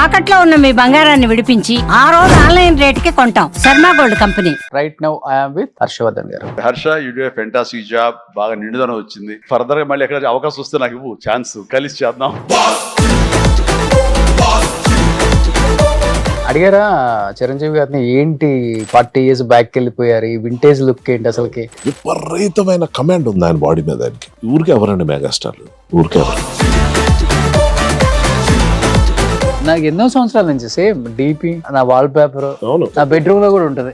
తాకట్లో ఉన్న మీ బంగారాన్ని విడిపించి ఆ రోజు ఆన్లైన్ రేటుకి కొంటాం. Sharma gold company. Right now I am with Harshavardhan గారు. Harsha, you do fantastic job. బాగా నిండుదనం వచ్చింది. ఫర్దర్ గా మళ్ళీ ఎక్కడ అవకాశం వస్తే నాకు ఇవ్వు, ఛాన్స్ కలిసి చేద్దాం. అడిగారా చిరంజీవి గారిని, ఏంటి 40 years బ్యాక్ వెళ్ళిపోయారు, ఈ వింటేజ్ లుక్ ఏంటి అసలుకి? విపరీతమైన కమాండ్ ఉంది ఆయన బాడీ మీద. ఆయనకి ఊరికే ఎవరండి మెగాస్టార్లు, ఊరికే ఎవరు. నాకు ఎన్నో సంవత్సరాల నుంచి సేమ్ డీపీ నా వాల్ పేపర్ నా బెడ్రూమ్ లో కూడా ఉంటది.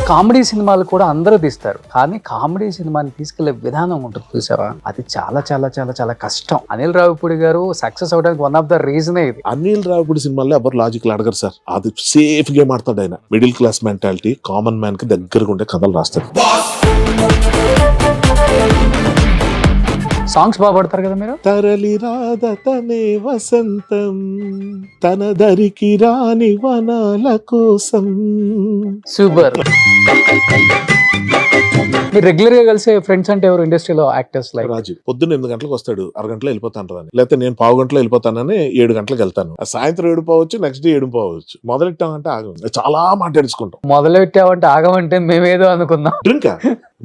కామెడీ సినిమాలు కూడా అందరూ తీస్తారు, కానీ కామెడీ సినిమాని తీసుకెళ్లే విధానం ఉంటుంది చూసావా, అది చాలా చాలా చాలా చాలా కష్టం. అనిల్ రావిపూడి గారు సక్సెస్ అవడానికి వన్ ఆఫ్ ద రీజనే ఇది. అనిల్ రావిపూడి సినిమాల్లో ఎవరు లాజికల్ అడగరు సార్. అది సేఫ్ గా మాట్లాడు. ఆయన middle class mentality, common man కి దగ్గరగా ఉండే కథలు రాస్తారు. సాంగ్స్ బాగా పడతారు కదా మీరు. తరలి రాధ తనే వసంతం, తన దరికి రాని వనాల కోసం. సూపర్. మీరు రెగ్యులర్ గా కలిసే ఫ్రెండ్స్ అంటే ఎవరు ఇండస్ట్రీలో యాక్టర్స్? లైక్ రాజు పొద్దున్న 8 గంటలకు వస్తాడు, 6 గంటలో వెళ్ళిపోతాను అని. లేకపోతే నేను 1/2 గంటలో వెళ్ళిపోతానని 7 గంటలకు వెళ్తాను. సాయంత్రం 7 పోవచ్చు, నెక్స్ట్ డే 7 పోవచ్చు. మొదలెట్టామంటే ఆగం, చాలా మాట్లాడుకుంటాం. మొదలు పెట్టామంటే ఆగమంటే మేమేదో అనుకుందాం. డ్రింక్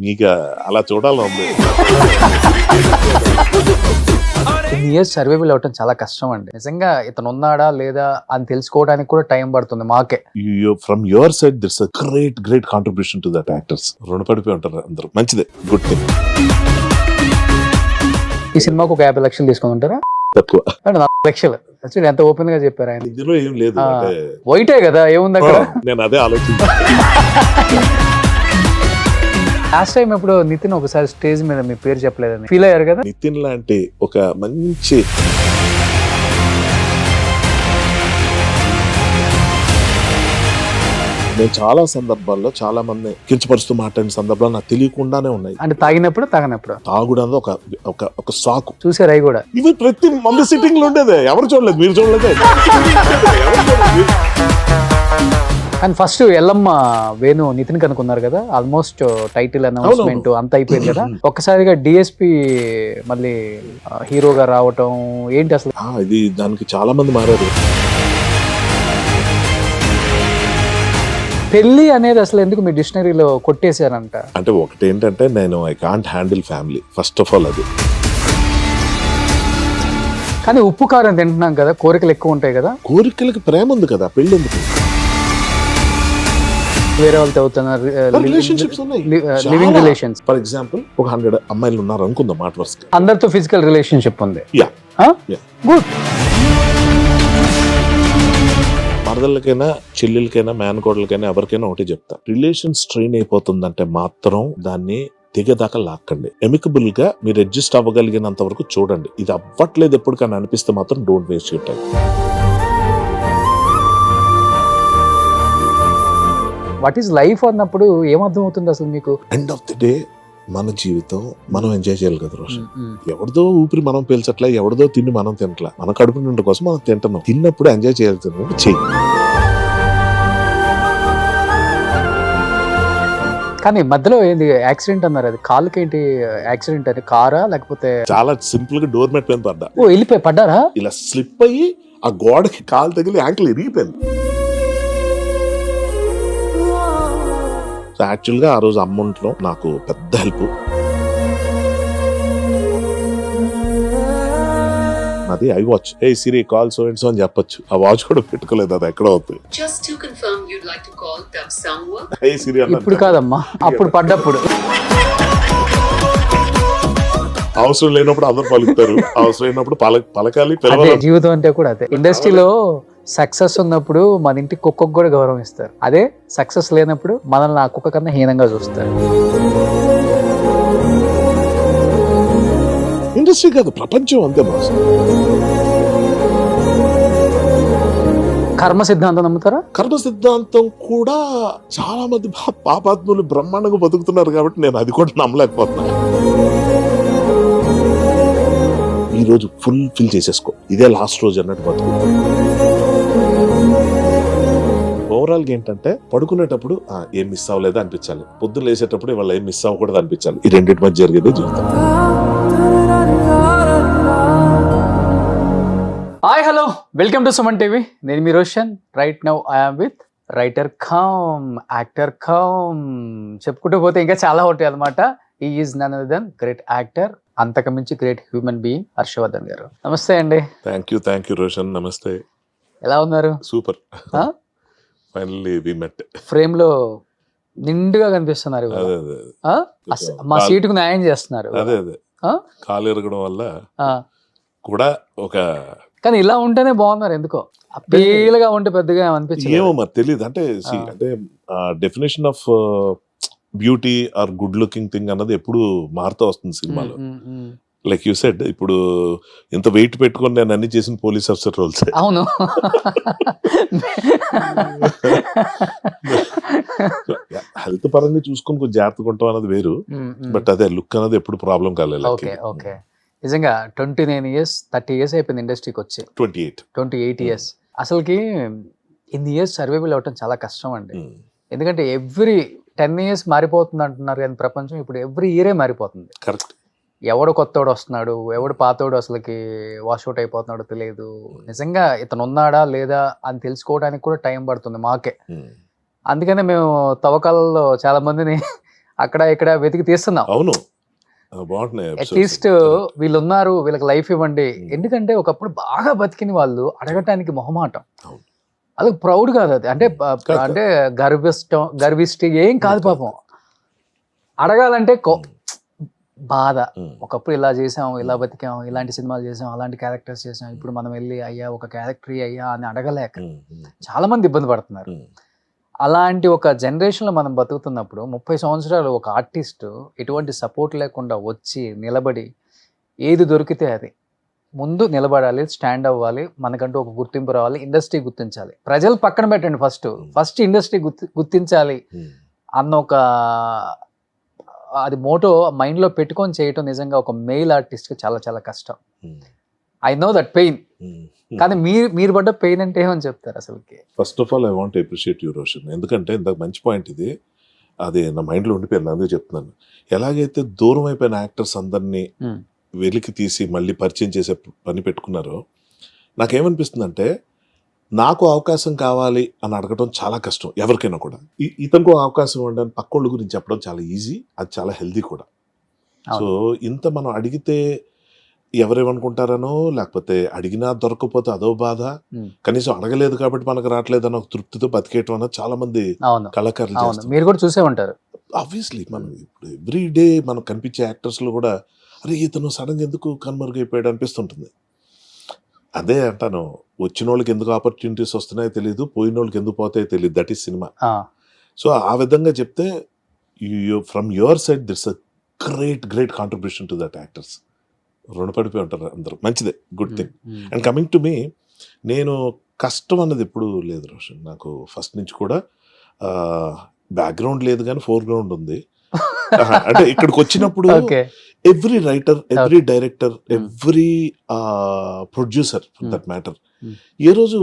నీకు అలా చూడాలని ఉంది. ఇన్ని ఇయర్స్ సర్వైవల్ అవటం చాలా కష్టం అండి నిజంగా. ఇతను ఉన్నాడా లేదా అని తెలుసుకోవడానికి కూడా టైం పడుతుంది మాకే. From your side it's a great contribution to that actors. రుణపడిపోయి ఉంటారు అందరూ. మంచిదే, గుడ్ థింగ్. ఈ సినిమాకు ఒక 50 లక్షలు తీసుకుని ఉంటారా? తక్కువ అంటే 40 లక్షలు. ఎంత ఓపెన్ గా చెప్పారు ఆయన. ఇందులో ఏం లేదు, వైటే కదా, ఏముంది అక్కడ. నేను అదే ఆలోచించాను. లాస్ట్ టైం ఎప్పుడు నితిన్ ఒకసారి స్టేజ్ మీద మీ పేరు చెప్పలేదని ఫీల్ అయ్యారు కదా. నితిన్ లాంటి ఒక మంచి నేను చాలా సందర్భాల్లో చాలా మంది కించపరుస్తూ మాట్లాడిన సందర్భాలు నాకు తెలియకుండానే ఉన్నాయి. అంటే తాగినప్పుడు తాగుడు ఒక సాకు. చూసారు అవి కూడా. ఇవి ప్రతి మంది సిట్టింగ్ లో ఉండేదే. ఎవరు చూడలేదు, మీరు చూడలేదు. కానీ ఫస్ట్ ఎల్లమ్మ వేణు నితిన్ కనుక్కున్నారు కదా, ఆల్మోస్ట్ టైటిల్ అనౌన్స్మెంట్ అంత అయిపోయింది కదా. ఒక్కసారిగా డిఎస్పి మళ్ళీ హీరోగా రావటం ఏంటి అసలు? ఇది దానికి చాలా మంది మారారు. పెళ్లి అనేది అసలు ఎందుకు మీ డిక్షనరీలో కొట్టేశారంట? అంటే ఒకటి ఏంటంటే, నేను I can't handle family first of all. అది కానీ ఉప్పు కారం తింటున్నాం కదా, కోరికలు ఎక్కువ ఉంటాయి కదా. కోరికలకి ప్రేమ ఉంది కదా, పెళ్లి ఎందుకు? వేరే వాళ్ళతో అవుతున్నారు రిలేషన్షిప్స్ ఉన్నాయి, లివింగ్ రిలేషన్స్. ఫర్ ఎగ్జాంపుల్ ఒక 100 అమ్మాయిలు ఉన్నారు అనుకుందాం, మాట వరుసగా. అందరితో ఫిజికల్ రిలేషన్షిప్ ఉంది. గుడ్. మరదలకైనా, చెల్లెలకైనా, మేనకోడలకైనా, ఎవరికైనా ఒకటి చెప్తా, రిలేషన్ స్ట్రెయిన్ అయిపోతుందంటే మాత్రం దాన్ని తెగదాకా లాక్కండి. ఎమికబుల్ గా మీరు అడ్జస్ట్ అవ్వగలిగినంత వరకు చూడండి. ఇది అవ్వట్లేదు ఎప్పటికైనా అనిపిస్తే మాత్రం don't waste your time. What is life అన్నప్పుడు ఏమర్థం అవుతుంది అసలు మీకు? ఎండ్ ఆఫ్ ది డే మన జీవితం మనం ఎంజాయ్ చేయాలి కదా రోషన్. ఎవరిదో ఊపిరి మనం పీల్చట్లా, ఎవరిదో తిండి మనం తినట్లా. మన కడుపు నిండు కోసం మనం తింటున్నాం. తిన్నప్పుడు ఎంజాయ్ చేయాలి, చెయ్యి. కానీ మధ్యలో ఏంది యాక్సిడెంట్ అన్నారు, అది కాళ్ళకేంటి యాక్సిడెంట్? అని కారా లేకపోతే? చాలా సింపుల్ గా డోర్ మెట్ పైన పడ్డా. ఓ, వెళ్ళిపోయి పడ్డారా? ఇలా స్లిప్ అయ్యి ఆ గోడకి కాలు తగిలి యాంకిల్ ఇరిగిపోయింది. యాక్చువల్ గా ఆ రోజు అమౌంట్ లో నాకు పెద్ద హెల్ప్. అది I watch. A Siri call so and so అని చెప్పొచ్చు. ఆ వాచ్ కూడా పెట్టుకోలేదు, అది ఎక్కడ అవుతుంది. ఇప్పుడు కాదమ్మా, అప్పుడు పడ్డప్పుడు. అవసరం లేనప్పుడు అందరు పలుకుతారు, అవసరం లేనప్పుడు పలకాలి. జీవితం అంటే కూడా అదే. ఇండస్ట్రీలో సక్సెస్ ఉన్నప్పుడు మన ఇంటి కుక్కకు కూడా గౌరవం ఇస్తారు. అదే సక్సెస్ లేనప్పుడు మనల్ని ఆ కుక్క కన్నా హీనంగా చూస్తారు. ఇండస్ట్రీ కాదు, ప్రపంచం అంతే బాస్. కర్మ సిద్ధాంతం నమ్ముతారా? కర్మ సిద్ధాంతం కూడా చాలా మంది పాపాత్ములు బ్రహ్మాండంగా బతుకుతున్నారు కాబట్టి నేను అది కూడా నమ్మలేకపోతున్నా. ఈ రోజు ఫుల్ ఫిల్ చేసేసుకో, ఇదే లాస్ట్ రోజు అన్నట్టు బతుకు. ఓవరాల్ గా ఏంటంటే, పడుకునేటప్పుడు ఏం మిస్ అవ్వలేదా అనిపించాలి, పొద్దున్న లేసేటప్పుడు ఇవాళ ఏం మిస్ అవ్వకూడదు అనిపించాలి. ఈ రెండింటి మధ్య జరిగేదే జీవితం. Welcome to Suman TV. నేను మీ Roshan. Right now I'm with writer cum actor cum చెప్పుకుంటూ పోతే ఇంకా చాలా ఉంటాయి అనమాట. ఈ is none other than great actor, అంతకు మించి గ్రేట్ హ్యూమన్ బీయింగ్ హర్షవర్ధన్ గారు. నమస్తే అండి. Thank you Roshan. నమస్తే. ఎలా ఉన్నారు? Super. Finally we met. Frame లో నిండుగా కనిపిస్తున్నారు. అదే మా సీటుకు న్యాయం చేస్తున్నారు. అదే కాలు ఎరగడం వల్ల కూడా ఒక, కానీ ఇలా ఉంటేనే బాగున్నారు. ఎందుకో అప్పీలుగా ఉంటే పెద్దగా అనిపించింది. ఏమో మరి తెలియదు. అంటే అంటే definition of beauty or good looking thing అన్నది ఎప్పుడు మారుతూ వస్తుంది సినిమాలో. లైక్ యూ సెడ్, ఇప్పుడు ఇంత వెయిట్ పెట్టుకొని నేను అన్ని చేసిన పోలీస్ ఆఫీసర్ రోల్స్. అవును. హెల్త్ పరంగా చూసుకొని కొంచెం జాగ్రత్తగా ఉంటాం అన్నది వేరు. బట్ అదే లుక్ అన్నది ఎప్పుడు ప్రాబ్లం కాలేదు. ఓకే. నిజంగా 29 years 30 years అయిపోయింది ఇండస్ట్రీకి వచ్చి. 28 years. అసలుకి ఇన్ని ఇయర్స్ సర్వైవల్ అవటం చాలా కష్టం అండి. ఎందుకంటే ఎవ్రీ 10 years మారిపోతుంది అంటున్నారు కానీ ప్రపంచం ఇప్పుడు ఎవ్రీ ఇయరే మారిపోతుంది. కరెక్ట్. ఎవడు కొత్తోడు వస్తున్నాడు, ఎవడు పాతోడు అసలుకి వాష్అవుట్ అయిపోతున్నాడో తెలియదు. నిజంగా ఇతను ఉన్నాడా లేదా అని తెలుసుకోవడానికి కూడా టైం పడుతుంది మాకే. అందుకనే మేము తవ్వకాలలో చాలా మందిని అక్కడ ఇక్కడ వెతికి తీస్తున్నాం. అవును, అట్లీస్ట్ వీళ్ళు ఉన్నారు, వీళ్ళకి లైఫ్ ఇవ్వండి. ఎందుకంటే ఒకప్పుడు బాగా బతికిన వాళ్ళు అడగటానికి మొహమాటం. అది ప్రౌడ్ కాదు, అది అంటే గర్విష్టి ఏం కాదు. పాపం అడగాలంటే బాధ. ఒకప్పుడు ఇలా చేసాం, ఇలా బతికాం, ఇలాంటి సినిమాలు చేసాం, అలాంటి క్యారెక్టర్స్ చేసాం, ఇప్పుడు మనం వెళ్ళి అయ్యా ఒక క్యారెక్టర్ అయ్యా అని అడగలేక చాలా మంది ఇబ్బంది పడుతున్నారు. అలాంటి ఒక జనరేషన్లో మనం బతుకుతున్నప్పుడు 30 సంవత్సరాలు ఒక ఆర్టిస్ట్ ఎటువంటి సపోర్ట్ లేకుండా వచ్చి నిలబడి ఏది దొరికితే అది ముందు నిలబడాలి, స్టాండ్ అవ్వాలి, మనకంటూ ఒక గుర్తింపు రావాలి, ఇండస్ట్రీ గుర్తించాలి. ప్రజలు పక్కన పెట్టండి, ఫస్ట్ ఇండస్ట్రీ గుర్తించాలి అన్న ఒక అది మోటో మైండ్లో పెట్టుకొని చేయటం నిజంగా ఒక మెయిల్ ఆర్టిస్ట్కి చాలా చాలా కష్టం. I know that pain. కానీ మీరు పడ్డ పెయిన్ అంటే ఏమని చెప్తారు అసలుకి? First of all I want appreciate you Roshan. ఎందుకంటే ఇంత మంచి పాయింట్ ఇది, అది నా మైండ్లో ఉండిపోయింది, అందుకే చెప్తున్నాను. ఎలాగైతే దూరం అయిపోయిన యాక్టర్స్ అందరినీ వెలికి తీసి మళ్ళీ పరిచయం చేసే పని పెట్టుకున్నారో, నాకేమనిపిస్తుందంటే నాకు అవకాశం కావాలి అని అడగడం చాలా కష్టం ఎవరికైనా కూడా. ఇతనికి అవకాశం ఇవ్వడానికి పక్కోళ్ళ గురించి చెప్పడం చాలా ఈజీ, అది చాలా హెల్దీ కూడా. సో ఇంత మనం అడిగితే ఎవరేమనుకుంటారనో, లేకపోతే అడిగినా దొరకకపోతే అదో బాధ, కనీసం అడగలేదు కాబట్టి మనకు రావట్లేదు అన్న ఒక తృప్తితో బతికేయటం అన్నది చాలా మంది కళాకారులు చేస్తారు. మీరు కూడా చూసే ఉంటారు. ఆబ్వియస్లీ మనం ఇప్పుడు ఎవ్రీ డే మనకు కనిపించే యాక్టర్స్ లో కూడా అరే ఇతను సడన్గా ఎందుకు కనుమరుగైపోయాడు అనిపిస్తుంటుంది. అదే అంటాను, వచ్చిన వాళ్ళకి ఎందుకు ఆపర్చునిటీస్ వస్తున్నాయో తెలియదు, పోయిన వాళ్ళకి ఎందుకు పోతాయో తెలియదు. That is cinema. సో ఆ విధంగా చెప్తే from your side it's a great contribution to that actors. రుణపడిపోయి ఉంటారు అందరూ, మంచిదే, good thing. And coming to me, నేను కష్టం అన్నది ఎప్పుడు లేదు రోషన్. నాకు ఫస్ట్ నుంచి కూడా బ్యాక్గ్రౌండ్ లేదు కానీ ఫోర్గ్రౌండ్ ఉంది. అంటే ఇక్కడికి వచ్చినప్పుడు every writer, every director, every producer for that matter ఏ రోజు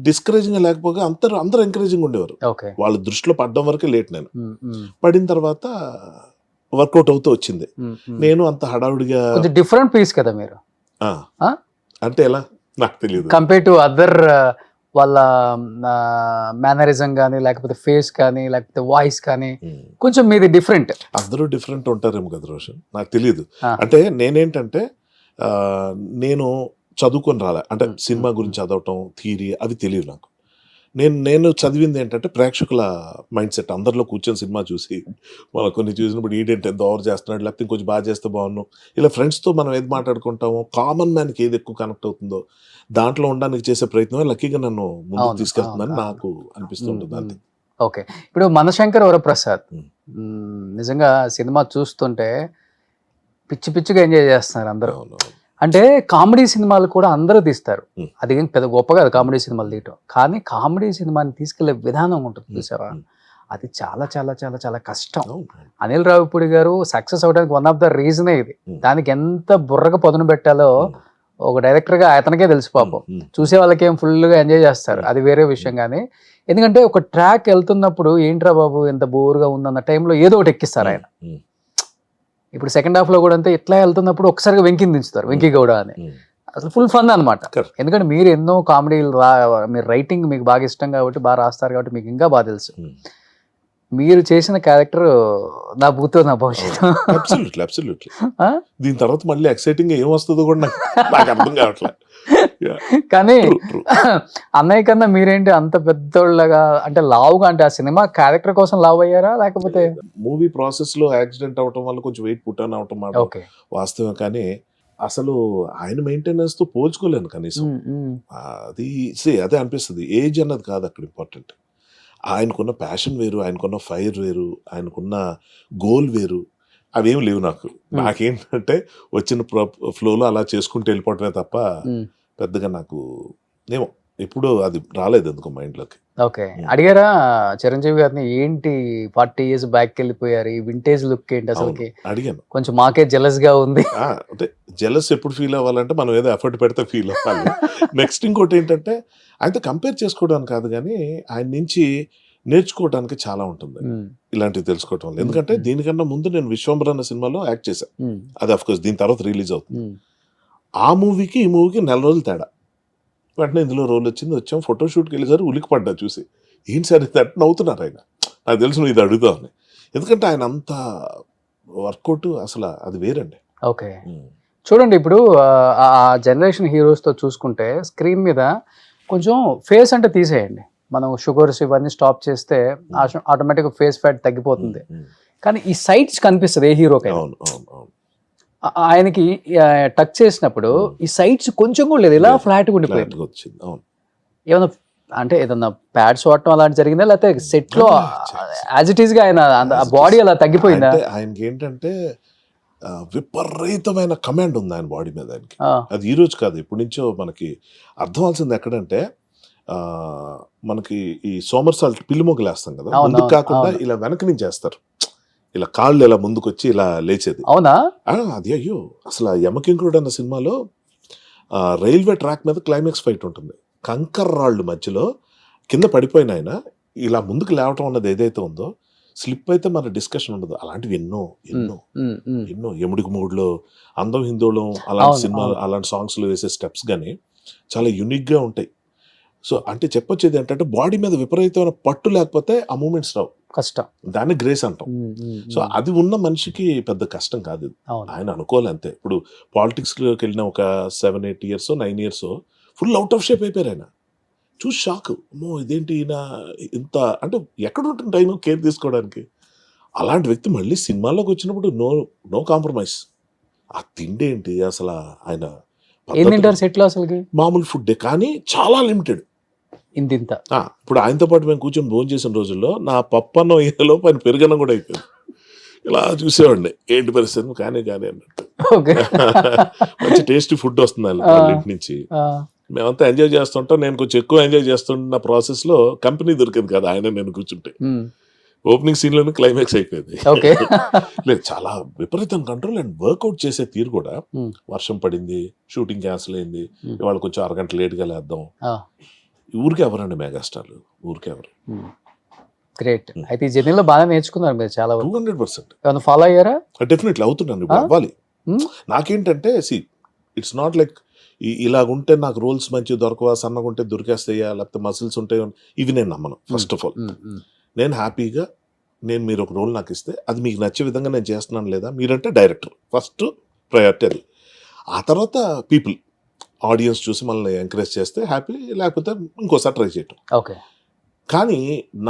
డిస్కరేజింగ్ లేకపోగా అందరూ ఎంకరేజింగ్ ఉండేవారు. వాళ్ళ దృష్టిలో పడ్డం వరకే లేట్. నేను పడిన తర్వాత వర్కౌట్ అవుతూ వచ్చింది. నేను అంత హడావుడిగా డిఫరెంట్ పీస్ కదా మీరు. అంటే ఎలా నాకు తెలియదు కంపేర్ టు అదర్ వాళ్ళ మేనరిజం కానీ, లేకపోతే ఫేస్ కానీ, లేకపోతే వాయిస్ కానీ కొంచెం మీది డిఫరెంట్. అందరూ డిఫరెంట్ ఉంటారేమో కదా రోషన్, నాకు తెలియదు. అంటే నేనేంటంటే నేను చదువుకొని రాలే, అంటే సినిమా గురించి చదవటం, థియరీ అవి తెలియదు నాకు. నేను చదివింది ఏంటంటే ప్రేక్షకుల మైండ్ సెట్. అందరిలో కూర్చొని సినిమా చూసి మనం కొన్ని చూసినప్పుడు ఈడేంటి ఎంత ఓవర్ చేస్తున్నాడు, లేకపోతే ఇంకొంచెం బాగా చేస్తే బాగున్నాం, ఇలా ఫ్రెండ్స్తో మనం ఏది మాట్లాడుకుంటామో, కామన్ మ్యాన్కి ఏది ఎక్కువ కనెక్ట్ అవుతుందో దాంట్లో ఉండడానికి చేసే ప్రయత్నమే లక్కీగా నన్ను ముందుకు తీసుకెళ్తుందని నాకు అనిపిస్తుంటుంది. అంతే. ఓకే, ఇప్పుడు మనశంకర్ వరప్రసాద్ నిజంగా సినిమా చూస్తుంటే పిచ్చి పిచ్చిగా ఎంజాయ్ చేస్తున్నారు అందరూ. అంటే కామెడీ సినిమాలు కూడా అందరూ తీస్తారు, అది పెద్ద గొప్ప కాదు కామెడీ సినిమాలు తీయటం. కానీ కామెడీ సినిమాని తీసుకెళ్లే విధానం ఉంటుంది చూసావా, అది చాలా చాలా చాలా చాలా కష్టం. అనిల్ రావిపూడి గారు సక్సెస్ అవడానికి వన్ ఆఫ్ ద రీజనే ఇది. దానికి ఎంత బుర్రగా పదును పెట్టాలో ఒక డైరెక్టర్ గా అతనికే తెలుసు పాపం. చూసే వాళ్ళకి ఏం ఫుల్ గా ఎంజాయ్ చేస్తారు, అది వేరే విషయం. కానీ ఎందుకంటే ఒక ట్రాక్ వెళ్తున్నప్పుడు ఏంట్రా బాబు ఎంత బోర్గా ఉందన్న టైంలో ఏదో ఒకటి ఎక్కిస్తారు ఆయన. ఇప్పుడు సెకండ్ హాఫ్ లో కూడా అంతే, ఇట్లా వెళ్తున్నప్పుడు ఒకసారిగా వెంకిని దించుతారు, వెంకీ గౌడ అని. అసలు ఫుల్ ఫన్ అనమాట. Correct. ఎందుకంటే మీరు ఎన్నో కామెడీలు మీరు రైటింగ్ మీకు బాగా ఇష్టం కాబట్టి బాగా రాస్తారు కాబట్టి మీకు ఇంకా బాగా తెలుసు. మీరు చేసిన క్యారెక్టర్ నా భూతో నా భవిష్యత్తు. అబ్సల్యూట్లీ దీని తర్వాత మళ్ళీ ఎక్సైటింగ్ ఏం వస్తుందో కూడా నాకు అర్థం కావట్లేదు. కానీ అన్నయ్య కన్నా మీరేంటి అంత పెద్దోళ్ళగా అంటే లావుగా, అంటే ఆ సినిమా క్యారెక్టర్ కోసం లావు అయ్యారా లేకపోతే? మూవీ ప్రాసెస్ లో యాక్సిడెంట్ అవటం వల్ల కొంచెం వెయిట్ పుట్టాన్ అవటం మాట ఓకే. వాస్తవం. కానీ అసలు ఆయన మెయింటెనెన్స్ తో పోల్చుకోలేను కనీసం. అది అదే అనిపిస్తుంది. ఏజ్ అన్నది కాదు అక్కడ ఇంపార్టెంట్. ఆయనకున్న ప్యాషన్ వేరు, ఆయనకున్న ఫైర్ వేరు, ఆయనకున్న గోల్ వేరు. అవేం లేవు నాకు. నాకేంటంటే వచ్చిన ఫ్లోలో అలా చేసుకుంటూ వెళ్ళిపోవటమే తప్ప పెద్దగా నాకు ఏమో ఎప్పుడూ అది రాలేదు ఎందుకు మైండ్లోకి. ఓకే. అడిగారా చిరంజీవి గారిని ఏంటి 40 years బ్యాక్ వెళ్ళిపోయారు, ఈ వింటేజ్ లుక్ ఏంటి అసలుకి? అడిగాను. కొంచెం మాకే జెలస్ గా ఉంది. అంటే జెలస్ ఎప్పుడు ఫీల్ అవ్వాలంటే మనం ఏదో ఎఫర్ట్ పెడితే ఫీల్ అవ్వాలి. నెక్స్ట్ ఇంకోటి ఏంటంటే ఆయనతో కంపేర్ చేసుకోవడానికి కాదు కానీ ఆయన నుంచి నేర్చుకోవడానికి చాలా ఉంటుంది ఇలాంటివి తెలుసుకోవటం వల్ల. ఎందుకంటే దీనికన్నా ముందు నేను విశ్వంబర్ అన్న సినిమాలో యాక్ట్ చేశాను. అది అఫ్ కోర్స్ దీని తర్వాత రిలీజ్ అవుతుంది. ఆ మూవీకి ఈ మూవీకి 4 రోజులు తేడా. వెంటనే ఇందులో రోల్ వచ్చింది, వచ్చాం ఫోటోషూట్కి వెళ్ళేసారి ఉలికి పడ్డా చూసి. ఏంటి సార్ ఇది అంటే నవ్వుతున్నారు ఆయన. నాకు తెలుసు నువ్వు ఇది అడుగుతావని. ఎందుకంటే ఆయన అంత వర్కౌట్ అసలు అది వేరండి. ఓకే. చూడండి ఇప్పుడు ఆ జనరేషన్ హీరోస్తో చూసుకుంటే స్క్రీన్ మీద కొంచెం ఫేస్ అంటే తీసేయండి, మనం షుగర్స్ ఇవన్నీ స్టాప్ చేస్తే ఆటోమేటిక్గా ఫేస్ ఫ్యాట్ తగ్గిపోతుంది. కానీ ఈ సైడ్స్ కనిపిస్తుంది ఏ హీరోకైనా. ఆయనకి టచ్ చేసినప్పుడు ఈ సైడ్స్ కొంచెం కూడా లేదు, ఇలా ఫ్లాట్గా ఉండిపోయింది. ఏమన్నా అంటే ఏదన్నా ప్యాడ్స్ వాడటం అలాంటి జరిగిందా లేకపోతే సెట్ లో యాజ్ ఇట్ ఈస్ గా ఆయన బాడీ అలా తగ్గిపోయిందా? ఆయనకి ఏంటంటే విపరీతమైన కమాండ్ ఉంది ఆయన బాడీ మీద. ఆయనకి అది ఈ రోజు కాదు, ఇప్పటి నుంచో మనకి అర్థం అవ్వాల్సింది ఎక్కడంటే మనకి ఈ సోమర్సాల్ట్ పిల్లిమొగ్గలు వేస్తాం కదా, ముందుకు కాకుండా ఇలా వెనక నుంచి వేస్తారు, ఇలా కాళ్ళు ఇలా ముందుకు వచ్చి ఇలా లేచేది. అవునా? అది అయ్యో అసలు యమకింకుడు అన్న సినిమాలో రైల్వే ట్రాక్ మీద క్లైమాక్స్ ఫైట్ ఉంటుంది. కంకర్ రాళ్ళు మధ్యలో కింద పడిపోయిన ఆయన ఇలా ముందుకు లేవటం అన్నది ఏదైతే ఉందో, స్లిప్ అయితే మన డిస్కషన్ ఉండదు. అలాంటివి ఎన్నో ఎన్నో ఎన్నో ఎముడికి మూడులో, అందం హిందోళం అలాంటి సినిమా అలాంటి సాంగ్స్లో వేసే స్టెప్స్ కానీ చాలా యూనిక్గా ఉంటాయి. సో అంటే చెప్పొచ్చేది ఏంటంటే బాడీ మీద విపరీతమైన పట్టు లేకపోతే ఆ మూమెంట్స్ రావు, కష్టం. దాన్ని గ్రేస్ అంటాం. సో అది ఉన్న మనిషికి పెద్ద కష్టం కాదు, ఆయన అనుకోవాలి అంతే. ఇప్పుడు పాలిటిక్స్లోకి వెళ్ళిన ఒక 7-8 years 9 years full out of shape అయిపోయారు. ఆయన చూసి షాక్, అమ్మో ఇదేంటి ఈయన ఇంత అంటే ఎక్కడ ఉంటుంది టైం కేర్ తీసుకోవడానికి. అలాంటి వ్యక్తి మళ్ళీ సినిమాలోకి వచ్చినప్పుడు నో కాంప్రమైజ్. ఆ తిండి ఏంటి అసలు, ఆయన మామూలు ఫుడ్ కానీ చాలా లిమిటెడ్. ఇంత ఇప్పుడు ఆయనతో పాటు మేము కూర్చొని భోజనం చేసిన రోజుల్లో నా పప్పన్న ఏలో పైన పెరుగన్నం కూడా అయిపోయింది. ఇలా చూసేవాడిని ఏంటి పరిస్థితి కానీ అన్నట్టు. మంచి టేస్టీ ఫుడ్ వస్తుంది వాళ్ళ ఇంటి నుంచి. మేమంతా ఎంజాయ్ చేస్తుంటాం. నేను కొంచెం ఎక్కువ ఎంజాయ్ చేస్తున్న ప్రాసెస్ లో కంపెనీ దొరికింది కదా, ఆయన నేను కూర్చుంటే ఓపెనింగ్ సీన్ లోనే క్లైమాక్స్ అయిపోయింది. లేదు చాలా విపరీతం కంట్రోల్ అండ్ వర్కౌట్ చేసే తీరు కూడా. వర్షం పడింది, షూటింగ్ క్యాన్సిల్ అయింది, ఇవాళ కొంచెం అరగంట లేట్గా లేద్దాం. ఊరికే ఎవరండి మెగాస్టార్లు, ఊరికే ఎవరు. గ్రేట్. అయితే ఈ జర్నీలో బాగా నేర్చుకున్నారు మీరు చాలా 200%. ఫాలో అయ్యారా? డెఫినెట్లీ అవుతున్నాను, ఇప్పుడు అవ్వాలి. నాకేంటంటే ఇట్స్ నాట్ లైక్ ఇలాగుంటే నాకు రోల్స్ మంచి దొరకవా, సన్నగా ఉంటే దొరికేస్తాయా, లేకపోతే మసిల్స్ ఉంటాయో, ఇవి నేను నమ్మను. ఫస్ట్ ఆఫ్ ఆల్ నేను హ్యాపీగా మీరు ఒక రోల్ నాకు ఇస్తే అది మీకు నచ్చే విధంగా నేను చేస్తున్నాను లేదా, మీరంటే డైరెక్టర్ ఫస్ట్ ప్రయారిటీ అది. ఆ తర్వాత పీపుల్ ఆడియన్స్ చూసి మనల్ని ఎంకరేజ్ చేస్తే హ్యాపీ, లేకపోతే ఇంకోసారి ట్రై చేయటం. ఓకే. కానీ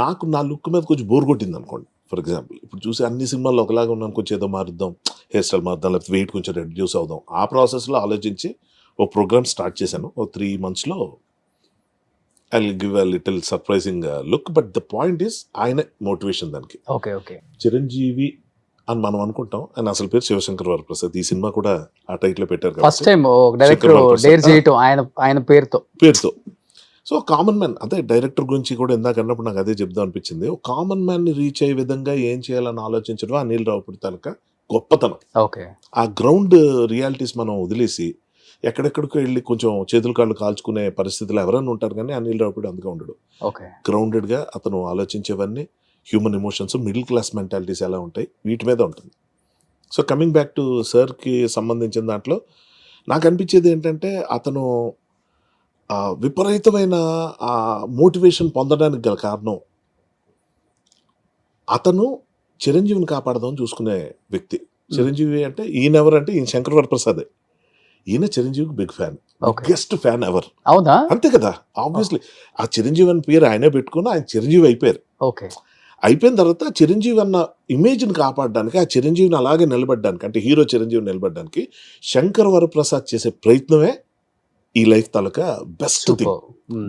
నాకు నా లుక్ మీద కొంచెం బోర్ కొట్టింది అనుకోండి. ఫర్ ఎగ్జాంపుల్ ఇప్పుడు చూసి అన్ని సినిమాల్లో ఒకలాగా ఉన్నాను, కొంచెం ఏదో మారుద్దాం, హెయిర్ స్టైల్ మారుద్దాం, లేకపోతే వెయిట్ కొంచెం రెడ్యూస్ అవుదాం. ఆ ప్రాసెస్లో ఆలోచించి ఒక ప్రోగ్రామ్ స్టార్ట్ చేశాను. ఒక 3 months I will give a little surprising look. But the point is ఆయన మోటివేషన్ దానికి. Okay okay. చిరంజీవి అని మనం అనుకుంటాం, ఆయన అసలు పేరు శివశంకర్ వరప్రసాద్. ఈ సినిమా కూడా ఆ టైటిల్ పెట్టారు, ఫస్ట్ టైం డైరెక్టర్ డేర్ చేయటం ఆయన పేరుతో. సో కామన్ మ్యాన్ అదే డైరెక్టర్ గురించి కూడా ఇందాక అన్నప్పుడు నాకు అదే చెప్దాం అనిపించింది. ఒక కామన్ మ్యాన్ ని రీచ్ అయ్యే విధంగా ఏం చేయాలని ఆలోచించడం అనిల్ రావిపూడి తాలూకా గొప్పతనం. ఓకే. ఆ గ్రౌండ్ రియాలిటీస్ మనం వదిలేసి ఎక్కడెక్కడికి వెళ్ళి కొంచెం చేతులు కాళ్ళు కాల్చుకునే పరిస్థితులు ఎవరైనా ఉంటారు, కానీ అనిల్ రావిపూడి అందుగా ఉండడు. గ్రౌండెడ్ గా అతను ఆలోచించేవన్నీ human emotions, middle class mentalities ఎలా ఉంటాయి, వీటి మీద ఉంటుంది. సో కమింగ్ బ్యాక్ టు సార్కి సంబంధించిన దాంట్లో నాకు అనిపించేది ఏంటంటే అతను విపరీతమైన మోటివేషన్ పొందడానికి గల కారణం అతను చిరంజీవిని కాపాడదామని చూసుకునే వ్యక్తి. చిరంజీవి అంటే ఈయన ఎవరంటే ఈయన శంకర్ వరప్రసాదే. ఈయన చిరంజీవికి big fan, biggest fan ever. అవునా? అంతే కదా, ఆబ్వియస్లీ. ఆ చిరంజీవి అని పేరు ఆయనే పెట్టుకుని ఆయన చిరంజీవి అయిపోయారు. ఓకే. అయిపోయిన తర్వాత చిరంజీవి అన్న ఇమేజ్ని కాపాడడానికి, ఆ చిరంజీవిని అలాగే నిలబడడానికి, అంటే హీరో చిరంజీవిని నిలబడడానికి శంకర్ వరప్రసాద్ చేసే ప్రయత్నమే ఈ life taluka best thing.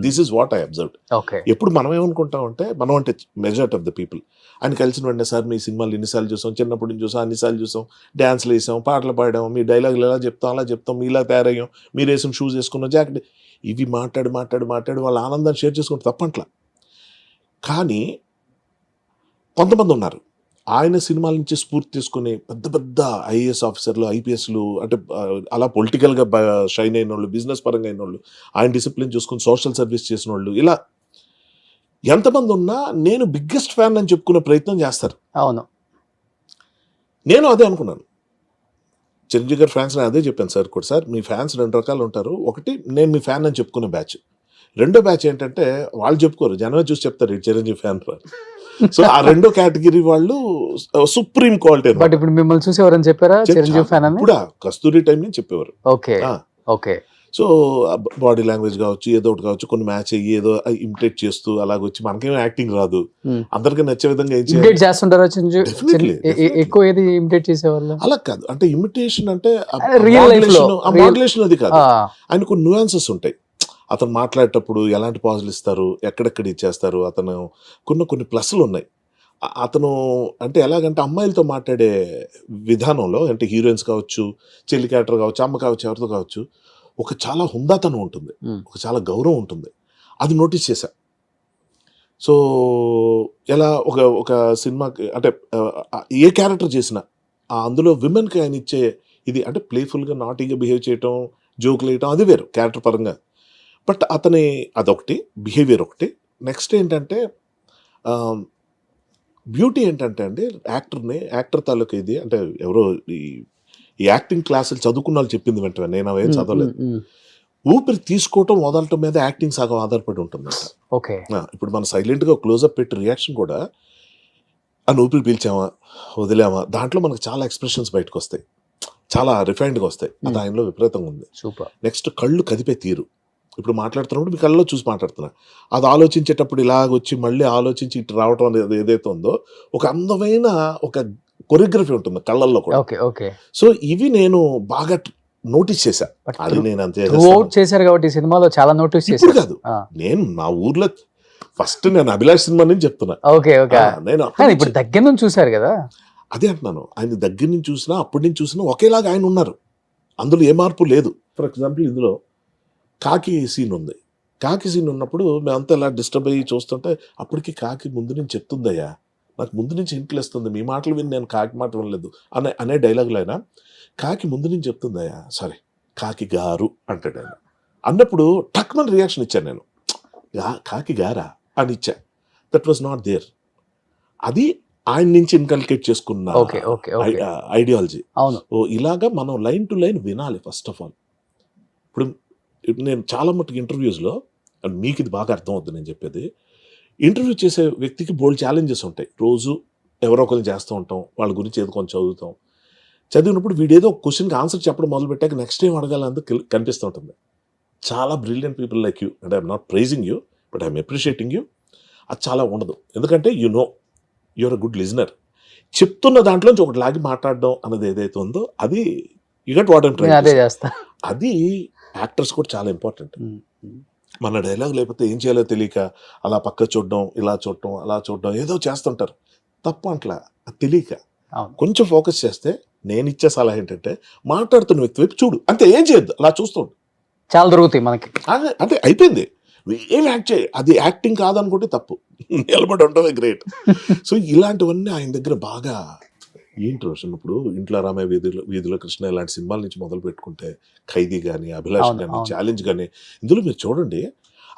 This is what I observed. Okay. ఎప్పుడు మనం ఏమనుకుంటాం అంటే, మనం అంటే మెజారిటీ ఆఫ్ ద పీపుల్, ఆయన కలిసిన వెంటనే సార్ మీ సినిమాలు ఎన్నిసార్లు చూసాం, చిన్నప్పటి నుంచి చూసాం, అన్నిసార్లు చూసాం, డ్యాన్స్లు వేసాం, పాటలు పాడాం, మీ డైలాగులు ఎలా చెప్తాం అలా చెప్తాం, మీ ఇలా తయారయ్యాం, మీరు వేసిన షూస్ వేసుకున్నాం, జాకెట్, ఇవి మాట్లాడి వాళ్ళ ఆనందాన్ని షేర్ చేసుకుంటే తప్పట్లా. కానీ కొంతమంది ఉన్నారు ఆయన సినిమాల నుంచి స్ఫూర్తి తీసుకుని పెద్ద పెద్ద ఐఏఎస్ ఆఫీసర్లు, ఐపీఎస్లు, అంటే అలా పొలిటికల్గా షైన్ అయిన వాళ్ళు, బిజినెస్ పరంగా అయిన వాళ్ళు, ఆయన డిసిప్లిన్ చూసుకుని సోషల్ సర్వీస్ చేసిన వాళ్ళు, ఇలా ఎంతమంది ఉన్నా నేను బిగ్గెస్ట్ ఫ్యాన్ అని చెప్పుకునే ప్రయత్నం చేస్తారు. అవును, నేను అదే అనుకున్నాను. చిరంజీవి గారి ఫ్యాన్స్ అదే చెప్పాను సార్ కూడా, సార్ మీ ఫ్యాన్స్ 2 రకాలు ఉంటారు. ఒకటి నేను మీ ఫ్యాన్ అని చెప్పుకునే బ్యాచ్, రెండో బ్యాచ్ ఏంటంటే వాళ్ళు చెప్పుకోరు, జనమే చూసి చెప్తారు ఈ చిరంజీవి ఫ్యాన్. సో ఆ రెండో కేటగిరీ వాళ్ళు సుప్రీం క్వాలిటీ. బట్ ఇప్పుడు మిమ్మల్ని చూసి ఎవరైనా చెప్పారా చిరంజీవి ఫ్యాన్ అని? కూడా కస్తూరి టైం నుంచి చెప్పేవారు. Okay. Okay. So body language కావచ్చు, ఏదో ఒకటి కావచ్చు, కొన్ని మ్యాచ్ అయ్యి ఏదో ఇమిటేట్ చేస్తూ అలాగొచ్చి, మనకేమో యాక్టింగ్ రాదు, అందరికీ నచ్చే విధంగా ఏం ఇమిటేట్ చేస్తుంటారా? ఎక్కువ ఏది ఇమిటేట్ చేసేవాళ్ళు? అలా కాదు, అంటే ఇమిటేషన్ అంటే రియల్ లైఫ్ లో మాడ్యులేషన్ అది కాదు, ఆయన కొన్ని న్యూయాన్సెస్ ఉంటాయి. అతను మాట్లాడేటప్పుడు ఎలాంటి పాజులు ఇస్తారు, ఎక్కడెక్కడ ఇచ్చేస్తారు, అతను కొన్ని ప్లస్లు ఉన్నాయి. అతను అంటే ఎలాగంటే అమ్మాయిలతో మాట్లాడే విధానంలో, అంటే హీరోయిన్స్ కావచ్చు, చెల్లి క్యారెక్టర్ కావచ్చు, అమ్మ కావచ్చు, ఎవరితో కావచ్చు, ఒక చాలా హుందాతనం ఉంటుంది, ఒక చాలా గౌరవం ఉంటుంది. అది నోటీస్ చేశా. సో ఎలా ఒక సినిమాకి అంటే ఏ క్యారెక్టర్ చేసినా అందులో విమెన్కి ఆయన ఇచ్చే ఇది, అంటే ప్లేఫుల్గా నాటీగా బిహేవ్ చేయటం, జోకులు వేయటం, అది వేరు క్యారెక్టర్ పరంగా. బట్ అతని అదొకటి, బిహేవియర్ ఒకటి. నెక్స్ట్ ఏంటంటే బ్యూటీ ఏంటంటే అండి, యాక్టర్ తాలూకా ఇది, అంటే ఎవరో ఈ యాక్టింగ్ క్లాసులు చదువుకున్న వాళ్ళు చెప్పింది వెంటనే, నేను అవేం చదవలేదు. ఊపిరి తీసుకోవటం వదలటం మీద యాక్టింగ్ సగం ఆధారపడి ఉంటుందంట. ఓకే. ఇప్పుడు మనం సైలెంట్గా క్లోజప్ పెట్టి రియాక్షన్ కూడా అని ఊపిరి పీల్చామా వదిలేమా, దాంట్లో మనకు చాలా ఎక్స్ప్రెషన్స్ బయటకు వస్తాయి, చాలా రిఫైన్డ్గా వస్తాయి. అది ఆయనలో విపరీతంగా ఉంది. సూపర్. నెక్స్ట్ కళ్ళు కదిపే తీరు, ఇప్పుడు మాట్లాడుతున్నప్పుడు మీ కళ్ళలో చూసి మాట్లాడుతున్నా, అది ఆలోచించేటప్పుడు ఇలాగొచ్చి మళ్ళీ ఆలోచించి ఇటు రావటం అనేది ఏదైతే ఉందో, ఒక అందమైన ఒక కొరియోగ్రఫీ ఉంటుంది కళ్ళల్లో కూడా. ఓకే. ఓకే. సో ఇవి నేను బాగా నోటీస్ చేశా. అది నేను అంతే చేశారు కాబట్టి ఈ సినిమాలో చాలా నోటీస్ చేశాను కాదు, నేను మా ఊర్లో ఫస్ట్ నేను అభిలాష్ సినిమా నుంచి చెప్తున్నా. ఓకే. ఓకే. నేను ఇప్పుడు దగ్గర నుంచి చూసారు కదా, అదే అంటున్నాను. ఆయన దగ్గర నుంచి చూసినా అప్పటి నుంచి చూసినా ఒకేలాగా ఆయన ఉన్నారు, అందులో ఏ మార్పు లేదు. ఫర్ ఎగ్జాంపుల్ ఇందులో కాకి సీన్ ఉంది. కాకి సీన్ ఉన్నప్పుడు మేమంతా ఇలా డిస్టర్బ్ అయ్యి చూస్తుంటే, అప్పటికి కాకి ముందు నుంచి చెప్తుందయ్యా, నాకు ముందు నుంచి ఇంట్లేస్తుంది, మీ మాటలు విని నేను కాకి మాట వినలేదు అనే డైలాగులు అయినా, కాకి ముందు నుంచి చెప్తుందయ్యా, సారీ కాకి గారు అంటాడు ఆయన. అన్నప్పుడు టక్మన్ రియాక్షన్ ఇచ్చాను నేను, కాకి గారా అని ఇచ్చా. That was not there. అది ఆయన నుంచి ఇన్కల్కేట్ చేసుకున్న ఐడియాలజీ. ఇలాగా మనం లైన్ టు లైన్ వినాలి ఫస్ట్ ఆఫ్ ఆల్. ఇప్పుడు నేను చాలా మట్టుకు ఇంటర్వ్యూస్లో, మీకు ఇది బాగా అర్థం అవుతుంది నేను చెప్పేది, ఇంటర్వ్యూ చేసే వ్యక్తికి బోల్డ్ ఛాలెంజెస్ ఉంటాయి. రోజు ఎవరో ఒకరిని చేస్తూ ఉంటాం, వాళ్ళ గురించి ఏదో కొంచెం చదువుతాం. చదివినప్పుడు వీడేదో ఒక క్వశ్చన్కి ఆన్సర్ చెప్పడం మొదలు పెట్టాక నెక్స్ట్ టైం అడగాలందుకు కనిపిస్తూ ఉంటుంది. చాలా బ్రిలియంట్ పీపుల్ లైక్ యూ, అంటే I'm not praising you but I'm appreciating you. అది చాలా ఉండదు, ఎందుకంటే యూఆర్ అ గుడ్ లిజనర్. చెప్తున్న దాంట్లోంచి ఒకటి లాగి మాట్లాడడం అన్నది ఏదైతే ఉందో, అది you get what I'm trying. అది యాక్టర్స్ కూడా చాలా ఇంపార్టెంట్. మన డైలాగ్ లేకపోతే ఏం చేయాలో తెలియక అలా పక్క చూడడం, ఇలా చూడటం, అలా చూడడం, ఏదో చేస్తుంటారు. తప్పు అట్లా తెలియక కొంచెం ఫోకస్ చేస్తే, నేను ఇచ్చే సలహా ఏంటంటే మాట్లాడుతున్న వ్యక్తి వైపు చూడు, అంతే, ఏం చేయొద్దు, అలా చూస్తుండు, చాలా దొరుకుతాయి మనకి. అంటే అయిపోయింది, ఏం యాక్ట్ చేయి, అది యాక్టింగ్ కాదనుకుంటే తప్పు, నిలబడి ఉండవే గ్రేట్. సో ఇలాంటివన్నీ ఆయన దగ్గర బాగా ఏంటి రోషన్. ఇప్పుడు ఇంట్లో రామయ్య వీధిలో కృష్ణ ఇలాంటి సినిమాల నుంచి మొదలు పెట్టుకుంటే, ఖైదీ కానీ, అభిలాష్ కానీ, ఛాలెంజ్ కానీ, ఇందులో మీరు చూడండి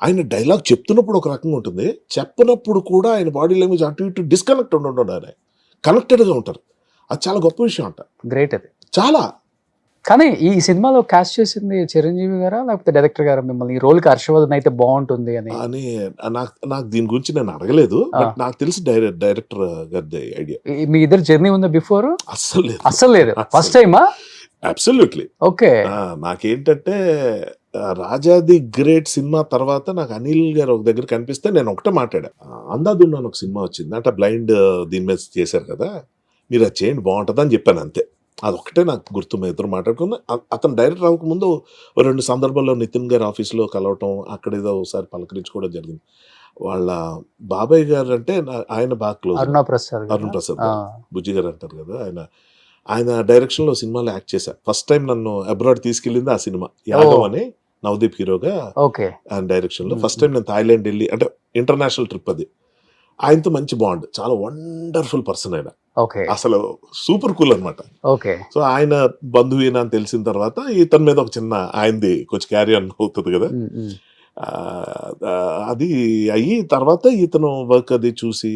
ఆయన డైలాగ్ చెప్తున్నప్పుడు ఒక రకంగా ఉంటుంది, చెప్పినప్పుడు కూడా ఆయన బాడీ లాంగ్వేజ్ అటు ఇటు డిస్కనెక్ట్ ఉండడం, ఆయన కనెక్టెడ్గా ఉంటారు. అది చాలా గొప్ప విషయం అంట. గ్రేట్. అది చాలా కానీ ఈ సినిమాలో కాస్ట్ చేసింది చిరంజీవి గారా లేకపోతే డైరెక్టర్ గారా మిమ్మల్ని ఈ రోల్ కి హర్షవర్ధన్ అయితే బాగుంటుంది అని? అని నాకు దీని గురించి నేను అడగలేదు, బట్ నాకు తెలిసి డైరెక్టర్ గారి ఐడియా. మీ ఇద్దరు జర్నీ ఉందా బిఫోర్? అస్సలు లేదు, అస్సలు లేదు, ఫస్ట్ టైమా? అబ్సల్యూట్లీ. ఓకే. నాకేంటంటే రాజాది గ్రేట్ సినిమా తర్వాత నాకు అనిల్ గారు ఒక దగ్గర కనిపిస్తే నేను ఒకటే మాట్లాడా, అందాదున్నాను ఒక సినిమా వచ్చింది అంటే బ్లైండ్ దీని మీద చేశారు కదా, మీరు అది చేయండి బాగుంటుంది అని చెప్పాను అంతే. అదొకటే నాకు గుర్తు. మేము ఇద్దరు మాట్లాడుకున్నా. అతను డైరెక్టర్ అవ్వకముందు 2 సందర్భాల్లో నితిన్ గారి ఆఫీస్లో కలవటం, అక్కడ ఏదో ఒకసారి పలకరించుకోవడం జరిగింది. వాళ్ళ బాబాయ్ గారు అంటే ఆయన బాగా క్లోజ్, అరుణ్ ప్రసాద్ బుజ్జి గారు అంటారు కదా, ఆయన డైరెక్షన్లో సినిమాలో యాక్ట్ చేశా. ఫస్ట్ టైం నన్ను అబ్రాడ్ తీసుకెళ్ళింది ఆ సినిమా, యాదవ్ అని, నవదీప్ హీరోగా ఆయన డైరెక్షన్లో. ఫస్ట్ టైం నేను థాయిలాండ్ వెళ్ళి, అంటే ఇంటర్నేషనల్ ట్రిప్ అది. ఆయనతో మంచి బాండ్, చాలా వండర్ఫుల్ పర్సన్ ఆయన, అసలు సూపర్ కూల్ అనమాట. సో ఆయన బంధువేనా అని తెలిసిన తర్వాత ఇతని మీద ఒక చిన్న ఆయనది కొంచెం క్యారీ ఆన్ అవుతుంది కదా, అది అయ్యి తర్వాత ఇతను వర్క్ అది చూసి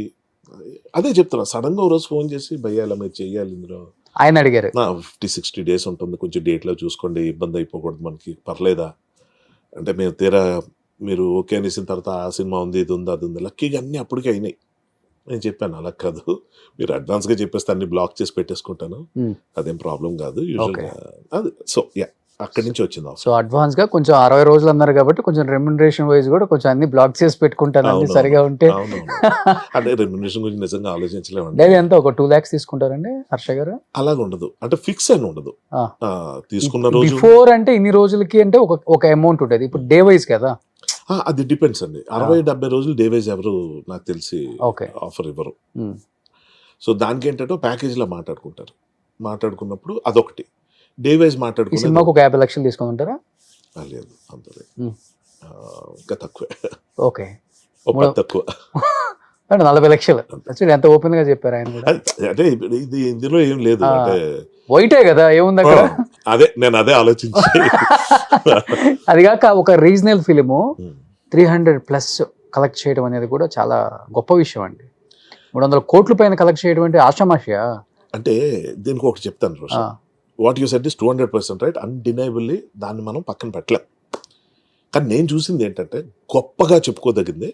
అదే చెప్తున్నా. సడన్ గా ఒక రోజు ఫోన్ చేసి భయ్యాల మీరు చెయ్యాలి ఇందులో, ఆయన అడిగారు 50-60 days ఉంటుంది, కొంచెం డేట్లో చూసుకోండి, ఇబ్బంది అయిపోకూడదు మనకి, పర్లేదా అంటే మేము తీరా మీరు ఓకే అనేసిన తర్వాత ఆ సినిమా ఉంది, ఇది ఉంది, అది ఉంది. లక్కీగా అన్నీ అప్పటికే అయినాయి. నేను చెప్పాను అలా కాదు, మీరు అడ్వాన్స్గా చెప్పేస్తే అన్ని బ్లాక్ చేసి పెట్టేసుకుంటాను, అదేం ప్రాబ్లం కాదు యూజువల్గా అది. సో అక్కడి నుంచి వచ్చింది. సో అడ్వాన్స్ గా కొంచెం 60 రోజులు అన్నారు కాబట్టి కొంచెం రెమ్యునరేషన్ వైజ్ కూడా కొంచెం అన్ని బ్లాక్ చేసి పెట్టుకుంటాను అన్ని సరిగా ఉంటే. అంటే రెమ్యునరేషన్ గురించి నిజంగా ఆలోచించలేమండి. డైలీ ఎంత ఒక 2 lakhs తీసుకుంటారండి హర్ష గారు? అలాగ ఉండదు, అంటే ఫిక్స్ అని ఉండదు. తీసుకున్న రోజు బిఫోర్ అంటే ఇన్ని రోజులకి అంటే ఒక అమౌంట్ ఉంటుంది, ఇప్పుడు డే వైజ్ కదా అది డిపెండ్స్ అండి. 60-70 రోజులు డే వైజ్ ఎవరు నాకు తెలిసి ఆఫర్ ఇవ్వరు. సో దానికి ఏంటంటే ప్యాకేజ్ లో మాట్లాడుకున్నప్పుడు అదొకటి. డే వైజ్ మాట్లాడుకున్న సినిమాకు ఒక 50 లక్షలు తీసుకుని ఉంటారా? లేదు, అంత లేదు, ఇంకా తక్కువే. ఓకే, తక్కువ 40 లక్షలు. ఎంత ఓపెన్ గా చెప్పారు ఆయన కూడా. అంటే ఇది ఇందులో ఏం లేదు, అంటే వైటే కదా, ఏముంది అక్కడ. అదే నేను అదే ఆలోచించి అది కాక ఒక రీజనల్ ఫిలిము 300+ కలెక్ట్ చేయడం అనేది కూడా చాలా గొప్ప విషయం అండి. 300 కోట్ల పైన కలెక్ట్ చేయడం అంటే ఆషామాషియా? అంటే దీనికి ఒకటి చెప్తాను Roshan, what you said is 200% right, undeniably దాన్ని మనం పక్కన పెట్టలేం. కానీ నేను చూసింది ఏంటంటే గొప్పగా చెప్పుకోదగింది,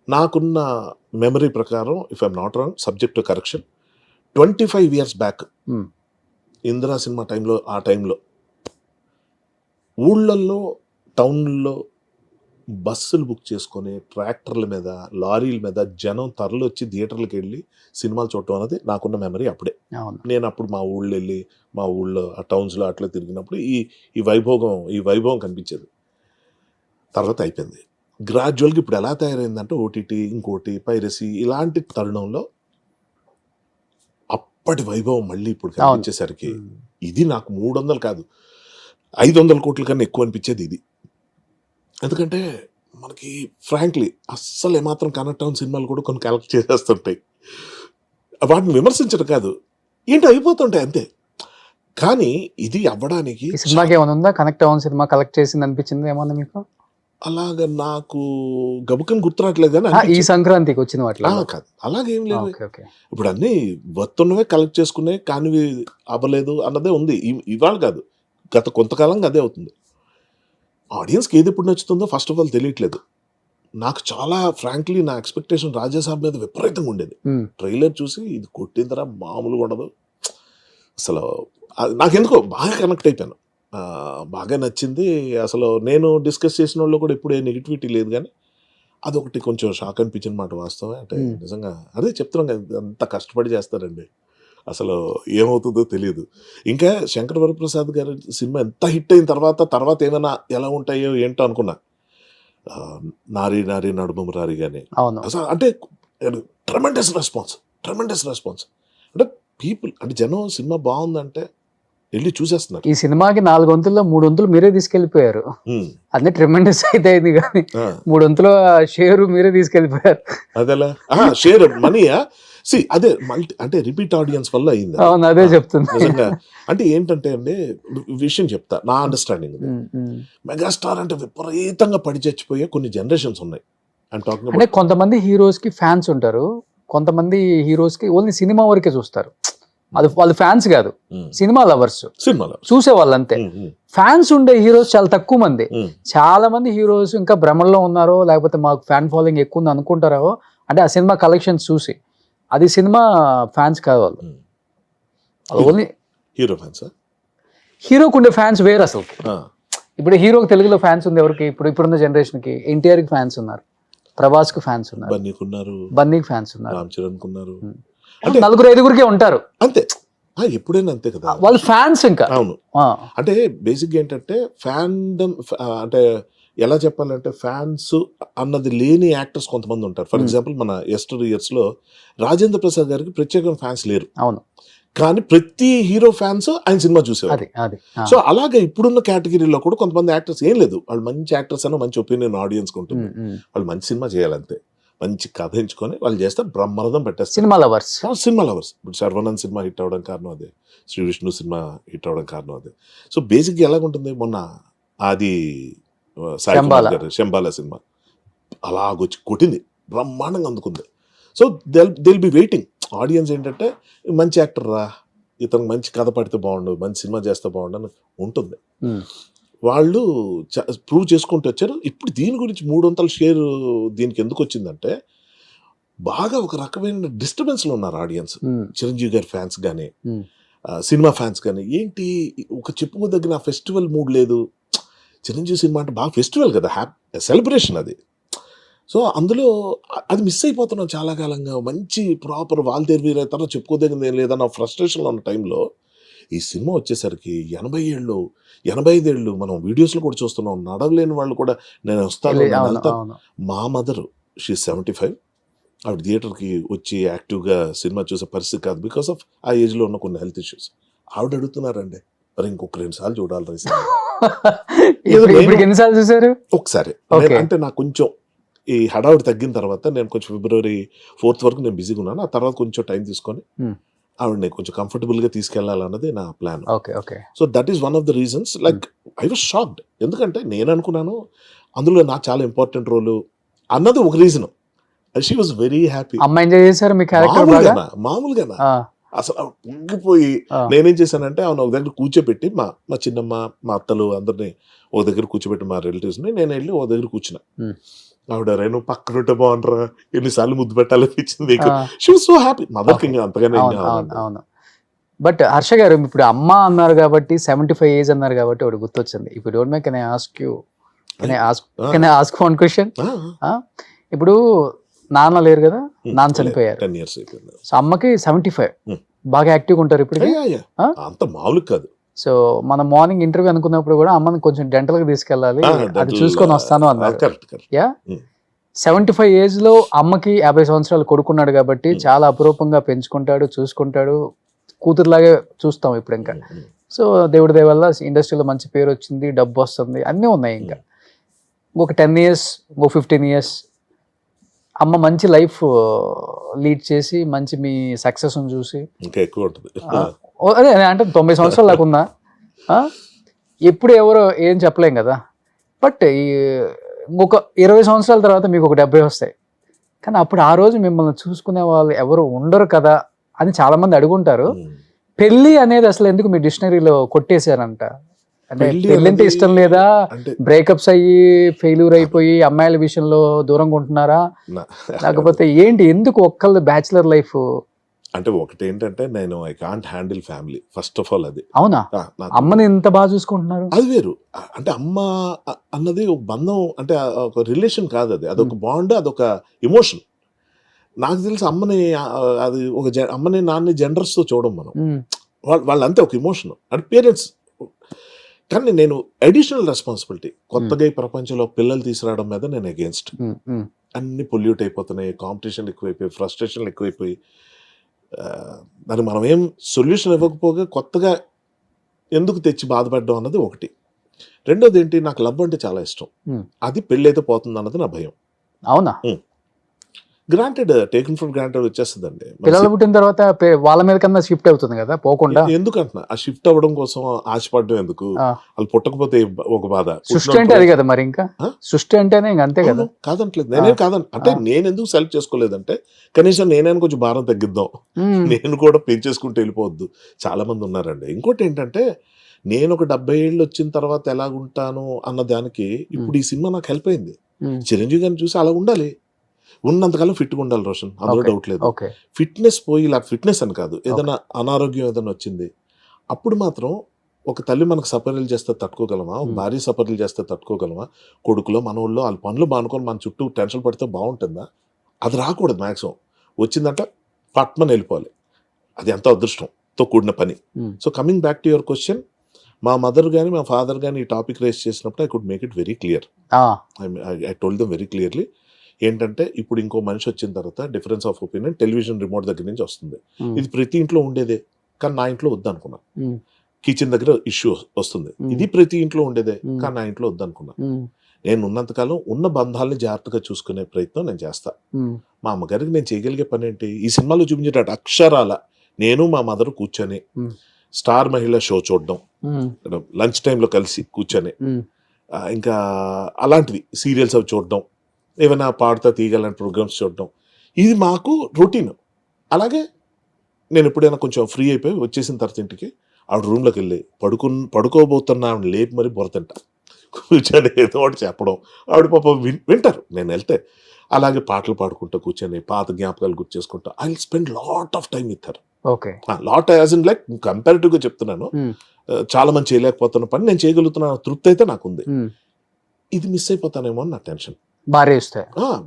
నాకున్న మెమరీ ప్రకారం, if I'm not wrong, subject to correction, 25 years back Indira cinema టైంలో, ఆ టైంలో ఊళ్ళల్లో టౌన్లో బస్సులు బుక్ చేసుకొని ట్రాక్టర్ల మీద, లారీల మీద జనం తరలి వచ్చి థియేటర్లకు వెళ్ళి సినిమాలు చూడటం అనేది నాకున్న మెమరీ అప్పుడే. నేను అప్పుడు మా ఊళ్ళో వెళ్ళి, మా ఊళ్ళో ఆ టౌన్స్లో అట్లా తిరిగినప్పుడు ఈ వైభవం కనిపించేది. తర్వాత అయిపోయింది. గ్రాడ్యువల్గా ఇప్పుడు ఎలా తయారైందంటే ఓటీటీ, ఇంకోటి పైరసీ, ఇలాంటి తరుణంలో అప్పటి వైభవం మళ్ళీ ఇప్పుడు కనిపించేసరికి ఇది నాకు 300 కాదు 500 కోట్ల కన్నా ఎక్కువ అనిపించేది ఇది. ఎందుకంటే మనకి ఫ్రాంక్లీ అస్సలు ఏమాత్రం కనెక్ట్ అవున సినిమాలు కూడా కొన్ని కలెక్ట్ చేసేస్తుంటాయి. వాటిని విమర్శించడం కాదు, ఏంటో అయిపోతుంటాయి అంతే. కానీ ఇది అవ్వడానికి సినిమాకి ఏమైనా ఉందా కనెక్ట్ అవున సినిమా కలెక్ట్ చేసింది అనిపించింది ఏమన్నా మీకు? అలాగా నాకు గబుకని గుర్తురాట్లేదు కానీ ఈ సంక్రాంతికి వచ్చిన వాటిలో కాదు, అలాగేం లేదు. ఇప్పుడు అన్ని వస్తున్నవే కలెక్ట్ చేసుకున్నాయి, కానివి అవ్వలేదు అన్నదే ఉంది. ఇవాళ కాదు, గత కొంతకాలంగా అదే అవుతుంది. ఆడియన్స్కి ఏది ఎప్పుడు నచ్చుతుందో ఫస్ట్ ఆఫ్ ఆల్ తెలియట్లేదు. నాకు చాలా ఫ్రాంక్లీ నా ఎక్స్పెక్టేషన్ రాజాసాబ్ మీద విపరీతంగా ఉండేది. ట్రైలర్ చూసి ఇది కొట్టిందరా మామూలుగా ఉండదు అసలు. నాకెందుకో బాగా కనెక్ట్ అయిపోయాను, బాగా నచ్చింది. అసలు నేను డిస్కస్ చేసిన వాళ్ళు కూడా ఎప్పుడు ఏ నెగిటివిటీ లేదు, కానీ అదొకటి కొంచెం షాక్ అనిపించిన మాట వాస్తవం. అంటే నిజంగా అదే చెప్తున్నాం కదా, అంత కష్టపడి చేస్తారండి, అసలు ఏమవుతుందో తెలియదు. ఇంకా శంకర్ వరప్రసాద్ గారి సినిమా ఎంత హిట్ అయిన తర్వాత ఏమైనా ఎలా ఉంటాయో ఏంటో అనుకున్నా. నారీ నారీ నడుమ రారి కానీ అసలు అంటే ట్రెమెండస్ రెస్పాన్స్. అంటే పీపుల్, అంటే జనం సినిమా బాగుందంటే వెళ్ళి చూసేస్తున్నారు. ఈ సినిమాకి 4 వంతుల్లో 3 వంతులు మీరే తీసుకెళ్లిపోయారు. అన్ని ట్రెమెండస్ అయితే అయింది, కానీ 3 వంతుల షేరు మీరే తీసుకెళ్లిపోయారు. అదేలా షేర్ మనీయా? అదే మల్టీ, అంటే రిపీట్ ఆడియన్స్ వల్ల అయింది. అదే చెప్తున్నా నిజంగా. అంటే ఏంటంటే అండి, విషయం చెప్తా నా అండర్స్టాండింగ్. మెగాస్టార్ అంటే విపరీతంగా పడి చచ్చిపోయే కొన్ని జనరేషన్స్ ఉన్నాయి. అంటే కొంతమంది హీరోస్ కి ఫ్యాన్స్ ఉంటారు, కొంతమంది హీరోస్ కి ఓన్లీ సినిమా వరకే చూస్తారు. అది వాళ్ళు ఫ్యాన్స్ కాదు, సినిమా లవర్స్, సినిమాలో చూసే వాళ్ళు అంతే. ఫ్యాన్స్ ఉండే హీరోస్ చాలా తక్కువ మంది. చాలా మంది హీరోస్ ఇంకా భ్రమల్లో ఉన్నారో లేకపోతే మాకు ఫ్యాన్ ఫాలోయింగ్ ఎక్కువ ఉంది అనుకుంటారో, అంటే ఆ సినిమా కలెక్షన్స్ చూసి. అది సినిమా ఫ్యాన్స్ కాదు వాళ్ళు. Only hero fans. హీరోకు ఉండే ఫ్యాన్స్ వేరు అసలు. ఇప్పుడు హీరోకి తెలుగులో ఫ్యాన్స్ ఉంది ఎవరికి? ఇప్పుడున్న జనరేషన్ కి ఎన్టీఆర్ కి ఫ్యాన్స్ ఉన్నారు, ప్రభాస్ కు ఫ్యాన్స్ ఉన్నారు, బన్నీకి ఫ్యాన్స్ ఉన్నారు, రామ్ చరణ్ ఉన్నారు, అంటే 4-5 ఉంటారు అంతే. ఎప్పుడైనా అంతే కదా వాళ్ళు ఫ్యాన్స్. ఇంకా అవును, అంటే బేసిక్ ఏంటంటే ఫ్యాన్డమ్, అంటే ఎలా చెప్పాలంటే ఫ్యాన్స్ అన్నది లేని యాక్టర్స్ కొంతమంది ఉంటారు. ఫర్ ఎగ్జాంపుల్ మన ఎస్టర్ ఇయర్స్ లో రాజేంద్ర ప్రసాద్ గారికి ప్రత్యేకమైన ఫ్యాన్స్ లేరు. అవును, కానీ ప్రతి హీరో ఫ్యాన్స్ ఆయన సినిమా చూసేవారు. సో అలాగే ఇప్పుడున్న కేటగిరీలో కూడా కొంతమంది యాక్టర్స్ ఏం లేదు, వాళ్ళు మంచి యాక్టర్స్ అన్న మంచి ఒపీనియన్ ఆడియన్స్ ఉంటుంది, వాళ్ళు మంచి సినిమా చేయాలంతే, మంచి కథ ఎంచుకొని వాళ్ళు చేస్తే బ్రహ్మరథం పెట్టేస్తారు. Cinema lovers. ఇప్పుడు శర్వానంద్ సినిమా హిట్ అవ్వడం కారణం అదే, శ్రీ విష్ణు సినిమా హిట్ అవ్వడం కారణం అదే. సో బేసిక్ ఎలాగుంటుంది, మొన్న అది సాయి కుమార్ గారు శంబాలా సినిమా అలాగొచ్చి కొట్టింది, బ్రహ్మాండంగా అందుకుంది. So they'll be waiting audience ఏంటంటే మంచి యాక్టర్ రా, ఇతను మంచి కథ పడితే బాగుండు, మంచి సినిమా చేస్తే బాగుండు అని ఉంటుంది. వాళ్ళు ప్రూవ్ చేసుకుంటూ వచ్చారు. ఇప్పుడు దీని గురించి 300 షేర్ దీనికి ఎందుకు వచ్చిందంటే బాగా ఒక రకమైన డిస్టర్బెన్స్లో ఉన్నారు ఆడియన్స్. చిరంజీవి గారి ఫ్యాన్స్ కానీ సినిమా ఫ్యాన్స్ కానీ, ఏంటి ఒక చెప్పుకోదగిన ఫెస్టివల్ మూడ్ లేదు. చిరంజీవి సినిమా అంటే బాగా ఫెస్టివల్ కదా, సెలబ్రేషన్ అది. సో అందులో అది మిస్ అయిపోతున్నాం చాలా కాలంగా. మంచి ప్రాపర్ వాల్తేరు వీరైతే చెప్పుకోదగింది ఏం లేదన్న ఫ్రస్ట్రేషన్లో ఉన్న టైంలో ఈ సినిమా వచ్చేసరికి 80 ఏళ్ళు 85 ఏళ్ళు మనం వీడియోస్లో కూడా చూస్తున్నాం, నడవలేని వాళ్ళు కూడా నేను వస్తాను. మా మదర్ షీ 75, ఆవిడ థియేటర్కి వచ్చి యాక్టివ్గా సినిమా చూసే పరిస్థితి కాదు, బికాస్ ఆఫ్ ఆ ఏజ్లో ఉన్న కొన్ని హెల్త్ ఇష్యూస్. ఆవిడ అడుగుతున్నారండి, మరి ఇంకొక 2 సార్లు చూడాలి రైస్. ఎన్నిసార్లు చూసారు? ఒకసారి. అంటే నాకు కొంచెం ఈ హడావుడి తగ్గిన తర్వాత నేను కొంచెం February 4th వరకు నేను బిజీగా ఉన్నాను. ఆ తర్వాత కొంచెం టైం తీసుకొని ఆవిడని కొంచెం కంఫర్టబుల్గా తీసుకెళ్లాలన్నది నా plan. So that is one of the reasons. Like I was shocked, ఎందుకంటే నేను అనుకున్నాను అందులో నాకు చాలా ఇంపార్టెంట్ రోల్ అన్నది ఒక reason. She was very happy. మామూలుగా అసలు పొంగిపోయి నేనేం చేశానంటే ఆమె ఒక దగ్గర కూర్చోబెట్టి మా చిన్నమ్మ మా అత్తలు అందరినీ ఒక దగ్గర కూర్చోబెట్టి మా రిలేటివ్స్ని నేను వెళ్ళి ఒక దగ్గర కూర్చున్నా. ఆవిడ రేణు పక్కనుంటే బాగుంటారా, ఎన్నిసార్లు ముద్దు పెట్టాలనిపించింది. She was so happy. మదర్కి ఇంకా అంతగానే. అవును. బట్ హర్ష గారు ఇప్పుడు అమ్మ అన్నారు కాబట్టి 75 ఏజ్ అన్నారు కాబట్టి ఒకటి గుర్తొచ్చింది. ఇప్పుడు don't make can I ask one question. ఇప్పుడు నాన్న లేరు కదా, నాన్న చనిపోయారు. 10 years అయిపోయింది. సో అమ్మకి 75, బాగా యాక్టివ్గా ఉంటారు ఇప్పుడు. అంత మామూలు కాదు. సో మనం మార్నింగ్ ఇంటర్వ్యూ అనుకున్నప్పుడు కూడా అమ్మని కొంచెం డెంటల్ గా తీసుకెళ్ళాలి, అది చూసుకొని వస్తాను అన్నారు. 75 ఏజ్ లో అమ్మకి 50 సంవత్సరాలు కొడుకున్నాడు కాబట్టి చాలా అపురూపంగా పెంచుకుంటాడు, చూసుకుంటాడు, కూతురులాగే చూస్తాం ఇప్పుడు ఇంకా. సో దేవుడి దయ వల్ల ఇండస్ట్రీలో మంచి పేరు వచ్చింది, డబ్బు వస్తుంది, అన్నీ ఉన్నాయి. ఇంకా ఇంకొక 10 years, ఇంకో 15 years అమ్మ మంచి లైఫ్ లీడ్ చేసి మంచి మీ సక్సెస్ చూసి ఇంకా ఎక్కువ ఉంటుంది. అదే అంటే 90 సంవత్సరాలు లాగున్నా ఎప్పుడు ఎవరో ఏం చెప్పలేం కదా. బట్ ఇంకొక 20 సంవత్సరాల తర్వాత మీకు ఒక 70 వస్తాయి, కానీ అప్పుడు ఆ రోజు మిమ్మల్ని చూసుకునే వాళ్ళు ఎవరు ఉండరు కదా అని చాలా మంది అడుగుంటారు. పెళ్లి అనేది అసలు ఎందుకు మీ డిక్షనరీలో కొట్టేశారంట? అంటే పెళ్లి అంటే ఇష్టం లేదా, బ్రేకప్స్ అయ్యి ఫెయిల్యూర్ అయిపోయి అమ్మాయిల విషయంలో దూరంగా ఉంటున్నారా, లేకపోతే ఏంటి, ఎందుకు ఒక్కళ్ళ బ్యాచులర్ లైఫ్? అంటే ఒకటి ఏంటంటే నేను I can't handle family first of all. అది అవునా? అమ్మని ఎంత బాగా చూసుకుంటున్నారు. అది వేరు. అంటే అమ్మ అన్నది ఒక బంధం, అంటే ఒక రిలేషన్ కాదు, అది అదొక బాండ్, అదొక ఎమోషన్. నాకు తెలిసి అమ్మని అది ఒక అమ్మని నాన్ని జెండర్స్తో చూడడం మనం, వాళ్ళంతే ఒక ఎమోషన్ అంటే పేరెంట్స్. కానీ నేను అడిషనల్ రెస్పాన్సిబిలిటీ, కొత్తగా ఈ ప్రపంచంలో పిల్లలు తీసుకురావడం మీద నేను అగేన్స్ట్. అన్ని పొల్యూట్ అయిపోతున్నాయి, కాంపిటీషన్ ఎక్కువైపోయి, ఫ్రస్ట్రేషన్లు ఎక్కువైపోయి, దాన్ని మనం ఏం సొల్యూషన్ ఇవ్వకపోగా కొత్తగా ఎందుకు తెచ్చి బాధపడడం అన్నది ఒకటి. రెండోది ఏంటి, నాకు లవ్ అంటే చాలా ఇష్టం, అది పెళ్ళి అయితే పోతుంది అన్నది నా భయం. అవునా? గ్రాంటెడ్, టేకన్ ఫర్ గ్రాంటెడ్ వచ్చేస్తుందండి. పిల్లలు పుట్టిన తర్వాత వాళ్ళ మీద కన్నా షిఫ్ట్ అవుతుంది కదా పోకుండా. ఎందుకంటున్నా ఆ షిఫ్ట్ అవ్వడం కోసం ఆశపడడం ఎందుకు? ఆ. వాళ్ళు పుట్టకపోతే ఒక బాధ. సృష్టి అంటే అది కదా మరి, ఇంకా సృష్టి అంటేనే ఇంక అంతే కదా. కాదంటలేదు, నేనేం కాదండి. అంటే నేను ఎందుకు సెలెక్ట్ చేసుకోలేదంటే కనీసం నేనైనా కొంచెం భారం తగ్గిద్దాం, నేను కూడా పెంచేసుకుంటూ వెళ్ళిపోవద్దు. చాలా మంది ఉన్నారండి. ఇంకోటి ఏంటంటే నేను ఒక 70 ఏళ్ళు వచ్చిన తర్వాత ఎలాగుంటాను అన్న దానికి ఇప్పుడు ఈ సినిమా నాకు హెల్ప్ అయింది. చిరంజీవి గారిని చూసి అలా ఉండాలి, ఉన్నంతకాలం ఫిట్గా ఉండాలి రోషన్, అందులో డౌట్ లేదు. ఫిట్నెస్ పోయి ఇలా ఫిట్నెస్ అని కాదు, ఏదైనా అనారోగ్యం ఏదైనా వచ్చింది అప్పుడు మాత్రం ఒక తల్లి మనకు సపర్యలు చేస్తే తట్టుకోగలమా, ఒక భార్య సపర్యలు చేస్తే తట్టుకోగలమా, కొడుకులో మనోళ్ళు వాళ్ళ పనులు బానుకొని మన చుట్టూ టెన్షన్ పడితే బాగుంటుందా? అది రాకూడదు. మ్యాక్సిమం వచ్చిందంటే పట్మని వెళ్ళిపోవాలి. అది ఎంతో అదృష్టంతో కూడిన పని. So coming back to your question, మా మదర్ కానీ మా ఫాదర్ కానీ ఈ టాపిక్ రేస్ చేసినప్పుడు I could make it very clear. I told them very clearly ఏంటంటే ఇప్పుడు ఇంకో మనిషి వచ్చిన తర్వాత difference of opinion television remote దగ్గర నుంచి వస్తుంది. ఇది ప్రతి ఇంట్లో ఉండేదే, కానీ నా ఇంట్లో వద్దనుకున్నా. కిచెన్ దగ్గర ఇష్యూ వస్తుంది, ఇది ప్రతి ఇంట్లో ఉండేదే, కానీ నా ఇంట్లో వద్దనుకున్నా. నేను ఉన్నంతకాలం ఉన్న బంధాలని జాగ్రత్తగా చూసుకునే ప్రయత్నం నేను చేస్తా. మా అమ్మగారికి నేను చేయగలిగే పని ఏంటి? ఈ సినిమాలో చూపించేటట్టు అక్షరాల నేను మా మదర్ కూర్చొని స్టార్ మహిళ షో చూడడం, లంచ్ టైంలో కలిసి కూర్చొని, ఇంకా అలాంటివి సీరియల్స్ అవి చూడడం, ఏమైనా పాడుతా తీయగలని ప్రోగ్రామ్స్ చూడడం, ఇది మాకు రొటీన్. అలాగే నేను ఎప్పుడైనా కొంచెం ఫ్రీ అయిపోయి వచ్చేసిన తర్వాత ఇంటికి ఆవిడ రూమ్లోకి వెళ్ళి పడుకోబోతున్నా ఆవిడ లేపి మరి బొరతంట కూర్చొని ఏదో ఒకటి చెప్పడం, ఆవిడ పాప వింటారు నేను వెళ్తే. అలాగే పాటలు పాడుకుంటూ కూర్చొని పాత జ్ఞాపకాలు గుర్తు చేసుకుంటా. I will spend lot of time with her. Lot as in like comparative గా చెప్తున్నాను, చాలా మంది చేయలేకపోతున్న పని నేను చేయగలుగుతున్న తృప్తి అయితే నాకుంది. ఇది మిస్ అయిపోతానేమో అని నా టెన్షన్.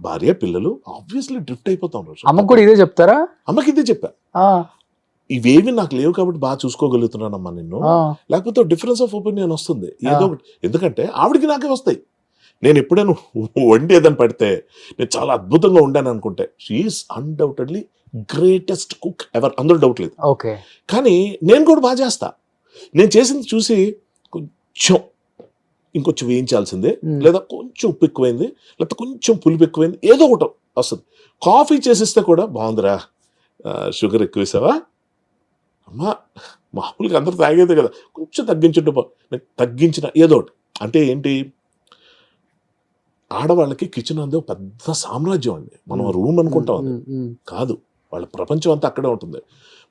భార్య పిల్లలు ఆబ్వియస్లీ డ్రిఫ్ట్ అయిపోతాం. అమ్మకు కూడా ఇదే చెప్తారా? అమ్మకి ఇదే చెప్పా, ఇవేవి నాకు లేవు కాబట్టి బాగా చూసుకోగలుగుతున్నానమ్మా నిన్ను, లేకపోతే డిఫరెన్స్ ఆఫ్ ఒపీనియన్ వస్తుంది ఏదో ఒకటి. ఎందుకంటే ఆవిడికి నాకే వస్తాయి. నేను ఎప్పుడైనా వండి ఏదని పడితే నేను చాలా అద్భుతంగా ఉండాను అనుకుంటే she is undoubtedly greatest cook ever, అందులో డౌట్ లేదు. కానీ నేను కూడా బాగా చేస్తా. నేను చేసింది చూసి కొంచెం ఇంకొంచెం వేయించాల్సిందే, లేదా కొంచెం ఉప్పు ఎక్కువైంది, లేకపోతే కొంచెం పులుపు ఎక్కువైంది, ఏదో ఒకటి వస్తుంది. కాఫీ చేసిస్తే కూడా బాగుందిరా, షుగర్ ఎక్కువ వేసావా అమ్మా, మామూలుగా అందరూ తాగేదే కదా, కొంచెం తగ్గించిన ఏదో ఒకటి. అంటే ఏంటి, ఆడవాళ్ళకి కిచెన్ అందే పెద్ద సామ్రాజ్యం అండి. మనం రూమ్ అనుకుంటాం, అది కాదు. వాళ్ళ ప్రపంచం అంతా అక్కడే ఉంటుంది.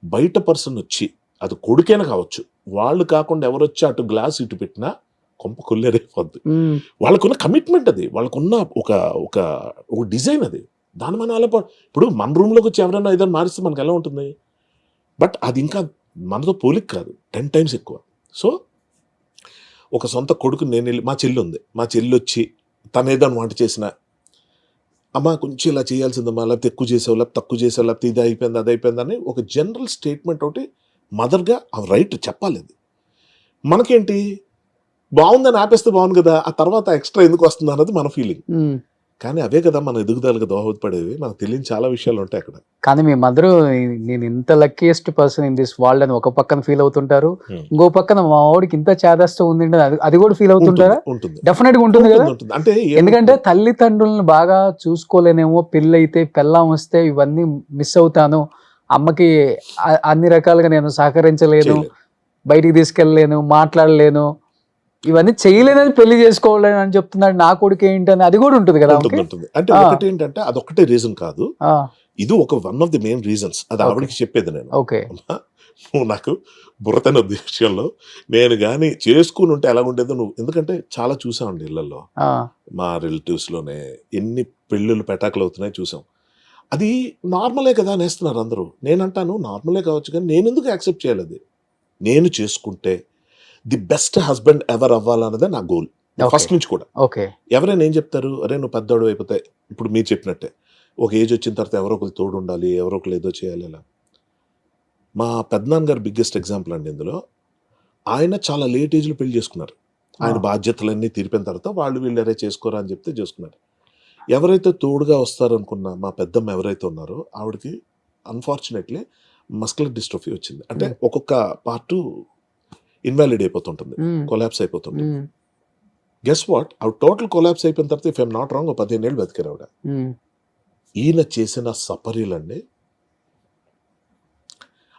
బయట పర్సన్ వచ్చి, అది కొడుకైనా కావచ్చు, వాళ్ళు కాకుండా ఎవరు వచ్చి అటు గ్లాస్ ఇటు పెట్టినా కొంప కొల్లేరైపోద్ది. వాళ్ళకున్న కమిట్మెంట్ అది, వాళ్ళకున్న ఒక ఒక ఒక డిజైన్ అది. దాని మన అలా ఇప్పుడు మన రూమ్లోకి వచ్చి ఎవరైనా ఏదైనా మారిస్తే మనకు ఎలా ఉంటుంది? బట్ అది ఇంకా మనతో పోలిక కాదు, 10 times ఎక్కువ. సో ఒక సొంత కొడుకు నేను వెళ్ళి, మా చెల్లి ఉంది, మా చెల్లి వచ్చి తను ఏదైనా వంట చేసిన, అమ్మ కొంచెం ఇలా చేయాల్సిందమ్మా, లేకపోతే ఎక్కువ చేసావు, లేకపోతే తక్కువ చేసావు, లేకపోతే ఇది అయిపోయింది అది అయిపోయిందని ఒక జనరల్ స్టేట్మెంట్ ఒకటి మదర్గా రైట్ చెప్పాలి. అది మనకేంటి, బాగుందని ఆపేస్తే బాగుంది కదా, ఆ తర్వాత ఎక్స్ట్రా ఎందుకు వస్తుంది అన్నది మన ఫీలింగ్. కానీ అవే కదా మన ఎదుగుదలకు దోహదపడేవి. మనకు తెలియని చాలా విషయాలు ఉంటాయి అక్కడ. కానీ మీ మదర్ నేను ఇంత luckiest person in this world అని ఒక పక్కన ఫీల్ అవుతుంటారు, ఇంకో పక్కన మా వాడికి ఇంత చేదస్తూ ఉంది అది కూడా ఫీల్ అవుతుంటారా? డెఫినెట్ గా ఉంటుంది కదా. అంటే ఎందుకంటే తల్లిదండ్రులను బాగా చూసుకోలేనేమో, పెళ్ళి అయితే పెళ్ళాం వస్తే ఇవన్నీ మిస్ అవుతాను, అమ్మకి అన్ని రకాలుగా నేను సహకరించలేను, బయటికి తీసుకెళ్ళలేను, మాట్లాడలేను, ఇవన్నీ చేయలేదని పెళ్లి చేసుకోవాలని అని చెప్తున్నాడు నా కొడుకు ఏంటి అని, అది కూడా ఉంటుంది కదా. అంటే ఒకటి ఏంటంటే అదొక్కటే రీజన్ కాదు, ఇది ఒక one of the main reasons. అది ఆవిడకి చెప్పేది నేను. నువ్వు నాకు బుర్రతన విషయంలో నేను కానీ చేసుకుని ఉంటే ఎలా ఉండేదో నువ్వు, ఎందుకంటే చాలా చూసామండి ఇళ్లలో, మా రిలేటివ్స్ లోనే ఎన్ని పెళ్ళిళ్ళు పెటాకులు అవుతున్నాయి చూసాం. అది నార్మలే కదా అనేస్తున్నారు అందరూ. నేనంటాను నార్మలే కావచ్చు, కానీ నేను ఎందుకు యాక్సెప్ట్ చేయాలి? అది నేను చేసుకుంటే ది బెస్ట్ హస్బెండ్ ఎవర్ అవ్వాలన్నదే నా గోల్ ఫస్ట్ నుంచి కూడా. ఎవరైనా ఏం చెప్తారు, అరే నువ్వు పెద్దవాడు అయిపోతాయి, ఇప్పుడు మీరు చెప్పినట్టే ఒక ఏజ్ వచ్చిన తర్వాత ఎవరో ఒకరు తోడు ఉండాలి, ఎవరో ఒకరు ఏదో చేయాలి. అలా మా పెద్దనాన్నగారు బిగ్గెస్ట్ ఎగ్జాంపుల్ అండి ఇందులో. ఆయన చాలా లేట్ ఏజ్లో పెళ్లి చేసుకున్నారు. ఆయన బాధ్యతలన్నీ తీరిపోయిన తర్వాత వాళ్ళు వీళ్ళు ఎవరైతే చేసుకోరా అని చెప్తే చేసుకున్నారు. ఎవరైతే తోడుగా వస్తారనుకున్న మా పెద్దమ్మ ఎవరైతే ఉన్నారో ఆవిడకి అన్ఫార్చునేట్లీ మస్కులర్ డిస్ట్రోఫీ వచ్చింది. అంటే ఒక్కొక్క పార్ట్ ఇన్వాలిడ్ అయిపోతుంటుంది, కొలాప్స్ అయిపోతుంది. గెస్ వాట్, ఆవిడ టోటల్ కొలాప్స్ అయిపోయిన తర్వాత ఇఫ్ ఐఎమ్ నాట్ రాంగ్ 15 ఏళ్ళు బతికారు ఆవిడ. ఈయన చేసిన సపర్యలండి,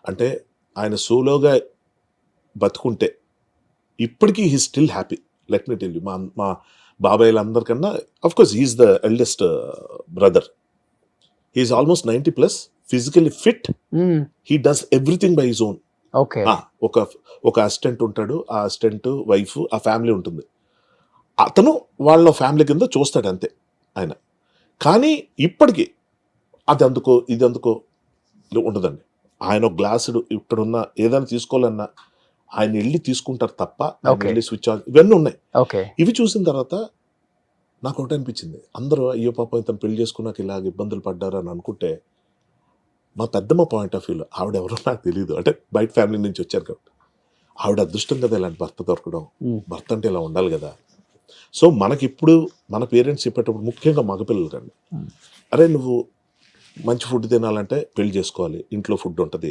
అంటే ఆయన సోలోగా బతుకుంటే ఇప్పటికీ he still happy. Let me tell you, మా బాబాయ్లందరికన్నా of course he's the eldest brother. He's almost 90+, physically fit, he does everything by his own. Okay. ఒక అసిస్టెంట్ ఉంటాడు, ఆ అసిస్టెంట్ వైఫ్, ఆ ఫ్యామిలీ ఉంటుంది. అతను వాళ్ళ ఫ్యామిలీ కింద చూస్తాడు అంతే ఆయన. కానీ ఇప్పటికీ అది అందుకో ఇది అందుకో ఉండదండి. ఆయన ఒక గ్లాసుడు ఇక్కడున్న ఏదైనా తీసుకోవాలన్నా ఆయన వెళ్ళి తీసుకుంటారు తప్ప వెళ్ళి స్విచ్ ఆన్, ఇవన్నీ ఉన్నాయి. ఓకే. ఇవి చూసిన తర్వాత నాకు ఒకటి అనిపించింది, అందరూ అయ్యో పాపం ఇతను పెళ్లి చేసుకున్నాక ఇలాగ ఇబ్బందులు పడ్డారు అని అనుకుంటే, మా పెద్దమ్మ పాయింట్ ఆఫ్ వ్యూలో ఆవిడ ఎవరో నాకు తెలియదు, అంటే బయట ఫ్యామిలీ నుంచి వచ్చారు కాబట్టి ఆవిడ అదృష్టం కదా ఇలాంటి భర్త దొరకడం. భర్త అంటే ఇలా ఉండాలి కదా. సో మనకిప్పుడు మన పేరెంట్స్ చెప్పేటప్పుడు ముఖ్యంగా మగపిల్లలు రండి, అరే నువ్వు మంచి ఫుడ్ తినాలంటే పెళ్లి చేసుకోవాలి, ఇంట్లో ఫుడ్ ఉంటుంది,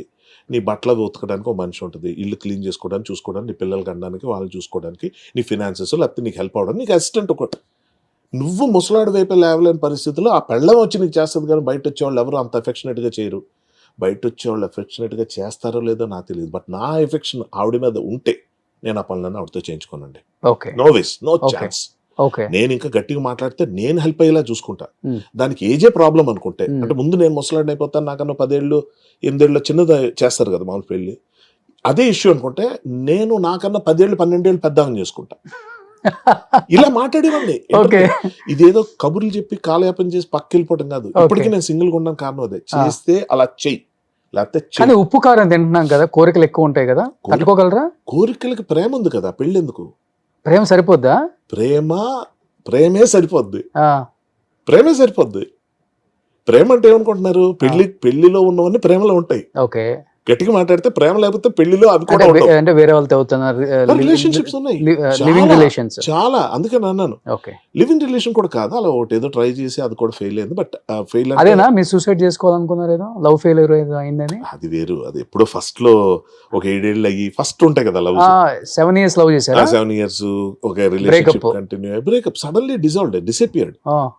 నీ బట్టలు ఉతకడానికి ఒక మనిషి ఉంటుంది, ఇల్లు క్లీన్ చేసుకోవడానికి చూసుకోవడానికి, నీ పిల్లలు కనడానికి వాళ్ళని చూసుకోవడానికి, నీ ఫినాన్సెస్ లేకపోతే నీకు హెల్ప్ అవ్వడానికి నీకు అసిస్టెంట్ ఒకటి. నువ్వు ముసలాడు వైపు లేవలేని పరిస్థితుల్లో ఆ పెళ్ళం వచ్చి నీకు చేస్తుంది, కానీ బయట వచ్చేవాళ్ళు ఎవరు అంత ఎఫెక్షనేట్గా చేయరు. బయట వచ్చేవాళ్ళు ఎఫెక్షనేట్గా చేస్తారో లేదో నాకు తెలియదు, బట్ నా ఎఫెక్షన్ ఆవిడ మీద ఉంటే నేను ఆ పనులన్నీ ఆవిడతో చేయించుకోనండి. Okay. No ways, no chance. Okay. నేను ఇంకా గట్టిగా మాట్లాడితే నేను హెల్ప్ అయ్యేలా చూసుకుంటా. దానికి ఏజే ప్రాబ్లం అనుకుంటే, అంటే ముందు నేను ముసలాడిని అయిపోతాను, నాకన్నా 10 ఏళ్ళు 8 ఏళ్ళు చిన్నది చేస్తారు కదా మామూలు పెళ్ళి, అదే ఇష్యూ అనుకుంటే నేను నాకన్నా 10 ఏళ్ళు 12 ఏళ్ళు పెద్దగా చేసుకుంటా. ఇలా మాట్లాడేవండి. ఇదేదో కబుర్లు చెప్పి కాలయాపన చేసి పక్క వెళ్ళిపోవడం కాదు. ఇప్పటికీ నేను సింగిల్ గా ఉన్నాను కారణం అదే. చేస్తే అలా చెయ్యి, లేకపోతే కానీ ఉప్పు కారం తింటున్నాం కదా, కోరికలు ఎక్కువ ఉంటాయి కదా, తట్టుకోగలరా? కోరికలకి ప్రేమ ఉంది కదా, పెళ్ళి ఎందుకు? ప్రేమ సరిపోద్దా? ప్రేమే సరిపోద్ది. ప్రేమే సరిపోద్ది. ప్రేమ అంటే ఏమనుకుంటున్నారు? పెళ్లిలో ఉన్నవన్నీ ప్రేమలో ఉంటాయి. ఓకే. గట్టిగా మాట్లాడితే ప్రేమ లేకపోతే పెళ్లిలో అవి కూడా అంటే వేరే వాళ్ళతో అవుతున్నారు రిలేషన్షిప్స్ ఉన్నాయి లివింగ్ రిలేషన్స్ చాలా. అందుకని అన్నాను ఓకే లివింగ్ రిలేషన్ కూడా కాదు, అలా ఒకటి ఏదో ట్రై చేసి అది కూడా ఫెయిల్ అయింది. బట్ ఫెయిల్ అదేనా మీరు సూసైడ్ చేసుకోవాలనుకున్నారు, ఏదో లవ్ ఫెయిల్యూర్ ఏదో అయిందని? అది వేరు. అది ఎప్పుడో ఫస్ట్ లో ఒక 7 ఏళ్ళు అయ్యి ఫస్ట్ ఉంటాయి కదా లవ్, 7 years లవ్ చేశారా? 7 years ఒక రిలేషన్షిప్ కంటిన్యూ అయ్యి బ్రేకప్, సడన్లీ డిసపియర్డ్,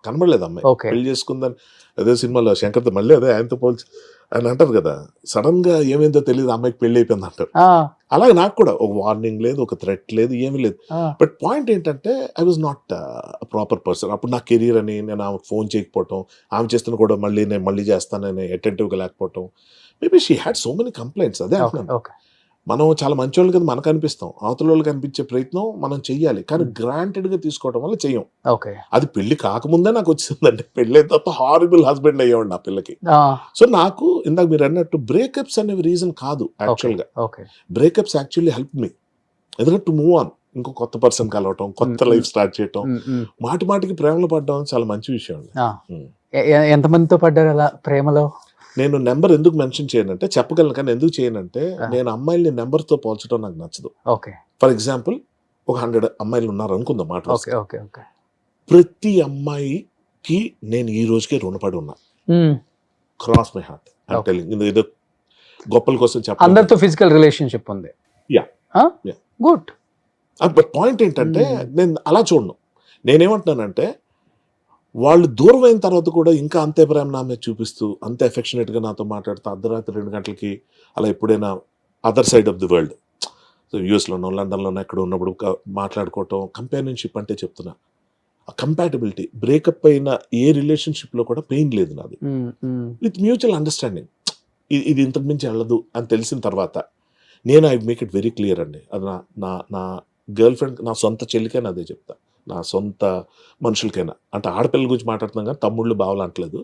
కనబడలేదు అమ్మాయి. పెళ్లి చేసుకుందని అదే సినిమాలో శంకర్తో మళ్ళీ అదే ఆయనతో పోల్చి అని అంటారు కదా, సడన్ గా ఏమైందో తెలియదు అమ్మాయికి పెళ్లి అయిపోయింది అంటారు. అలాగే నాకు కూడా ఒక వార్నింగ్ లేదు, ఒక థ్రెట్ లేదు, ఏమీ లేదు. బట్ పాయింట్ ఏంటంటే I was not proper person. అప్పుడు నా కెరీర్ అని నేను ఆమెకు ఫోన్ చేయకపోవటం, ఆమె చేస్తున్న కూడా నేను మళ్ళీ చేస్తానని అటెంటివ్గా లేకపోవటం, maybe she had so many complaints. అదే అంటున్నాను, మనం చాలా మంచి వాళ్ళు కదా మనకు అనిపిస్తాం, అవతల వాళ్ళకి అనిపించే ప్రయత్నం మనం చెయ్యాలి, కానీ గ్రాంటెడ్ గా తీసుకోవడం వల్ల చెయ్యం. అది పెళ్లి కాకముందే నాకు వచ్చిందంటే, పెళ్లి అయిన తర్వాత హారిబుల్ హస్బెండ్ అయ్యేవాడు నా పిల్లకి. సో నాకు ఇందాక మీరు అన్నట్టు బ్రేకప్స్ అనేవి రీజన్ కాదు యాక్చువల్ గా. బ్రేకప్స్ యాక్చువల్లీ హెల్ప్ మీ ఎందుకంటే టు మూవ్ ఆన్, ఇంకో కొత్త పర్సన్ కలవటం, కొత్త లైఫ్ స్టార్ట్ చేయటం, మాటికి ప్రేమలో పడడం చాలా మంచి విషయం అండి. ఎంతమందితో పడ్డారు అలా ప్రేమలో? నేను నెంబర్ ఎందుకు మెన్షన్ చేయనంటే చెప్పగలను, కానీ ఎందుకు చేయనంటే నేను అమ్మాయిల్ని నెంబర్తో పోల్చడం నాకు నచ్చదు. ఫర్ ఎగ్జాంపుల్ ఒక 100 అమ్మాయిలు ఉన్నారు అనుకుందాం మాట, ప్రతి అమ్మాయికి నేను ఈ రోజుకే రుణపడి ఉన్నా. Cross my heart I'm telling. ఏదో గొప్పల కోసం చెప్పాలి, అందరితో ఫిజికల్ రిలేషన్షిప్ ఉంది. గుడ్. బట్ పాయింట్ ఏంటంటే నేను అలా చూడను. నేనేమంటున్నానంటే వాళ్ళు దూరం అయిన తర్వాత కూడా ఇంకా అంతే ప్రేమ నా మీద చూపిస్తూ, అంతే ఎఫెక్షనేట్గా నాతో మాట్లాడుతూ, అర్ధరాత్రి 2 గంటలకి అలా ఎప్పుడైనా other side of the world, so యూఎస్లోనో లండన్లోనో ఎక్కడ ఉన్నప్పుడు మాట్లాడుకోవటం, కంపానియన్షిప్ అంటే చెప్తున్నా. ఆ కంపాటబిలిటీ, బ్రేకప్ అయిన ఏ రిలేషన్షిప్లో కూడా పెయిన్ లేదు నాది, విత్ మ్యూచువల్ అండర్స్టాండింగ్. ఇది ఇంతకు మించి వెళ్ళదు అని తెలిసిన తర్వాత నేను I make it very clear అండి. అది నా గర్ల్ ఫ్రెండ్, నా సొంత చెల్లికైనా అదే చెప్తా, నా సొంత మనుషులకైనా. అంటే ఆడపిల్లల గురించి మాట్లాడుతున్నాం కానీ తమ్ముళ్ళు బావలు అంటలేదు,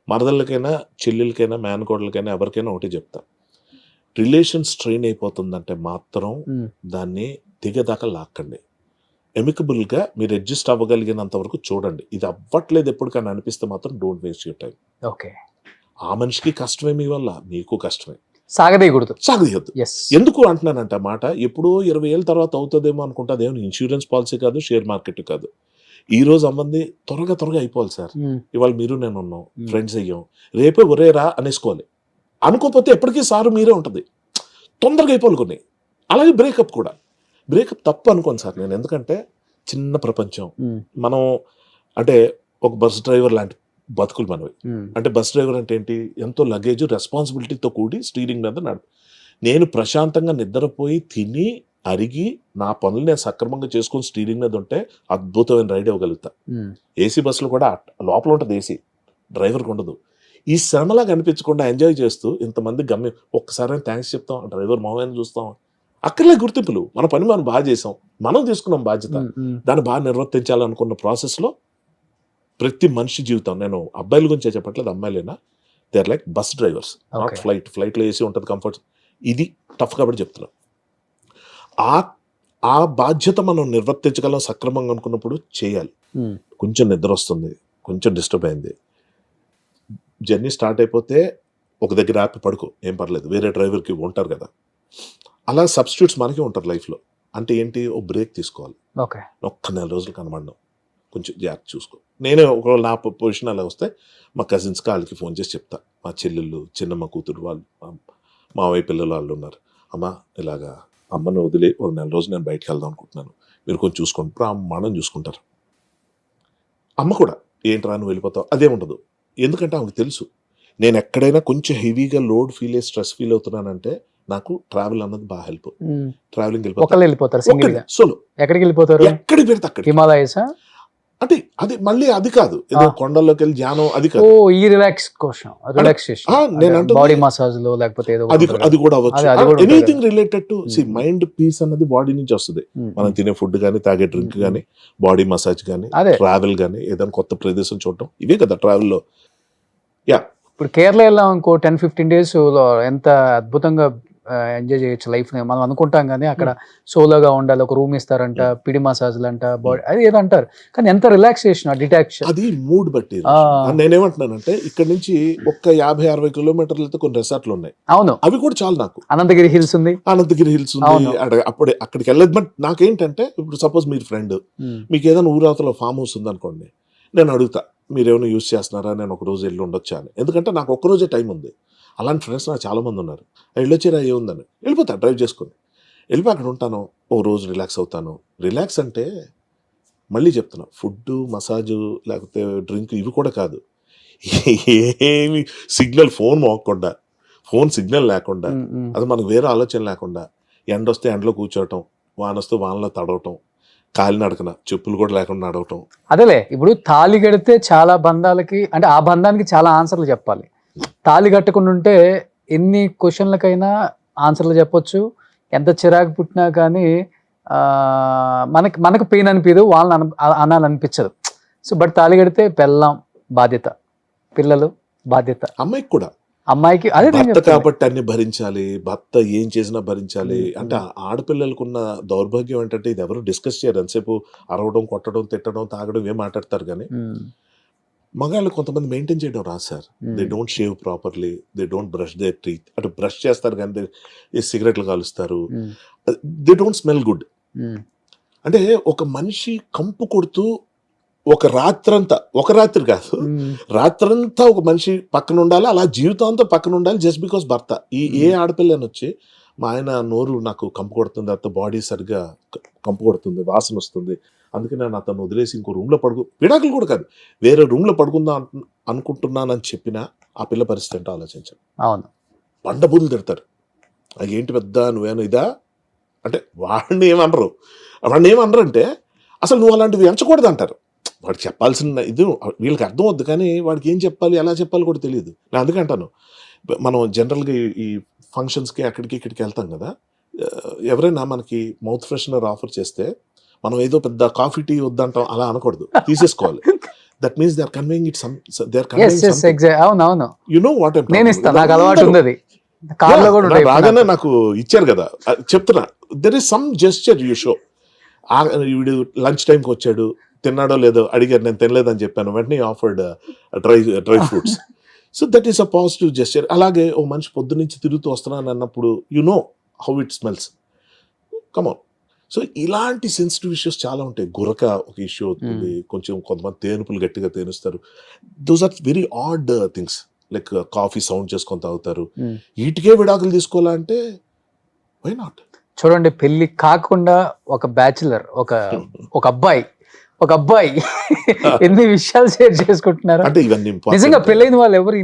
మరదళ్ళకైనా చెల్లెలకైనా మేనకోడలకైనా ఎవరికైనా ఒకటి చెప్తా, రిలేషన్ స్ట్రెయిన్ అయిపోతుందంటే మాత్రం దాన్ని దిగదాకా లాక్కండి. ఎమికబుల్గా మీరు అడ్జస్ట్ అవ్వగలిగినంత వరకు చూడండి. ఇది అవ్వట్లేదు ఎప్పటికైనా అనిపిస్తే మాత్రం డోంట్ వేస్ట్ యూర్ టైం. ఆ మనిషికి కష్టమే, మీ వల్ల మీకు కష్టమే, సాగదీయకూడదు. ఎందుకు అంటున్నానంటే మాట, ఎప్పుడో 20 ఏళ్ళ తర్వాత అవుతుందేమో అనుకుంటా. అదేమో ఇన్సూరెన్స్ పాలసీ కాదు, షేర్ మార్కెట్ కాదు. ఈ రోజు అమ్మంది త్వరగా అయిపోవాలి సార్. ఇవాళ మీరు నేను ఉన్నాం, ఫ్రెండ్స్ అయ్యాం, రేపే ఒరే రా అనేసుకోవాలి. అనుకోకపోతే ఎప్పటికీ సారు మీరే ఉంటుంది, తొందరగా అయిపోవాలి కొన్ని. అలాగే బ్రేకప్ కూడా, బ్రేకప్ తప్పు అనుకోను సార్ నేను. ఎందుకంటే చిన్న ప్రపంచం, మనం అంటే ఒక బస్ డ్రైవర్ లాంటి బతుకులు మనవి. అంటే బస్ డ్రైవర్ అంటే ఏంటి, ఎంతో లగేజ్ రెస్పాన్సిబిలిటీతో కూడి స్టీరింగ్ మీద నేను ప్రశాంతంగా నిద్రపోయి తిని అరిగి నా పనులు నేను సక్రమంగా చేసుకొని స్టీరింగ్ మీద ఉంటే అద్భుతమైన రైడ్ ఇవ్వగలుగుతా. ఏసీ బస్సులు కూడా లోపల ఉంటుంది, ఏసీ డ్రైవర్కి ఉండదు. ఈ శ్రమలా కనిపించకుండా ఎంజాయ్ చేస్తూ ఇంతమంది గమ్యం ఒక్కసారి థ్యాంక్స్ చెప్తాం, డ్రైవర్ మామయ్యని చూస్తాం, అక్కర్లే గుర్తింపులు. మన పని మనం బాగా చేసాం, మనం తీసుకున్నాం బాధ్యత, దాన్ని బాగా నిర్వర్తించాలనుకున్న ప్రాసెస్లో ప్రతి మనిషి జీవితం, నేను అబ్బాయిల గురించే చెప్పట్లేదు, అమ్మాయిలైనా they are like bus drivers, not ఫ్లైట్లో ఏసీ ఉంటుంది కంఫర్ట్. ఇది టఫ్ కాబట్టి చెప్తున్నాం. ఆ బాధ్యత మనం నిర్వర్తించగలం సక్రమంగా అనుకున్నప్పుడు చేయాలి. కొంచెం నిద్ర వస్తుంది, కొంచెం డిస్టర్బ్ అయింది, జర్నీ స్టార్ట్ అయిపోతే ఒక దగ్గర ఆపి పడుకో, ఏం పర్లేదు, వేరే డ్రైవర్కి ఉంటారు కదా. అలా సబ్స్టిట్యూట్స్ మనకే ఉంటారు లైఫ్లో. అంటే ఏంటి, ఓ బ్రేక్ తీసుకోవాలి. ఒక్క 4 రోజులు కనబడడం, కొంచెం జాగ్రత్త చూసుకో. నేనే ఒకవేళ నా పొజిషన్ అలా వస్తే మా కజిన్స్కి వాళ్ళకి ఫోన్ చేసి చెప్తా, మా చెల్లెళ్ళు, చిన్నమ్మ కూతురు వాళ్ళు, మావయ్య పిల్లలు వాళ్ళు ఉన్నారు, అమ్మ ఇలాగా అమ్మను వదిలి ఒక 4 రోజులు నేను బయటకు వెళ్దాం అనుకుంటున్నాను, మీరు కొంచెం చూసుకోండి. ఇప్పుడు అమ్మ చూసుకుంటారు. అమ్మ కూడా ఏంట్రా నువ్వు వెళ్ళిపోతావు అదే ఉండదు. ఎందుకంటే ఆమెకు తెలుసు నేను ఎక్కడైనా కొంచెం హెవీగా లోడ్ ఫీల్ అయ్యి స్ట్రెస్ ఫీల్ అవుతున్నానంటే నాకు ట్రావెల్ అన్నది బాగా హెల్ప్. ట్రావెలింగ్ వెళ్ళిపోతారు సోలో. ఎక్కడికి వెళ్ళిపోతారు? ఎక్కడికి పెడితే అక్కడ. హిమాలయస్ అంటే అది మళ్ళీ అది కాదు, ఏదో కొండల్లోకి వెళ్ళి ధ్యానం అది కాదు. ఈ రిలాక్సేషన్ నేను బాడీ మసాజ్ లో లేకపోతే అది కూడా అవ్వచ్చు. Anything related to mind piece అన్నది బాడీ నుంచి వస్తుంది. మనం తినే ఫుడ్ గానీ, తాగే డ్రింక్ గానీ, బాడీ మసాజ్ గానీ, ట్రావెల్ గానీ, ఏదైనా కొత్త ప్రదేశం చూడటం, ఇవే కదా ట్రావెల్ లో. ఇప్పుడు కేరళ వెళ్ళాం అనుకో, 10-15 days ఎంత అద్భుతంగా ఎంజాయ్ చేయొచ్చు లైఫ్. మనం అనుకుంటాం కానీ అక్కడ సోలోగా ఉండాలి, ఒక రూమ్ ఇస్తారంట, పిడి మసాజ్లు అంట, బాడీ అది ఏదో అంటారు, కానీ ఎంత రిలాక్సేషన్, డిటాక్షన్. అది మూడ్ బట్టి. నేనేమంటున్నానంటే ఇక్కడ నుంచి ఒక్క 50-60 కిలోమీటర్లతో కొన్ని రిసార్ట్లు ఉన్నాయి. అవును, అవి కూడా చాలు నాకు. అనంతగిరి హిల్స్ ఉంది. అప్పుడే అక్కడికి వెళ్ళదు. బట్ నాకేంటంటే ఇప్పుడు సపోజ్ మీరు ఫ్రెండ్, మీకు ఏదైనా ఊరావతలో ఫామ్ హౌస్ ఉంది అనుకోండి, నేను అడుగుతా మీరేమైనా యూజ్ చేస్తున్నారా, నేను ఒక రోజు వెళ్ళి ఉండొచ్చా అని. ఎందుకంటే నాకు ఒక్కరోజే టైం ఉంది. అలాంటి ఫ్రెండ్స్ నాకు చాలా మంది ఉన్నారు. వెళ్ళొచ్చారా ఏముందని వెళ్ళిపోతా, డ్రైవ్ చేసుకొని వెళ్ళిపోయి అక్కడ ఉంటాను, ఓ రోజు రిలాక్స్ అవుతాను. రిలాక్స్ అంటే మళ్ళీ చెప్తున్నా, ఫుడ్, మసాజు, లేకపోతే డ్రింక్ ఇవి కూడా కాదు. ఏమి సిగ్నల్, ఫోన్ మోగకుండా, ఫోన్ సిగ్నల్ లేకుండా, అది మనకు వేరే ఆలోచన లేకుండా, ఎండ వస్తే ఎండలో కూర్చోవటం, వాన వస్తే వానలో తడవటం, కాలి నడకన చెప్పులు కూడా లేకుండా నడవటం. అదేలే, ఇప్పుడు తాళి కడితే చాలా బంధాలకి, అంటే ఆ బంధానికి చాలా ఆన్సర్లు చెప్పాలి. తాళి కట్టకుండా ఉంటే ఎన్ని క్వశ్చన్లకైనా ఆన్సర్లు చెప్పొచ్చు, ఎంత చిరాకు పుట్టినా కానీ మనకు పెయిన్ అనిపించదు, వాళ్ళని అనాలనిపించదు. సో బట్ తాళి కడితే పెళ్ళాం బాధ్యత, పిల్లలు బాధ్యత, అమ్మాయికి కూడా. అమ్మాయికి అదే కాబట్టి అన్ని భరించాలి, భర్త ఏం చేసినా భరించాలి. అంటే ఆడపిల్లలకున్న దౌర్భాగ్యం ఏంటంటే ఇది ఎవరు డిస్కస్ చేయరు. ఎంతసేపు అరవడం, కొట్టడం, తిట్టడం, తాగడం ఏం మాట్లాడతారు. కానీ మగాళ్ళు కొంతమంది మెయింటైన్ చేయడం రాదు sir. They don't shave properly, they don't brush their teeth. అంటే బ్రష్ చేస్తారు కానీ సిగరెట్లు కాలుస్తారు, దే డోంట్ స్మెల్ గుడ్. అంటే ఒక మనిషి కంపు కొడుతూ ఒక రాత్రంతా, ఒక రాత్రి కాదు, రాత్రంతా ఒక మనిషి పక్కన ఉండాలి, అలా జీవితాంతా పక్కన ఉండాలి, జస్ట్ బికాస్ భర్త. ఏ ఆడపిల్లని వచ్చి మా ఆయన నోరు నాకు కంపు కొడుతుంది, అత్త బాడీ సరిగ్గా కంపు కొడుతుంది, వాసన వస్తుంది, అందుకే నేను అతను వదిలేసి ఇంకో రూమ్లో విడాకులు కూడా కాదు, వేరే రూమ్లో పడుకుందాం అనుకుంటున్నానని చెప్పినా ఆ పిల్ల పరిస్థితి ఏంటో ఆలోచించాను. అవును, బండబూతులు తిడతారు. అది ఏంటి పెద్ద నువ్వేను ఇదా అంటే, వాడిని ఏమనరు అంటే అసలు నువ్వు అలాంటివి ఎంచకూడదు అంటారు. వాడు చెప్పాల్సిన ఇది వీళ్ళకి అర్థం అవుద్ది, కానీ వాడికి ఏం చెప్పాలి, ఎలా చెప్పాలి కూడా తెలియదు. నేను అందుకే అంటాను, మనం జనరల్గా ఈ ఫంక్షన్స్కి అక్కడికి ఇక్కడికి వెళ్తాం కదా, ఎవరైనా మనకి మౌత్ ఫ్రెషనర్ ఆఫర్ చేస్తే మనం ఏదో పెద్ద కాఫీ టీ వద్దంటాం అలా అనకూడదు, తీసేసుకోవాలి. That means they are conveying it you know what రాగానే నాకు ఇచ్చారు కదా చెప్తున్నా. There is some gesture you show. వీడు లంచ్ టైంకి వచ్చాడు, తిన్నాడో లేదో అడిగారు, నేను తినలేదని చెప్పాను, వెంటనే offered dry fruits. So that is a positive gesture. అలాగే ఓ మనిషి పొద్దు నుంచి తిరుగుతూ వస్తున్నాను అన్నప్పుడు you know how it smells, come on. So ఇలాంటి సెన్సిటివ్ ఇష్యూస్ చాలా ఉంటాయి. గురక ఒక ఇష్యూ అవుతుంది, కొంచెం కొంతమంది తేనుపులు గట్టిగా తేనుస్తారు. Those are very odd things. Like coffee sound చేసుకొని తాగుతారు. వీటికే విడాకులు తీసుకోవాలంటే వై నాట్? చూడండి, పెళ్లి కాకుండా ఒక బ్యాచులర్, ఒక అబ్బాయి ఒక అబ్బాయి ఎన్ని విషయాలు షేర్ చేసుకుంటున్నారు. అంటే ఇవన్నీ నిజంగా పెళ్ళైన వాళ్ళు ఎవరు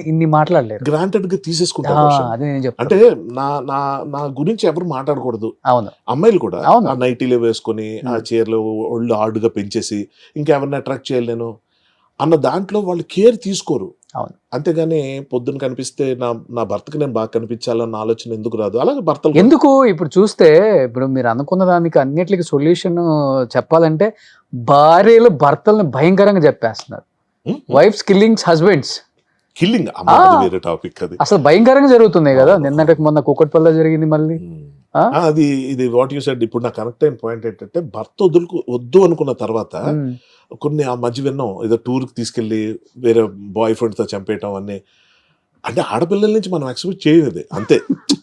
ఇన్ని మాట్లాడలేరు. గ్రాంటెడ్ గా తీసేసుకుంటారు. అదే నేను చెప్తాను. అంటే నా నా నా గురించి ఎవరు మాట్లాడకూడదు. అవును, అమ్మాయిలు కూడా అవును. ఆ నైటీలో వేసుకొని ఆ చీరలు ఒళ్ళు ఆడుగా పెంచేసి ఇంకెవరిని అట్రాక్ట్ చేయాలి నేను అన్న దాంట్లో వాళ్ళు కేర్ తీసుకోరు. అవును. అంతేగాని పొద్దున కనిపిస్తే నా భర్తకి నేను బాగా కనిపించాలన్న ఆలోచన ఎందుకు రాదు? అలాగే భర్తలు ఎందుకు ఇప్పుడు చూస్తే ఇప్పుడు మీరు అనుకున్న దానికి అన్నిటికీ సొల్యూషన్ చెప్పాలంటే భార్యలు భర్తల్ని భయంకరంగా చెప్పేస్తున్నారు. వైఫ్స్ కిల్లింగ్స్ హస్బెండ్స్ కిల్లింగ్ వేరే టాపిక్. అది అసలు భయంకరంగా జరుగుతున్నాయి కదా. నిన్నటికి మొన్న కుక్కట్పల్లి జరిగింది మళ్ళీ. అది ఇది వాట్ యూ సెడ్. ఇప్పుడు నా కనెక్ట్ అయిన పాయింట్ ఏంటంటే భర్త వద్దు అనుకున్న తర్వాత కొన్ని ఆ మధ్య విన్నాం, ఏదో టూర్కి తీసుకెళ్లి వేరే బాయ్ ఫ్రెండ్తో చంపేయటం అన్నీ. అంటే ఆడపిల్లల నుంచి మనం ఎక్స్పెక్ట్ చేయలేదు. అంతే,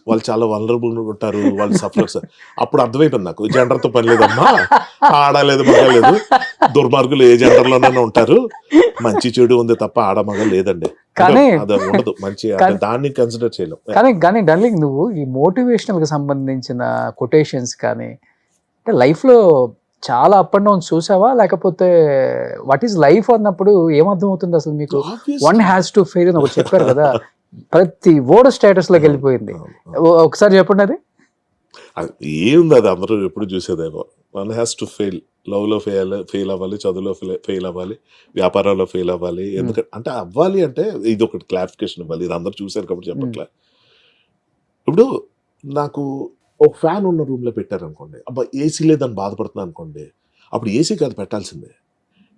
వాళ్ళు చాలా వనరబుల్ ఉంటారు, వాళ్ళు సఫరర్స్. అప్పుడు అర్థమైపోయింది నాకు, జెండర్తో పని లేదమ్మా, ఆడలేదు మగ లేదు, దుర్మార్గులు ఏ జెండర్లోనైనా ఉంటారు, మంచి చెడు ఉంది తప్ప ఆడ మగ లేదండి. కానీ అది ఉండదు మంచి, దాన్ని కన్సిడర్ చేయలేం. కానీ డార్లింగ్, నువ్వు ఈ మోటివేషనల్ కి సంబంధించిన కొటేషన్స్ కానీ అంటే లైఫ్ లో చాలా అప్ అండ్ డౌన్స్ చూసావా? లేకపోతే వాట్ ఈస్ లైఫ్ అన్నప్పుడు ఏమర్థం అవుతుంది అసలు మీకు? వన్ హ్యాస్ టు ఫెయిల్ అని ఒకటి చెప్పారు కదా, ప్రతి వర్డ్ స్టేటస్ లోకి వెళ్ళిపోయింది. ఒకసారి చెప్పండి అది. ఏముంది అది అందరూ ఎప్పుడు చూసేదేమో. One has to fail, love లో ఫెయిల్ అవ్వాలి, చదువులో ఫెయిల్ అవ్వాలి, వ్యాపారంలో ఫెయిల్ అవ్వాలి. ఎందుకంటే అంటే అవ్వాలి అంటే ఇది ఒకటి క్లారిఫికేషన్ ఇవ్వాలి. ఇది అందరూ చూసారు కాబట్టి చెప్పట్లే. ఇప్పుడు నాకు ఒక ఫ్యాన్ ఉన్న రూమ్ లో పెట్టారనుకోండి, అబ్బా ఏసీ లేదని బాధపడుతున్నా అనుకోండి, అప్పుడు ఏసీ కాదు పెట్టాల్సిందే,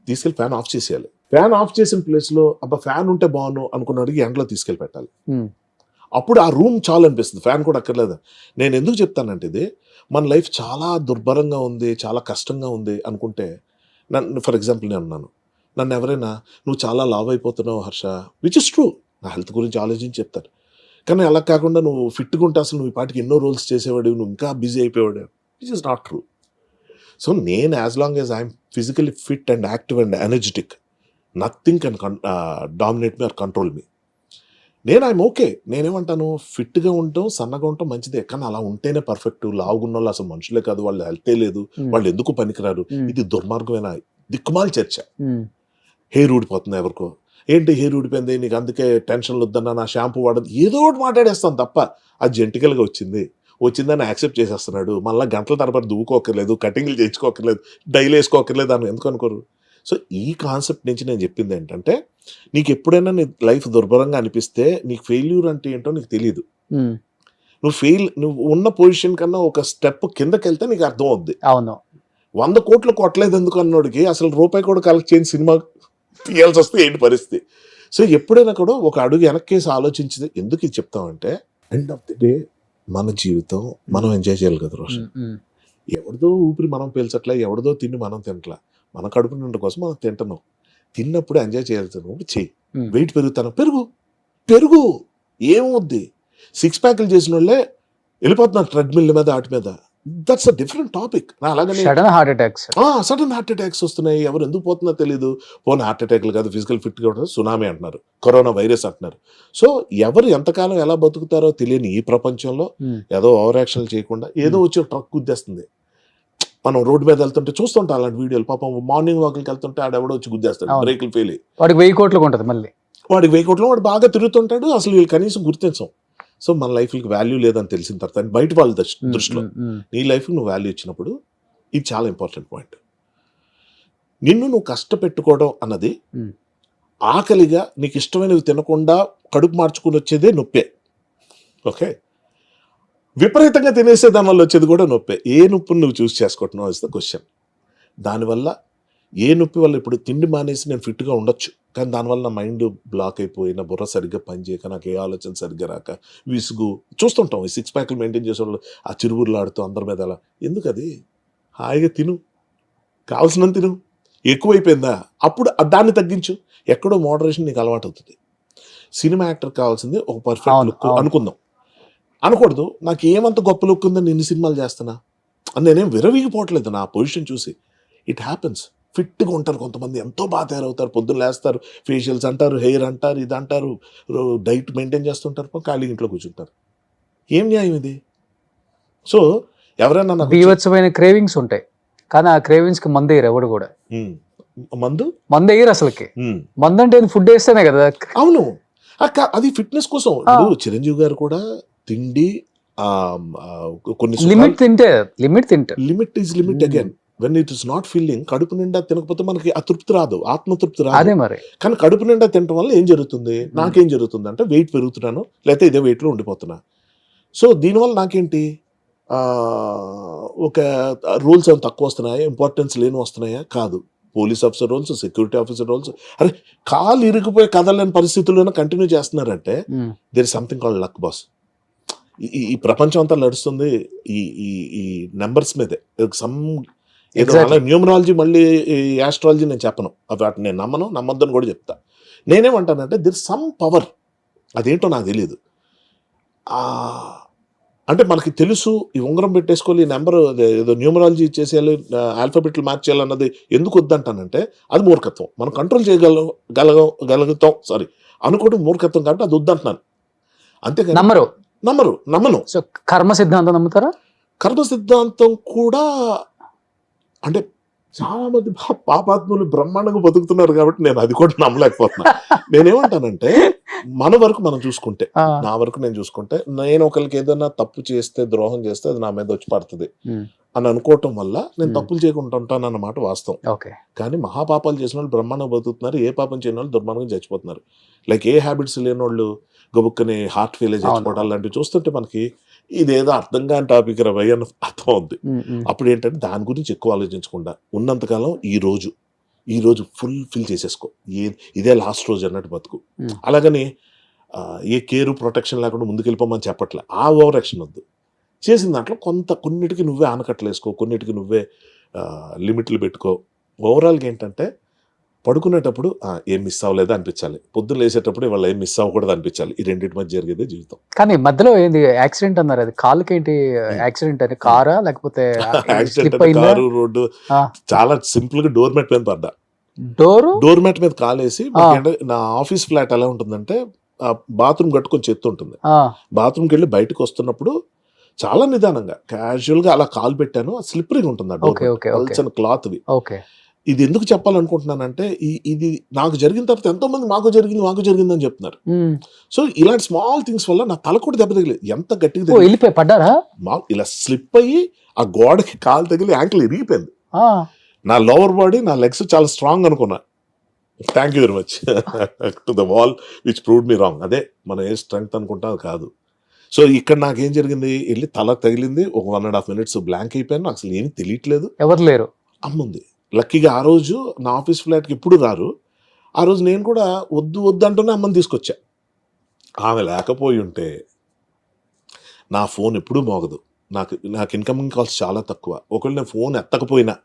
తీసుకెళ్లి ఫ్యాన్ ఆఫ్ చేసేయాలి. ఫ్యాన్ ఆఫ్ చేసిన ప్లేస్ లో అబ్బా ఫ్యాన్ ఉంటే బాగున్నాను అనుకున్నాడికి ఎండలో తీసుకెళ్లి పెట్టాలి. అప్పుడు ఆ రూమ్ చాలు అనిపిస్తుంది, ఫ్యాన్ కూడా అక్కర్లేదు. నేను ఎందుకు చెప్తానంటే ఇది, మన లైఫ్ చాలా దుర్భరంగా ఉంది, చాలా కష్టంగా ఉంది అనుకుంటే, ఫర్ ఎగ్జాంపుల్ నేను అన్నాను, నన్ను ఎవరైనా నువ్వు చాలా లావ్ అయిపోతున్నావు హర్ష, విచ్ ఇస్ ట్రూ, నా హెల్త్ గురించి ఆలోచించి చెప్తారు. కానీ అలా కాకుండా నువ్వు ఫిట్గా ఉంటే అసలు నువ్వు ఈ పాటికి ఎన్నో రోల్స్ చేసేవాడు, నువ్వు ఇంకా బిజీ అయిపోయాడు, which is not true. So నేను as long as I'm physically fit and active and energetic, nothing can dominate me or control me. నేను ఐఎమ్ ఓకే. నేనేమంటాను, ఫిట్గా ఉండటం సన్నగా ఉండటం మంచిదే, కానీ అలా ఉంటేనే పర్ఫెక్ట్. లావుగున్న వాళ్ళు అసలు మనుషులే కాదు, వాళ్ళు హెల్తే లేదు, వాళ్ళు ఎందుకు పనికిరారు. ఇది దుర్మార్గమైన దిక్కుమాలి చర్చ. హెయిర్ ఊడిపోతుంది ఎవరికో, ఏంటి హెయిర్ ఊడిపోయింది నీకు అందుకే టెన్షన్లు వద్దన్నా, నా షాంపూ వాడదు, ఏదో ఒకటి మాట్లాడేస్తాను తప్ప అది జెంటికల్గా వచ్చిందని యాక్సెప్ట్ చేసేస్తున్నాడు. మళ్ళీ గంటల తరబడి దువ్వుకోకర్లేదు, కటింగ్లు చేయించుకోకర్లేదు, డైలీ వేసుకోకర్లేదు అని ఎందుకు అనుకోరు? సో ఈ కాన్సెప్ట్ నుంచి నేను చెప్పింది ఏంటంటే, నీకు ఎప్పుడైనా నీ లైఫ్ దుర్భరంగా అనిపిస్తే నీకు ఫెయిల్యూర్ అంటే ఏంటో నీకు తెలియదు. నువ్వు ఉన్న పొజిషన్ కన్నా ఒక స్టెప్ కిందకి వెళ్తే నీకు అర్థం అవుద్ది. అవును, 100 కోట్లు కొట్టలేదు ఎందుకు అన్నోడికి అసలు రూపాయి కూడా కలెక్ట్ చేయని సినిమా తీయాల్సి వస్తే ఏంటి పరిస్థితి? సో ఎప్పుడైనా కూడా ఒక అడుగు వెనక్కేసి ఆలోచించి ఎందుకు ఇది చెప్తామంటే, ఎండ్ ఆఫ్ ది డే మన జీవితం మనం ఎంజాయ్ చేయాలి కదా రోషన్. ఎవరిదో ఊపిరి మనం పీల్చట్లే, ఎవరిదో తిండి మనం తినట్లా, మన కడుపు నిండా కోసం మనం తింటున్నాం. తిన్నప్పుడు ఎంజాయ్ చేయాల్సినప్పుడు చెయ్యి. వెయిట్ పెరుగుతాను, పెరుగు ఏమవుద్ది? 6 ప్యాకులు చేసిన వాళ్ళే వెళ్ళిపోతున్నారు ట్రెడ్మిల్ మీద, వాటి మీద. That's a different topic. అలాగే సడన్ హార్ట్ అటాక్స్ వస్తున్నాయి, ఎవరు ఎందుకు పోతుందో తెలియదు. పోనీ హార్ట్ అటాక్లు కాదు, ఫిజికల్ ఫిట్ కూడా సునామీ అంటున్నారు, కరోనా వైరస్ అంటున్నారు. సో ఎవరు ఎంతకాలం ఎలా బతుకుతారో తెలియని ఈ ప్రపంచంలో ఏదో ఓవర్ యాక్షన్లు చేయకుండా ఏదో వచ్చి ట్రక్ గుద్దేస్తుంది. మనం రోడ్డు మీద వెళ్తుంటే చూస్తుంటాం అలాంటి వీడియోలు. పాపం మార్నింగ్ వాక్కి వెళ్తుంటే ఆడెవడో వచ్చి గుద్దేస్తాడు, బ్రేకులు ఫెయిల్ అయ్యి. వాడికి 1000 కోట్లు ఉంటుంది, మళ్ళీ వాడికి 1000 కోట్లు, వాడు బాగా తిరుగుతుంటాడు, అసలు వీళ్ళు కనీసం గుర్తించం. సో మన లైఫ్కి వాల్యూ లేదని తెలిసిన తర్వాత బయట వాళ్ళ దృష్టిలో నీ లైఫ్కి నువ్వు వాల్యూ ఇచ్చినప్పుడు ఇది చాలా ఇంపార్టెంట్ పాయింట్. నిన్ను నువ్వు కష్టపెట్టుకోవడం అన్నది ఆకలిగా నీకు ఇష్టమైనవి తినకుండా కడుపు మార్చుకుని వచ్చేదే నొప్పే. ఓకే, విపరీతంగా తినేసే దానివల్ల వచ్చేది కూడా నొప్పే. ఏ నొప్పిని నువ్వు చూస్ చేసుకుంటున్నావు ఇస్ ద క్వశ్చన్. దానివల్ల ఏ నొప్పి వల్ల ఇప్పుడు తిండి మానేసి నేను ఫిట్గా ఉండొచ్చు, కానీ దానివల్ల నా మైండ్ బ్లాక్ అయిపోయి, నా బుర్ర సరిగ్గా పనిచేయక, నాకు ఏ ఆలోచన సరిగ్గా రాక, విసుగు చూస్తుంటాం. ఈ 6 ప్యాకులు మెయింటైన్ చేసే వాళ్ళు ఆ చిరుబుర్లు ఆడుతూ అందరి మీద అలా ఎందుకు? అది హాయిగా తిను, కావాల్సినంత తిను. ఎక్కువైపోయిందా అప్పుడు దాన్ని తగ్గించు. ఎక్కడో మోడరేషన్ నీకు అలవాటు అవుతుంది. సినిమా యాక్టర్ కావాల్సింది ఒక పర్ఫెక్ట్ లుక్ అనుకుందాం. అనకూడదు నాకు ఏమంత గొప్ప లుక్ ఉందని ఇన్ని సినిమాలు చేస్తున్నా అని నేనేం విరవీగిపోవట్లేదు నా పొజిషన్ చూసి. It happens. ఫిట్గా ఉంటారు కొంతమంది, ఎంతో బాగా తయారవుతారు, పొద్దున్న లేస్తారు, ఫేషియల్స్ అంటారు, హెయిర్ అంటారు, ఇది అంటారు, డైట్ మెయింటైన్ చేస్తుంటారు, ఖాళీ ఇంట్లో కూర్చుంటారు. ఏం న్యాయం ఇది? సో ఎవరైనా నాకు బీభత్సమైన క్రేవింగ్స్ ఉంటాయి, కానీ ఆ క్రేవింగ్స్కి మందేరు ఎవడు కూడా. మందు మందు వేయరు అసలుకి. మందు అంటే ఫుడ్ వేస్తేనే కదా. అవును, అది ఫిట్నెస్ కోసం. ఇప్పుడు చిరంజీవి గారు కూడా తిండి కొన్ని లిమిట్ తింటారు. Limit is limit again. When it is not feeling, కడుపు నిండా తినకపోతే మనకి అతృప్తి రాదు, ఆత్మతృప్తి రాదు. అదే మరి. కానీ కడుపు నిండా తినడం వల్ల ఏం జరుగుతుంది, నాకేం జరుగుతుంది అంటే వెయిట్ పెరుగుతున్నాను, లేకపోతే ఇదే వెయిట్లో ఉండిపోతున్నా. సో దీనివల్ల నాకేంటి, ఒక రూల్స్ ఏమైనా తక్కువ వస్తున్నాయా, ఇంపార్టెన్స్ లేని వస్తున్నాయా? కాదు. Police officer roles, security officer roles, అరే కాలు ఇరిగిపోయి కదలేని పరిస్థితుల్లోనే కంటిన్యూ చేస్తున్నారంటే there is something called luck boss. ఈ ప్రపంచం అంతా నడుస్తుంది ఈ నెంబర్స్ మీదే. సమ్ ఏదో న్యూమరాలజీ, మళ్ళీ యాస్ట్రాలజీ నేను చెప్పను, వాటిని నేను నమ్మొద్దని కూడా చెప్తా. నేనేమంటానంటే దిర్ సమ్ పవర్, అదేంటో నాకు తెలియదు. అంటే మనకి తెలుసు ఈ ఉంగరం పెట్టేసుకోవాలి, ఈ నెంబర్ ఏదో న్యూమరాలజీ చేసేయాలి, ఆల్ఫాబెట్లు మార్చేయాలన్నది ఎందుకు వద్దంటానంటే అది మూర్ఖత్వం. మనం కంట్రోల్ చేయగలుగుతాం అనుకోవడం మూర్ఖత్వం, కాబట్టి అది వద్దంటున్నాను. అంతేకాదు నమ్మను. సో కర్మ సిద్ధాంతం నమ్ముతారా? కర్మ సిద్ధాంతం కూడా అంటే చాలా మంది పాపాత్ములు బ్రహ్మాండంగా బతుకుతున్నారు కాబట్టి నేను అది కూడా నమ్మలేకపోతున్నా. నేనేమంటానంటే మన వరకు మనం చూసుకుంటే, నా వరకు నేను చూసుకుంటే, నేను ఒకరికి ఏదైనా తప్పు చేస్తే, ద్రోహం చేస్తే అది నా మీద వచ్చి పడుతుంది అని అనుకోవటం వల్ల నేను తప్పులు చేయకుండా ఉంటాను అన్నమాట వాస్తవం. కానీ మహాపాపాలు చేసిన వాళ్ళు బ్రహ్మాండంగా బతుకుతున్నారు, ఏ పాపం చేయని వాళ్ళు దుర్మార్గంగా చచ్చిపోతున్నారు. లైక్ ఏ హ్యాబిట్స్ లేని వాళ్ళు గబుక్కని హార్ట్ ఫెయిల్ చచ్చిపోవడం లాంటివి చూస్తుంటే మనకి ఇదేదో అర్థం కాని టాపిక్ రవి అని అర్థం అవుద్ది. అప్పుడు ఏంటంటే దాని గురించి ఎక్కువ ఆలోచించకుండా ఉన్నంతకాలం ఈ రోజు ఫిల్ చేసేసుకో, ఇదే లాస్ట్ రోజు అన్నట్టు బతుకు. అలాగని ఏ కేరు ప్రొటెక్షన్ లేకుండా ముందుకెళ్ళిపోమని చెప్పట్లే, ఆ ఓవర్ యాక్షన్ వద్దు. చేసిన దాంట్లో కొన్నిటికి నువ్వే ఆనకట్లు వేసుకో, కొన్నిటికి నువ్వే లిమిట్లు పెట్టుకో. ఓవరాల్గా ఏంటంటే పడుకునేటప్పుడు ఏం మిస్ అవ్వలేదా అనిపించాలి, పొద్దున్న లేసేటప్పుడు ఇవాళ ఏం మిస్ అవ్వకూడదు అనిపించాలి. ఈ రెండింటి మధ్య జరిగేదే జీవితం. కానీ మధ్యలో ఏంది యాక్సిడెంట్ అన్నారు, అది కాలుకి ఏంటి యాక్సిడెంట్ అని? కారా లేకపోతే కారు, రోడ్డు? చాలా సింపుల్ గా డోర్ మ్యాట్ మీద పడ్డా. డోర్ మ్యాట్ మీద కాలేసి, నా ఆఫీస్ ఫ్లాట్ ఎలా ఉంటుందంటే బాత్రూమ్ కట్టుకొని చెత్త ఉంటుంది. బాత్రూమ్కి వెళ్ళి బయటకు వస్తున్నప్పుడు చాలా నిదానంగా క్యాజువల్ గా అలా కాలు పెట్టాను. స్లిప్పరీగా ఉంటుంది ఆ డోర్, క్లాత్. ఇది ఎందుకు చెప్పాలనుకుంటున్నానంటే ఇది నాకు జరిగిన తర్వాత ఎంతో మంది మాకు జరిగింది అని చెప్తున్నారు. సో ఇలాంటి స్మాల్ థింగ్స్ వల్ల నా తల కూడా దెబ్బ తగిలేదు. ఎంత గట్టిగా వెళ్ళిపోయి పడ్డారా? ఇలా స్లిప్ అయ్యి ఆ గోడకి కాలు తగిలి యాంకిల్ ఇరిగిపోయింది. నా లోవర్ బాడీ, నా లెగ్స్ చాలా స్ట్రాంగ్ అనుకున్నా. Thank you very much to the wall which proved me wrong. అదే మన ఏ స్ట్రెంగ్త్ అనుకుంటా అది కాదు. సో ఇక్కడ నాకేం జరిగింది, వెళ్ళి తల తగిలింది, ఒక 1.5 minutes బ్లాంక్ అయిపోయాను. నాకు అసలు ఏమి తెలియట్లేదు, ఎవరు లేరు, అమ్ముంది. లక్కీగా ఆ రోజు నా ఆఫీస్ ఫ్లాట్కి ఎప్పుడు రారు. ఆ రోజు నేను కూడా వద్దు అంటూనే అమ్మని తీసుకొచ్చా. ఆమె లేకపోయి ఉంటే నా ఫోన్ ఎప్పుడూ మోగదు. నాకు ఇన్కమింగ్ కాల్స్ చాలా తక్కువ. ఒకవేళ నేను ఫోన్ ఎత్తకపోయినా,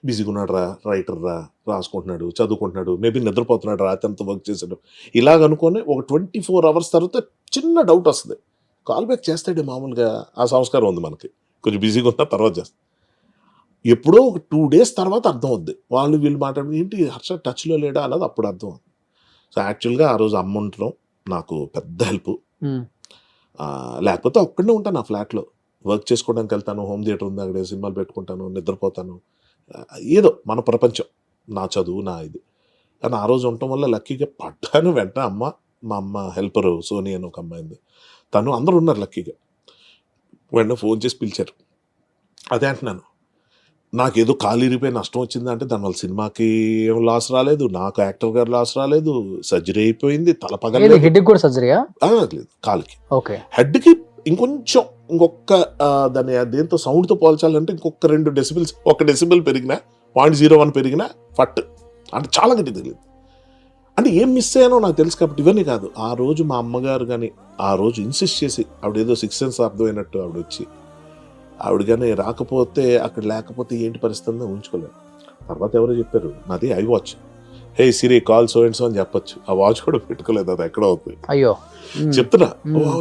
బిజీగా ఉన్నాడు రా, రైటర్ రా, రాసుకుంటున్నాడు, చదువుకుంటున్నాడు, మేబీ నిద్రపోతున్నాడు, రాత్రి అంతా వర్క్ చేశాడు, ఇలాగనుకొని ఒక 24 hours తర్వాత చిన్న డౌట్ వస్తుంది, కాల్ బ్యాక్ చేస్తాడే. మామూలుగా ఆ సంస్కారం ఉంది మనకి, కొంచెం బిజీగా ఉన్నా తర్వాత చేస్తాం. ఎప్పుడో ఒక 2 days తర్వాత అర్థం అవుద్ది. వీళ్ళు మాట్లాడి ఏంటి హర్ష టచ్లో లేడా అన్నది అప్పుడు అర్థం అవుతుంది. సో యాక్చువల్గా ఆ రోజు అమ్మ ఉండటం నాకు పెద్ద హెల్ప్. లేకపోతే ఒక్కడే ఉంటాను నా ఫ్లాట్లో, వర్క్ చేసుకోవడానికి వెళ్తాను, హోమ్ థియేటర్ ఉంది అక్కడే సినిమాలు పెట్టుకుంటాను, నిద్రపోతాను, ఏదో మన ప్రపంచం, నా చదువు, నా ఇది. కానీ ఆ రోజు ఉండటం వల్ల లక్కీగా పడ్డాను. వెంటనే మా అమ్మ హెల్పరు సోనీ అని ఒక అమ్మాయింది, తను అందరూ ఉన్నారు లక్కీగా. వెంటనే ఫోన్ చేసి పిలిచారు. అదే అంటున్నాను, నాకేదో కాలు ఇరిగిపోయి నష్టం వచ్చిందంటే దానివల్ల సినిమాకి ఏం లాస్ రాలేదు, నాకు యాక్టర్ గారు లాస్ రాలేదు, సర్జరీ అయిపోయింది, తల పగలేదు. హెడ్ కూడా సర్జరీయా? లేదు, కాలుకి. హెడ్కి ఇంకొంచెం ఇంకొక దాని దేంతో సౌండ్తో పోల్చాలంటే ఇంకొక 2 decibels, 1 decibel పెరిగినా, 0.01 పెరిగినా ఫట్ అంటే చాలా గట్టి తెలియదు. అంటే ఏం మిస్ అయ్యానో నాకు తెలుసు కాబట్టి. ఇవన్నీ కాదు, ఆ రోజు మా అమ్మగారు కానీ ఆ రోజు ఇన్సిస్ట్ చేసి, ఆవిడేదో 6 sense అర్థమైనట్టు ఆవిడ వచ్చి, ఆవిడ కానీ రాకపోతే, అక్కడ లేకపోతే ఏంటి పరిస్థితి ఉంచుకోలేదు. తర్వాత ఎవరో చెప్పారు, నాది I watch, hey Siri call so and so అని చెప్పొచ్చు. ఆ వాచ్ కూడా పెట్టుకోలేదు, అది ఎక్కడ అవుతుంది. అయ్యో చెప్తున్నా,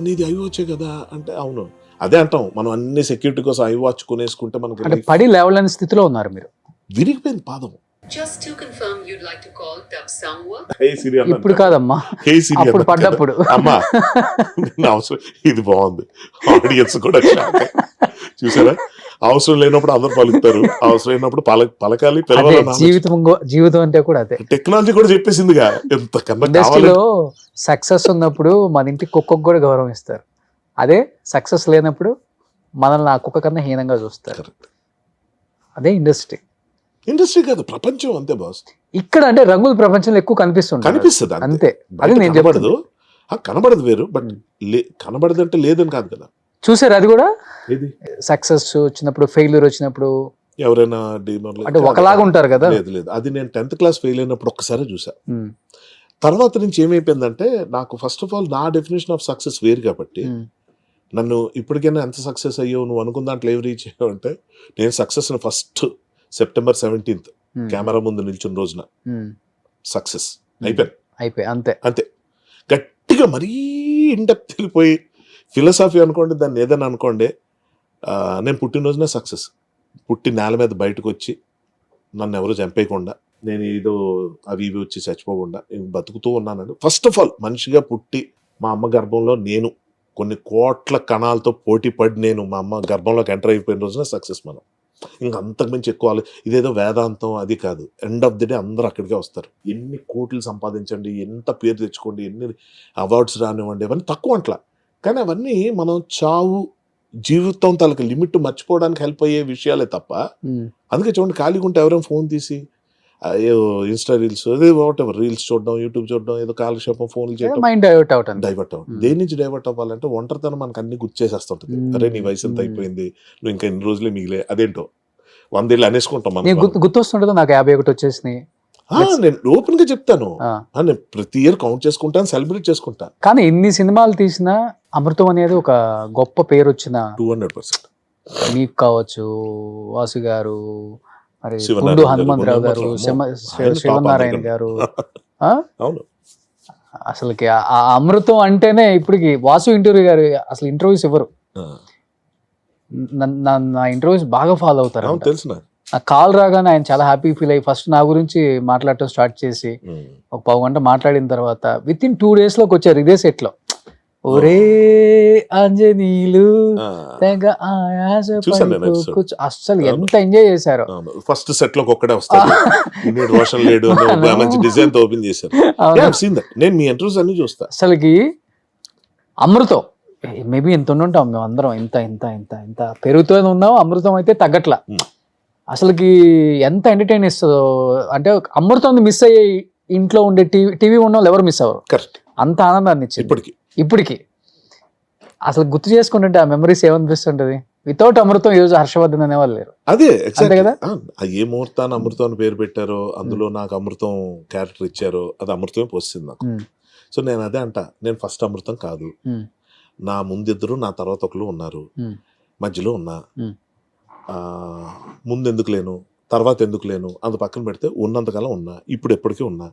నీది ఐ వాచే కదా అంటే, అవును అదే అంటాం మనం. అన్ని సెక్యూరిటీ కోసం ఐ వాచ్ కొనేసుకుంటే మనకి పడి లేవలేని స్థితిలో ఉన్నారు మీరు, విరిగిపోయింది పాదం. Just to confirm, you'd like to call Tapsangwa? Hey Siri అన్న. ఇప్పుడు కాదమ్మా, హే సిరి అప్పుడు పడ్డప్పుడు. అమ్మా అవసరం, ఇది బాగుంది, ఆడియన్స్ కూడా చూసారా. అవసరం లేనప్పుడు అందరు పలుకుతారు, అవసరం లేనప్పుడు పలకాలి, అదే పిలవాలని జీవితం అంటే కూడా అదే. టెక్నాలజీ కూడా చెప్పేసిందిగా ఎంతకన్నా ఇండస్ట్రీలో సక్సెస్ ఉన్నప్పుడు మన ఇంటి కుక్కకు కూడా గౌరవం ఇస్తారు, అదే సక్సెస్ లేనప్పుడు మనల్ని ఆ కుక్క కన్నా హీనంగా చూస్తారు. అదే ఇండస్ట్రీ కాదు ప్రపంచం అంతే బాస్. ఇక్కడ అంటే రంగుల ప్రపంచంలో ఎక్కువ కనిపిస్తుంది అంతే. అది నేను కనబడదు, కనబడదు వేరు, బట్ కనబడదు అంటే లేదని కాదు కదా. చూసారు అది కూడా, ఏది సక్సెస్ వచ్చినప్పుడు ఫెయిల్యూర్ వచ్చినప్పుడు ఎవరైనా అంటే ఒకలాగా ఉంటారు కదా. లేదు, అది నేను 10th క్లాస్ ఫెయిల్ అయినప్పుడు ఒక్కసారి చూసా. తర్వాత నుంచి ఏమైపోయిందంటే నాకు ఫస్ట్ ఆఫ్ ఆల్ నా డెఫినేషన్ ఆఫ్ సక్సెస్ వేరు కాబట్టి, నన్ను ఇప్పటికైనా ఎంత సక్సెస్ అయ్యో నువ్వు అనుకున్న దాంట్లో ఏం రీచ్ అయ్యావు అంటే, నేను success first September 17th camera ముందు నిల్చున్న రోజున సక్సెస్ అయిపోయి అంతే. గట్టిగా మరీ ఇండెప్త్ వెళ్ళిపోయి ఫిలసాఫీ అనుకోండి, దాన్ని ఏదైనా అనుకోండి, నేను పుట్టినరోజునే సక్సెస్. పుట్టి నేల మీద బయటకు వచ్చి నన్ను ఎవరు చంపేయకుండా, నేను ఏదో అవి ఇవి వచ్చి చచ్చిపోకుండా బతుకుతూ ఉన్నానండి. ఫస్ట్ ఆఫ్ ఆల్ మనిషిగా పుట్టి మా అమ్మ గర్భంలో నేను కొన్ని కోట్ల కణాలతో పోటీ పడి నేను మా అమ్మ గర్భంలోకి ఎంటర్ అయిపోయిన రోజున సక్సెస్. మనం ఇంకా అంతకుమించి ఎక్కువ ఇదేదో వేదాంతం అది కాదు. ఎండ్ ఆఫ్ ది డే అందరూ అక్కడికే వస్తారు. ఎన్ని కోట్లు సంపాదించండి, ఎంత పేరు తెచ్చుకోండి, ఎన్ని అవార్డ్స్ రానివ్వండి, అవన్నీ తక్కువ అంట్లా. కానీ అవన్నీ మనం చావు జీవితం తనకి లిమిట్ మర్చిపోవడానికి హెల్ప్ అయ్యే విషయాలే తప్ప. అందుకే చూడండి, ఖాళీగా ఉంటే ఎవరైనా ఫోన్ తీసి Insta reels, what ever reels చూడడం, యూట్యూబ్ చూడడం, ఏదో కాలక్షేపం ఫోన్లు చేయడం, మైండ్ డైవర్ట్ అవుతుంది. దేని నుంచి డైవర్ట్ అవ్వాలంటే ఒంటరితనం మనకు అన్ని గుర్చేసేస్తుంటది. అరే నీ వయసు ఎంత అయిపోయింది, నువ్వు ఇంకా ఎన్ని రోజులే మిగిలే, అదేంటో 100 ఏళ్ళు అనేసుకుంటాం మనం. గుర్తొస్తుంటది నాకు 51 వచ్చేసినాయి. నేను ఓపెన్ గా చెప్తాను, నేను ప్రతి ఇయర్ కౌంట్ చేసుకుంటాను, సెలబ్రేట్ చేసుకుంటా. కానీ ఎన్ని సినిమాలు తీసినా అమృతం అనేది ఒక గొప్ప పేరు వచ్చిన 200% మీకు కావచ్చు, వాసు గారు, మరి శివనారాయణ గుండు హనుమంతరావు గారు, శివనారాయణ గారు. అవును, అసలుకి ఆ అమృతం అంటేనే ఇప్పటికి వాసు ఇంటర్వ్యూ గారు అసలు ఇంటర్వ్యూస్ ఇవ్వరు. నా ఇంటర్వ్యూస్ బాగా ఫాలో అవుతారు. తెలుసు నాకు కాల్ రాగానే ఆయన చాలా హ్యాపీ ఫీల్ అయ్యి ఫస్ట్ నా గురించి మాట్లాడటం స్టార్ట్ చేసి ఒక 10 గంట మాట్లాడిన తర్వాత విత్ ఇన్ 2 days లోకి వచ్చారు ఇదే సెట్ లో. ఒరే అంజనీలు తెగ ఆయాస అస్సలు ఎంత ఎంజాయ్ చేశారు. ఫస్ట్ సెట్ లో ఒక్కడే వస్తాడు, వర్షన్ లేడు, మంచి డిజైన్ తో ఓపెన్ చేశారు. నేను మీ ఇంటర్వ్యూస్ అన్ని చూస్తా. అసలుకి అమృతం మేబీ ఎంత ఉండుంటాం మేము అందరం, ఇంత ఇంత ఇంత ఇంత పెరుగుతూనే ఉన్నాం. అమృతం అయితే తగ్గట్లా. అసలుకి ఎంత ఎంటర్టైన్ ఇస్తుందో అంటే అమృతం మిస్ అయ్యే ఇంట్లో ఉండే టీవీ ఉన్న వాళ్ళు ఎవరు మిస్ అవ్వరు. కరెక్ట్, అంత ఆనందాన్ని ఇచ్చింది ఇప్పటికి. అసలు గుర్తు చేసుకుంటుంటే ఆ మెమరీస్ ఏమనిపిస్తుంటది. వితౌట్ అమృతం ఈరోజు హర్షవర్ధన్ అనేవాళ్ళు లేరు. అదే అంతే కదా. ఏ ముహూర్తాన్ని అమృతం అని పేరు పెట్టారో, అందులో నాకు అమృతం క్యారెక్టర్ ఇచ్చారో, అది అమృతమే పోస్తుంది నాకు. సో నేను అదే అంట, నేను ఫస్ట్ అమృతం కాదు, నా ముందిద్దరు నా తర్వాత ఒకరు ఉన్నారు, మధ్యలో ఉన్నా. ముందు ఎందుకు లేను, తర్వాత ఎందుకు లేను, అంత పక్కన పెడితే ఉన్నంతకాలం ఉన్నా, ఇప్పుడు ఎప్పటికీ ఉన్నా.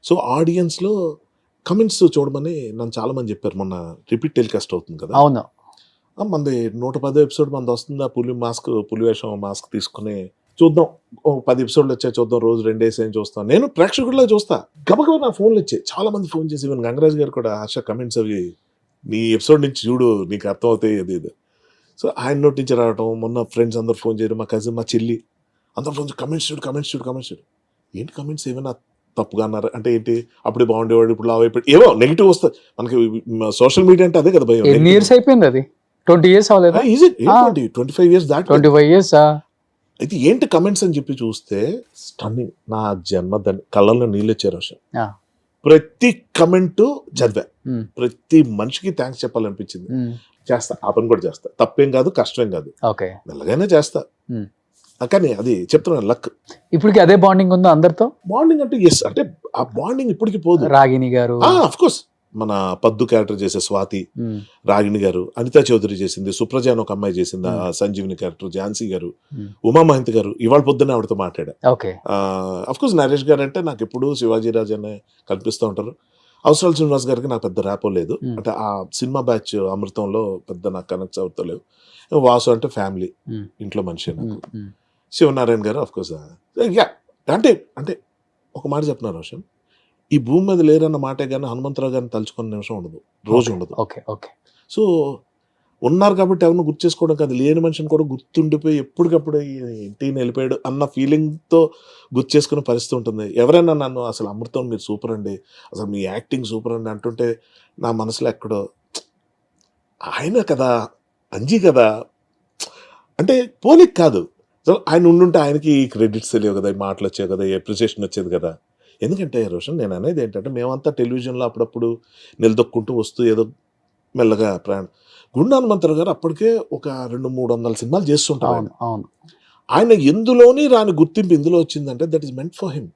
సో ఆడియన్స్ లో కమెంట్స్ చూడమని నన్ను చాలా మంది చెప్పారు. మొన్న రిపీట్ టెలికాస్ట్ అవుతుంది కదా, అవును, మనది 110 ఎపిసోడ్ మనది వస్తుంది. ఆ పులి వేషం మాస్క్ తీసుకుని చూద్దాం, 10 ఎపిసోడ్లు వచ్చాయి చూద్దాం, రోజు 2 days ఏం చూస్తాను. నేను ప్రేక్షకుడిలా చూస్తా. గబగబా నా ఫోన్లు వచ్చాయి, చాలా మంది ఫోన్ చేసి, ఈవెన్ గంగరాజ్ గారు కూడా, హర్ష కమెంట్స్ అవి నీ ఎపిసోడ్ నుంచి చూడు నీకు అర్థం అవుతాయి అది ఇది. సో ఆయన నోటి నుంచి రావటం, మొన్న ఫ్రెండ్స్ అందరు ఫోన్ చేయడం, మా కజిన్, మా చెల్లి అందరు ఫోన్ కమెంట్స్ చూడు. ఏంటి కమెంట్స్ ఏమైనా తప్పుగా అన్నారు అంటే ఏంటి, అప్పుడే బాగుండేవాడు ఇప్పుడు లావ్ అయిపోయి, ఏవో నెగిటివ్ వస్తాయి మనకి. సోషల్ మీడియా అంటే అదే కదా భయం. ఎన్ని ఇయర్స్ అయిపోయింది అది? 20 years అవ్వలేదు? 25 years దాటి 25 years. అయితే ఏంటి కమెంట్స్ అని చెప్పి చూస్తే స్టన్నింగ్. నా జన్మదని కళ్ళల్లో నీళ్ళు వచ్చారు. ప్రతి కమెంట్ చదివా, ప్రతి మనిషికి థ్యాంక్స్ చెప్పాలనిపించింది. చేస్తా, ఆ పని కూడా చేస్తా, తప్పేం కాదు, కష్టమేం కాదు, మెల్లగానే చేస్తా. కానీ అది చెప్తున్నా లక్. ఇప్పటికి అదే బాండింగ్ ఉందా అందరితో? బాండింగ్ అంటే ఎస్, అంటే ఆ బాండింగ్ ఇప్పటికి పోదు. రాగిణి గారు, ఆఫ్ కోర్స్, మన పద్దు క్యారెక్టర్ చేసే స్వాతి, రాగిణి గారు, అనితా చౌదరి చేసింది, సుప్రజ అని ఒక అమ్మాయి చేసింది సంజీవిని క్యారెక్టర్, ఝాన్సీ గారు, ఉమా మహంతి గారు. ఇవాళ పొద్దున్న ఆవిడతో మాట్లాడా. అఫ్ కోర్స్ నరేష్ గారు అంటే నాకు ఎప్పుడు శివాజీ రాజ్ అనే కనిపిస్తూ ఉంటారు. అవసరాల శ్రీనివాస్ గారికి నాకు పెద్ద ర్యాపో లేదు, అంటే ఆ సినిమా బ్యాచ్ అమృతంలో పెద్ద నాకు కనెక్ట్స్ అవుతలేవు. వాసు అంటే ఫ్యామిలీ, ఇంట్లో మనిషి నాకు. శివనారాయణ గారు అఫ్ కోర్స్ అంటే అంటే ఒక మాట చెప్తున్నారు రోషన్, ఈ భూమి మీద లేరన్న మాటే కానీ హనుమంతరావు గారిని తలుచుకున్న నిమిషం ఉండదు, రోజు ఉండదు. ఓకే. సో ఉన్నారు కాబట్టి ఎవరిని గుర్తు చేసుకోవడం కాదు, లేని మనిషిని కూడా గుర్తుండిపోయి ఎప్పటికప్పుడు ఏంటి వెళ్ళిపోయాడు అన్న ఫీలింగ్తో గుర్తు చేసుకునే పరిస్థితి ఉంటుంది. ఎవరైనా నన్ను అసలు అమృతం మీరు సూపర్ అండి, అసలు మీ యాక్టింగ్ సూపర్ అండి అంటుంటే నా మనసులో ఎక్కడో ఆయన కదా, అంజీ కదా అంటే పోలిక్ కాదు. సో ఆయన ఉండుంటే ఆయనకి క్రెడిట్స్ తెలియవు కదా, ఈ మాటలు వచ్చాయి కదా, అప్రిసియేషన్ వచ్చేది కదా. ఎందుకంటే రోషన్ నేను అనేది ఏంటంటే మేమంతా టెలివిజన్లో అప్పుడప్పుడు నిలదొక్కుంటూ వస్తూ ఏదో మెల్లగా ప్రయాణం. గుండా హనుమంతరావు గారు అప్పటికే ఒక 200-300 సినిమాలు చేస్తుంటారు. అవును అవును. ఆయన ఎందులోని రాని గుర్తింపు ఇందులో వచ్చిందంటే that is meant for him.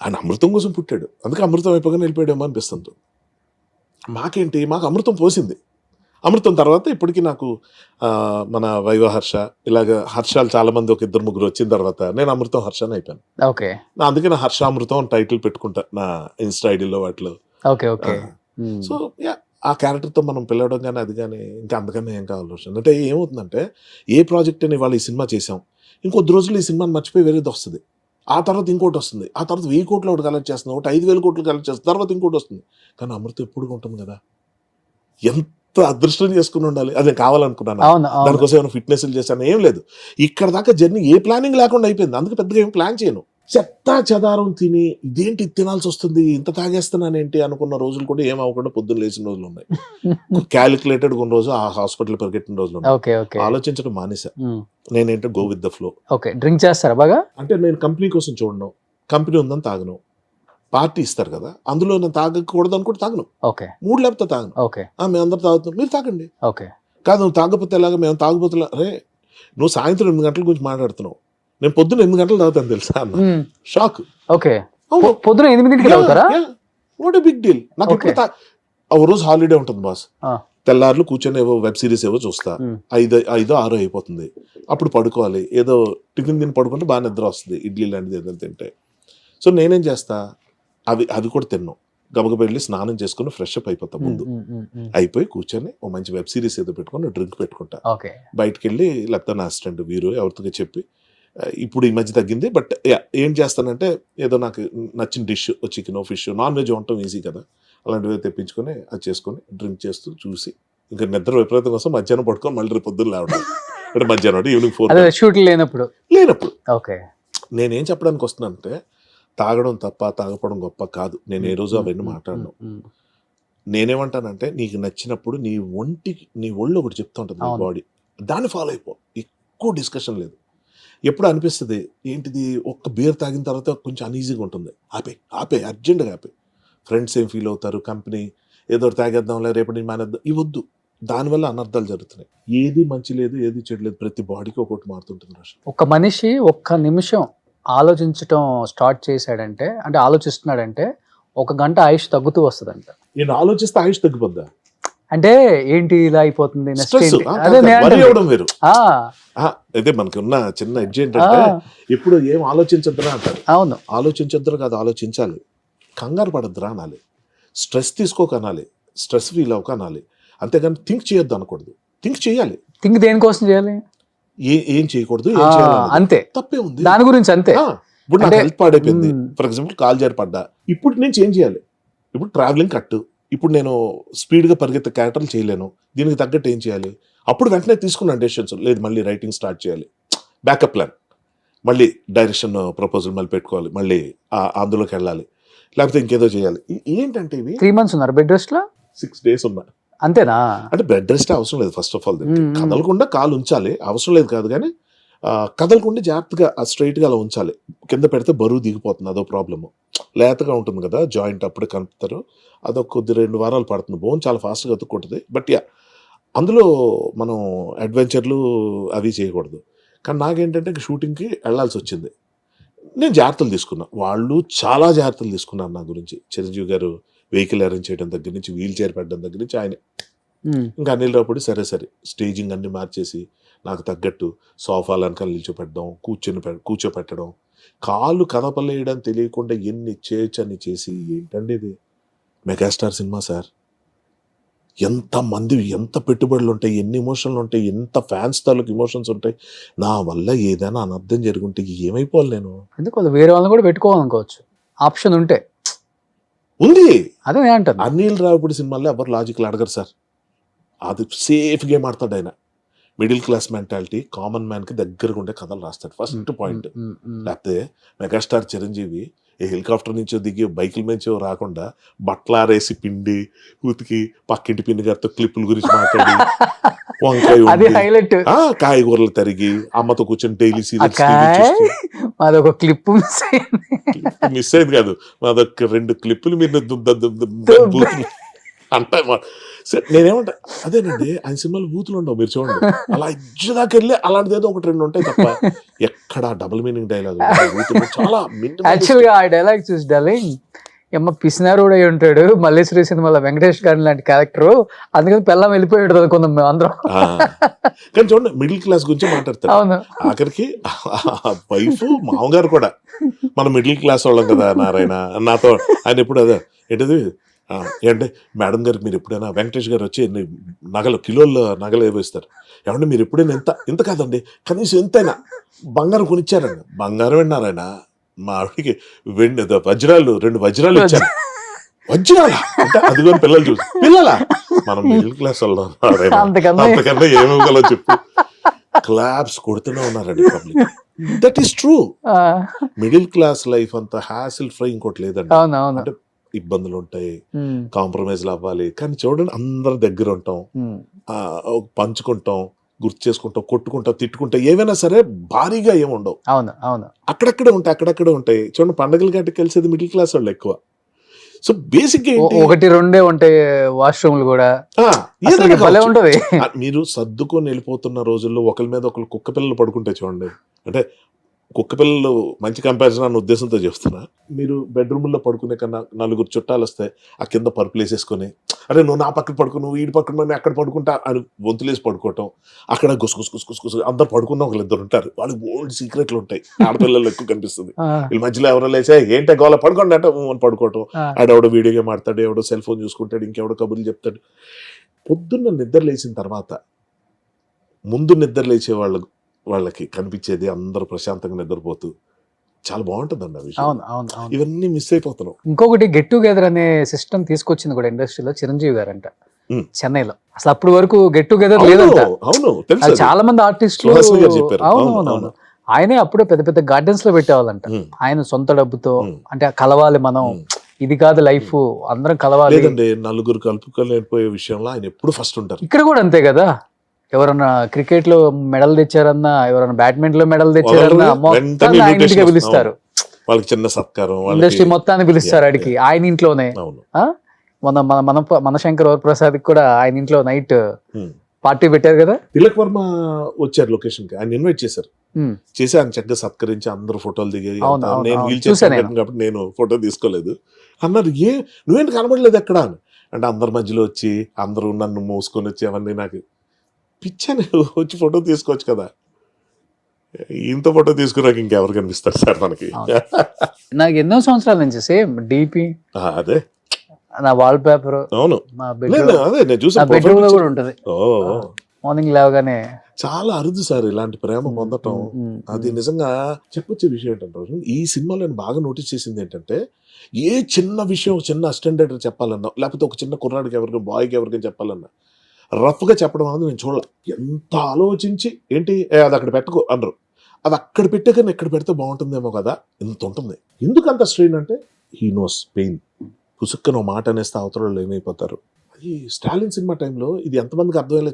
ఆయన అమృతం కోసం పుట్టాడు, అందుకే అమృతం అయిపోగానే వెళ్ళిపోయాడేమో అనిపిస్తుంది. మాకేంటి, మాకు అమృతం పోసింది. అమృతం తర్వాత ఇప్పటికీ నాకు మన వైవ హర్ష ఇలాగ హర్షాలు చాలా మంది ఒక 2-3 వచ్చిన తర్వాత నేను అమృతం హర్షని అయిపోయాను. ఓకే. అందుకే నా హర్ష అమృతం అని టైటిల్ పెట్టుకుంటా నా ఇన్స్టా ఐడిలో వాటిలో. Okay okay. సో ఆ క్యారెక్టర్తో మనం పిలవడం కానీ అది కానీ ఇంకా అందుకనే ఏం కావాలి రోషన్. అంటే ఏమవుతుందంటే ఏ ప్రాజెక్ట్ అని ఇవాళ ఈ సినిమా చేసాం, ఇంకొద్ది రోజులు ఈ సినిమాని మర్చిపోయి వేరేది వస్తుంది, ఆ తర్వాత ఇంకోటి వస్తుంది, ఆ తర్వాత 1000 కోట్లు ఒకటి కలెక్ట్ చేస్తుంది, ఒకటి 5000 కోట్లు కలెక్ట్ చేస్తుంది, తర్వాత ఇంకోటి వస్తుంది. కానీ అమృతం ఎప్పుడు ఉంటుంది కదా, ఎంత అదృష్టం చేసుకుని ఉండాలి. అది నేను కావాలనుకున్నాను, దానికోసం ఏమైనా ఫిట్నెస్లు చేశాను, ఏం లేదు. ఇక్కడ దాకా జర్నీ ఏ ప్లానింగ్ లేకుండా అయిపోయింది. అందుకే పెద్దగా ఏం ప్లాన్ చేయను. చెత్త చెదారం తిని ఇదేంటి తినాల్సి వస్తుంది, ఇంత తాగేస్తున్నానేంటి అనుకున్న రోజులు కూడా ఏం అవ్వకుండా పొద్దున్న లేచిన రోజులు ఉన్నాయి. క్యాలిక్యులేటెడ్ కొన్ని రోజు ఆ హాస్పిటల్ పరిగెట్టిన రోజులు ఉన్నాయి. ఆలోచించడం మానేసా. నేనేంటో go with the flow. Okay. Drink చేస్తారా బాగా? అంటే నేను కంపెనీ కోసం చూడను, కంపెనీ ఉందని తాగను, పార్టీ ఇస్తారు కదా అందులో నేను తాగకూడదు అనుకుంటే తాగను. ఓకే. మూడు లేకపోతే తాగను. ఓకే. మేమందరూ తాగుతున్నాం, మీరు తాగండి. ఓకే. కాదు నువ్వు తాగకపోతే ఎలాగా, మేము తాగపోతే రే నువ్వు సాయంత్రం 8 గంటల గురించి మాట్లాడుతున్నావు, నేను పొద్దున్న 8 గంటలు తాగుతాను తెలుసా అన్న. షాక్. ఓకే. పొద్దున 8ంటికి తాగుతారా? What big deal. నాకు ఇప్పుడు ఒక రోజు హాలిడే ఉంటుంది బాస్, తెల్లారులు కూర్చొని ఏవో వెబ్ సిరీస్ ఏవో చూస్తా, 5-6 అయిపోతుంది, అప్పుడు పడుకోవాలి, ఏదో టిఫిన్ తిని పడుకుంటే బాగా నిద్ర వస్తుంది, ఇడ్లీ లాంటిది ఏదైనా తింటే. సో నేనేం చేస్తా, అవి కూడా తిన్నాం, గబగబ వెళ్ళి స్నానం చేసుకుని ఫ్రెష్ అప్ అయిపోతా, ముందు అయిపోయి కూర్చొని ఓ మంచి వెబ్ సిరీస్ ఏదో పెట్టుకొని డ్రింక్ పెట్టుకుంటా, బయటకు వెళ్ళి లేకపోతే నా అసిస్టెంట్ వీరు ఎవరితో చెప్పి, ఇప్పుడు ఈ మధ్య తగ్గింది బట్ ఏం చేస్తానంటే ఏదో నాకు నచ్చిన dish, chicken fish non veg వండటం ఈజీ కదా, అలాంటివి తెప్పించుకొని అది చేసుకొని డ్రింక్ చేస్తూ చూసి ఇంకా నిద్ర విపరీతం కోసం మధ్యాహ్నం పడుకొని మళ్ళీ రేపు పొద్దున్న లేవడం, అంటే మధ్యాహ్నం అంటే ఈవినింగ్ 4 షూట్ లేనప్పుడు. ఓకే. నేనేం చెప్పడానికి వస్తున్నానంటే తాగడం తప్ప తాగపడం గొప్ప కాదు, నేను ఏ రోజు అవన్నీ మాట్లాడను. నేనేమంటానంటే నీకు నచ్చినప్పుడు నీ ఒళ్ళు ఒకటి చెప్తా ఉంటుంది నీ బాడీ, దాన్ని ఫాలో అయిపో, ఎక్కువ డిస్కషన్ లేదు. ఎప్పుడు అనిపిస్తుంది ఏంటిది ఒక్క బీర్ తాగిన తర్వాత కొంచెం అన్ఈజీగా ఉంటుంది, ఆపే అర్జెంట్గా ఆపే. ఫ్రెండ్స్ ఏం ఫీల్ అవుతారు, కంపెనీ ఏదో తాగేద్దాంలే రేపటి మానేద్దాం, ఇవద్దు, దానివల్ల అనర్థాలు జరుగుతున్నాయి. ఏది మంచి లేదు, ఏది చెడు లేదు, ప్రతి బాడీకి ఒకటి మారుతుంటుంది రోషన్. ఒక మనిషి ఒక్క నిమిషం ఆలోచించడం స్టార్ట్ చేశాడంటే, అంటే ఆలోచిస్తున్నాడంటే 1 గంట ఆయుష్ తగ్గుతూ వస్తుందంట. నేను ఆలోచిస్తే ఆయుష్ తగ్గిపోద్దా అంటే ఏంటి ఇలా అయిపోతుంది, అదే మనకి ఉన్న చిన్న ఎడ్జ్ ఏంటంటే ఇప్పుడు ఏం ఆలోచించద్దురా అంటారు. అవును, ఆలోచించద్దురా కాదు, ఆలోచించాలి, కంగారు పడద్దురా అనాలి, స్ట్రెస్ తీసుకోక అనాలి, స్ట్రెస్ ఫీల్ అవ్వక అనాలి, అంతేగాని థింక్ చేయొద్దు అనకూడదు. థింక్ చేయాలి. థింక్ దేనికోసం చేయాలి, ఏం చేయకూడదు, ఏం చేయాలి అంతే, తప్పే ఉంది దాని గురించి అంతే. ఇప్పుడు నాకు హెల్త్ పాడైపోయింది, ఫర్ ఎగ్జాంపుల్ కాల్ జారి పడ్డా, ఇప్పుడు నేను చేంజ్ చేయాలి, ఇప్పుడు ట్రావెలింగ్ కట్టు, ఇప్పుడు నేను స్పీడ్గా పరిగెత్తే క్యారెక్టర్లు చేయలేను, దీనికి తగ్గట్టు ఏం చేయాలి, అప్పుడు వెంటనే తీసుకున్నాను డెసిషన్స్. లేదు మళ్ళీ రైటింగ్ స్టార్ట్ చేయాలి, బ్యాకప్ ప్లాన్, మళ్ళీ డైరెక్షన్ ప్రపోజల్ మళ్ళీ పెట్టుకోవాలి, మళ్ళీ అందులోకి వెళ్ళాలి, లేకపోతే ఇంకేదో చేయాలి. ఏంటంటే ఇవి 3 months ఉన్నారు బెడ్ రెస్ట్ లో, 6 days ఉన్నా. అంతేనా? అంటే బెడ్ రెస్ట్ అవసరం లేదు, ఫస్ట్ ఆఫ్ ఆల్ కదలకుండా కాలు ఉంచాలి, అవసరం లేదు కాదు కానీ కదలకుండా జాగ్రత్తగా స్ట్రైట్గా అలా ఉంచాలి. కింద పెడితే బరువు దిగిపోతుంది, అదో ప్రాబ్లము. లేతగా ఉంటుంది కదా జాయింట్, అప్పుడే కలుపుతారు, అదొక 2 వారాలు పడుతుంది, బోన్ చాలా ఫాస్ట్గా అతుక్కుంటుంది. బట్ అందులో మనం అడ్వెంచర్లు అవి చేయకూడదు. కానీ నాకేంటంటే షూటింగ్కి వెళ్ళాల్సి వచ్చింది, నేను జాగ్రత్తలు తీసుకున్నా, వాళ్ళు చాలా జాగ్రత్తలు తీసుకున్నారు నా గురించి. చిరంజీవి గారు వెహికల్ అరేంజ్ చేయడం దగ్గర నుంచి, వీల్ చైర్ పెట్టడం దగ్గర నుంచి ఆయన, ఇంకా అనిల్ రావుపూడి సరే స్టేజింగ్ అన్ని మార్చేసి నాకు తగ్గట్టు సోఫాలు వెనకాల నిల్చోపెట్టడం, కూర్చోపెట్టడం, కాళ్ళు కదపలేయడం తెలియకుండా ఎన్ని చేయొచ్చు అని చేసి. ఏంటండి ఇది మెగాస్టార్ సినిమా సార్, ఎంతమంది, ఎంత పెట్టుబడులు ఉంటాయి, ఎన్ని ఎమోషన్లు ఉంటాయి, ఎంత ఫ్యాన్స్ తాలూకు ఎమోషన్స్ ఉంటాయి. నా వల్ల ఏదైనా అనర్థం జరుగుంటే ఏమైపోవాలి నేను? ఎందుకు వేరే వాళ్ళని కూడా పెట్టుకోవాలనుకోవచ్చు, ఆప్షన్ ఉంటే ఉంది. అదే అంటారు, అనిల్ రావుపూడి సినిమాల్లో ఎవరు లాజిక్లు అడగరు సార్, అది సేఫ్ గేమ్ ఆడతాడు ఆయన. మిడిల్ క్లాస్ మెంటాలిటీ, కామన్ మ్యాన్కి దగ్గరగా ఉండే కథలు రాస్తాడు ఫస్ట్ పాయింట్. లేకపోతే మెగాస్టార్ చిరంజీవి ఈ హెలికాప్టర్ నుంచో దిగి బైకుల నుంచో రాకుండా బట్టలారేసి పిండి ఉతికి పక్కింటి పిన్ని గారితో క్లిప్పుల గురించి మాట్లాడి వంకాయ అది వండి, హైలైట్. కాయగూరలు తరిగి అమ్మతో కూర్చొని డైలీ సీరియల్స్ అదొక క్లిప్ మిస్ అయింది కాదు, అదొక 2 క్లిప్పులు మీరు బూతులు అంటే నేనేమంటా అదేనండి ఆయన సినిమాలు బూతులు ఉండవు మీరు చూడండి, అలా ఇజ్జుదాకా వెళ్ళి అలాంటిది ఏదో 1-2 ఉంటాయి తప్ప ఎక్కడ డబుల్ మీనింగ్ డైలాగ్ చాలా యాక్చువల్ గా ఆ డైలాగ్ చూసి డార్లింగ్ ఎమ్మ పిసినారుడు అయి ఉంటాడు మల్లేశ్వరి సినిమాలో వెంకటేష్ గారి లాంటి క్యారెక్టర్, అందుకని పిల్లం వెళ్ళిపోయాడు అనుకుందాం మేము అందరం. కానీ చూడండి మిడిల్ క్లాస్ గురించి మాట్లాడతారు. అవును, ఆఖరికి వైఫ్ మామగారు కూడా మన మిడిల్ క్లాస్ వాళ్ళం కదా నారాయణ నాతో ఆయన ఎప్పుడు అదే ఏంటది అంటే మేడం గారికి మీరు ఎప్పుడైనా వెంకటేష్ గారు వచ్చి నగలు కిలోల నగలు వేస్తారు, ఏమంటే మీరు ఎప్పుడైనా ఇంత కాదండి కనీసం ఎంతైనా బంగారం కొనిచ్చారండి. బంగారం విన్నారాయన మా ఆవిడికి వజ్రాలు 2 వజ్రాలు ఇచ్చారు. వజ్రాలా అంటే అదిగోని పిల్లలు చూసి పిల్లలా మనం మిడిల్ క్లాస్ వాళ్ళం అంతకన్నా ఏమివ్వగలో చెప్పు క్లాప్స్ కొడుతూనే ఉన్నారండి public. That is true. Middle class life అంత హ్యాసిల్ ఫ్రై ఇంకోటి లేదండి. అంటే ఇబ్బందులు ఉంటాయి, కాంప్రమైజ్లు అవ్వాలి, కానీ చూడండి అందరి దగ్గర ఉంటాం, పంచుకుంటాం, గుర్తు చేసుకుంటాం, కొట్టుకుంటాం, తిట్టుకుంటాం, ఏవైనా సరే భారీగా ఏముండవు. అవును అవును, అక్కడక్కడే ఉంటాయి. చూడండి పండగల గంటకి కలిసేది మిడిల్ క్లాస్ వాళ్ళు ఎక్కువ. సో బేసిక్ 1-2 ఉంటాయి వాష్రూమ్లు కూడా ఉంటది. మీరు సర్దుకొని వెళ్ళిపోతున్న రోజుల్లో ఒకరి మీద ఒకరు కుక్క పిల్లలు పడుకుంటే చూడండి, అంటే కుక్క పిల్లలు మంచి కంపారిజన్ అన్న ఉద్దేశంతో చెప్తున్నా. మీరు బెడ్రూమ్లో పడుకునే కన్నా 4 చుట్టాలు వస్తాయి, ఆ కింద పరుపులు వేసేసుకొని అరే నువ్వు నా పక్కన పడుకో, నువ్వు ఈడి పక్కన నేను అక్కడ పడుకుంటా అని వంతులేసి పడుకోవటం, అక్కడ గుసగుసు అందరు పడుకున్న 1-2 ఉంటారు, వాళ్ళకి ఓల్డ్ సీక్రెట్లు ఉంటాయి. ఆడపిల్లలు ఎక్కువ కనిపిస్తుంది. వీళ్ళ మధ్యలో ఎవరో లేచే ఏంటే గోల పడుకోండి అంటే పడుకోవటం, ఆడెవడో వీడియో గేమ్ ఆడతాడు, ఎవడో సెల్ ఫోన్ చూసుకుంటాడు, ఇంకెవడో కబుర్లు చెప్తాడు. పొద్దున్న నిద్ర లేచిన తర్వాత ముందు నిద్ర లేచే వాళ్ళకి కనిపించేది అందరూ ప్రశాంతంగా నిద్రపోతూ చాలా బాగుంటుందండి ఆ విషయం. ఇవన్నీ మిస్ అయిపోతున్నాం. ఇంకొకటి గెట్ టుగెదర్ అనే సిస్టమ్ తీసుకొచ్చింది కూడా ఇండస్ట్రీలో చిరంజీవి గారు అంట చెన్నైలో. అసలు అప్పటి వరకు గెట్ టుగెదర్ లేదంట. అవును, చాలా మంది ఆర్టిస్టులు అవును ఆయనే అప్పుడే పెద్ద పెద్ద గార్డెన్స్ లో పెట్టేవాళ్ళంట. ఆయన సొంత డబ్బుతో అంటే కలవాలి మనం, ఇది కాదు లైఫ్, అందరం కలవాలి. నలుగురు కలుపుకోలేకపోయే విషయంలో ఆయన ఎప్పుడు ఫస్ట్ ఉంటారు. ఇక్కడ కూడా అంతే కదా, ఎవరన్నా క్రికెట్ లో మెడల్ తెచ్చారన్నా, ఎవరన్నా బ్యాడ్మింటన్ లో మెడల్ తెచ్చారన్నా మొత్తాన్ని ఆయన ఇంటికి పిలుస్తారు, వాళ్ళకి చిన్న సత్కారం, ఇండస్ట్రీ మొత్తాన్ని పిలుస్తారు అడిగి ఆయన ఇంట్లోనే. మన శంకర్ వరప్రసాద్ కూడా ఆయన ఇంట్లో నైట్ పార్టీ పెట్టారు కదా. తిలక్ వర్మ వచ్చారు లొకేషన్ కి, ఆయన ఇన్వైట్ చేశారు, చేసి ఆయన చక్కగా సత్కరించి అందరూ ఫోటోలు దిగాయి. నేను వీల్ చేశాను కాబట్టి నేను ఫోటో తీసుకోలేదు అన్నారు. నువ్వేంటి కనబడలేదు ఎక్కడ అంటే అందరి మధ్యలో వచ్చి అందరూ నన్ను మోసుకొని వచ్చి అవన్నీ నాకు పిచ్చాను, వచ్చి ఫోటో తీసుకోవచ్చు కదా. ఇంత ఫోటో తీసుకున్నాక ఇంకెవరు కనిపిస్తారు సార్ మనకి. నాకు ఎన్నో సంవత్సరాల నుంచి సేమ్ డీపీ అదే నా వాల్ పేపర్. అవును అదే నేను చూసాను, బెడ్రూమ్ లో కూడా ఉంటది. మార్నింగ్ లేవగానే చాలా అరుదు సార్ ఇలాంటి ప్రేమ పొందటం. అది నిజంగా చెప్పొచ్చే విషయం ఏంటంటే ఈ సినిమాలో నేను బాగా నోటీస్ చేసింది ఏంటంటే ఏ చిన్న విషయం చిన్న అసిస్టెంట్ డైరెక్టర్ చెప్పాలన్నా, లేకపోతే ఒక చిన్న కుర్రాడికి ఎవరికి బాయ్కి ఎవరికైనా చెప్పాలన్నా రఫ్గా చెప్పడం అనేది నేను చూడాలి. ఎంత ఆలోచించి ఏంటి అది అక్కడ పెట్టుకో అన్నారు, అది అక్కడ పెట్టే కానీ ఎక్కడ పెడితే బాగుంటుందేమో కదా, ఇంత ఉంటుంది. ఎందుకు అంత స్ట్రెయిన్ అంటే హీ నోస్ పెయిన్. పుసుక్కన మాట అనేస్తే అవతలలో ఏమైపోతారు. ఈ స్టాలిన్ సినిమా టైంలో ఇది ఎంతమందికి అర్థమయ్యేలా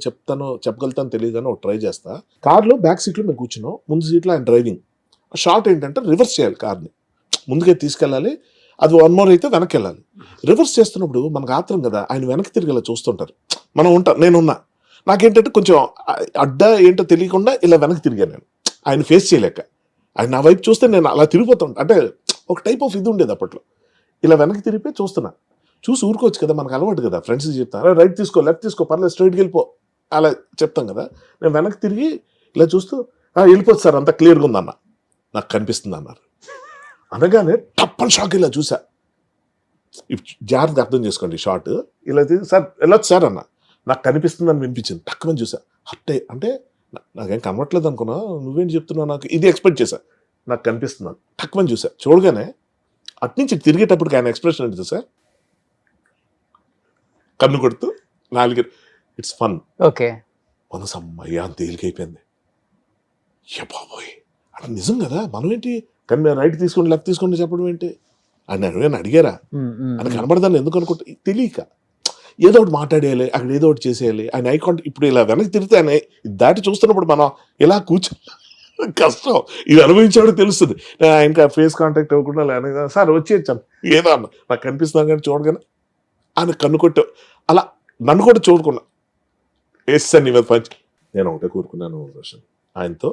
చెప్పగలుగుతాను తెలియదు కానీ ఒక ట్రై చేస్తా. కార్లో బ్యాక్ సీట్లో మేము కూర్చున్నాం, ముందు సీట్లో ఆయన డ్రైవింగ్. షార్ట్ ఏంటంటే రివర్స్ చేయాలి, కార్ని ముందుకే తీసుకెళ్ళాలి, అది 1 more అయితే వెనక్కి వెళ్ళాలి. రివర్స్ చేస్తున్నప్పుడు మనకు ఆత్రం కదా, ఆయన వెనక్కి తిరిగేలా చూస్తుంటారు. మనం నేనున్నా నాకేంటంటే కొంచెం అడ్డ ఏంటో తెలియకుండా ఇలా వెనక్కి తిరిగాను నేను, ఆయన ఫేస్ చేయలేక. ఆయన నా వైపు చూస్తే నేను అలా తిరిగిపోతాను, అంటే ఒక టైప్ ఆఫ్ ఇది ఉండేది అప్పట్లో. ఇలా వెనక్కి తిరిగిపోయి చూస్తున్నా, చూసి ఊరుకోవచ్చు కదా, మనకు అలవాటు కదా, ఫ్రెండ్స్కి చెప్తాను రైట్ తీసుకో లెఫ్ట్ తీసుకో పర్లేదు స్ట్రైట్కి వెళ్ళిపో అలా చెప్తాం కదా. నేను వెనక్కి తిరిగి ఇలా చూస్తూ వెళ్ళిపోవచ్చు సార్ అంతా క్లియర్గా ఉందన్న, నాకు కనిపిస్తుంది అన్నారు. అనగానే టప్పని షాక్ ఇలా చూసా. జాగ్రత్తగా అర్థం చేసుకోండి షార్ట్. ఇలా సార్ వెళ్ళొచ్చు సార్ అన్న, నాకు కనిపిస్తుందని వినిపించింది. టక్కుమని చూసా, హట్టే అంటే నాకేం కనబట్లేదు అనుకున్నా, నువ్వేంటి చెప్తున్నావు నాకు, ఇది ఎక్స్పెక్ట్ చేశా, నాకు కనిపిస్తున్నాను. టక్కుమని చూసా, చూడగానే అట్నుంచి తిరిగేటప్పటికి ఆయన ఎక్స్ప్రెషన్ ఏంటి సార్, కన్ను కొడుతూ 4 ఇట్స్ ఫన్. ఓకే. మనసు అమ్మయ్య అంత తేలికైపోయింది. ఏ బాబోయ్ అంటే నిజం కదా, మనం ఏంటి కానీ మేము రైట్ తీసుకోండి లెఫ్ట్ తీసుకోండి చెప్పడం ఏంటి అని నేను అడిగారా అని కనబడదాన్ని ఎందుకు అనుకుంటా తెలియక ఏదో ఒకటి మాట్లాడేయాలి, అక్కడ ఏదో ఒకటి చేసేయాలి. ఆయన ఐ కాంటాక్ట్ ఇప్పుడు ఇలా వెనక్కి తిరిగితే ఆయన దాటి చూస్తున్నప్పుడు మనం ఇలా కూర్చో కష్టం, ఇది అనుభవించేవాడు తెలుస్తుంది. నేను ఆయనకి ఫేస్ కాంటాక్ట్ అవ్వకుండా లేదా సార్ వచ్చేచ్చాను ఏదో అన్న నాకు కనిపిస్తున్నాను కానీ చూడగానే ఆయన కన్ను కొట్టావు అలా నన్ను కూడా చూడకున్నా వేస్తాను నీ మీద పంచి. నేను ఒకటే కోరుకున్నాను రోషన్ ఆయనతో,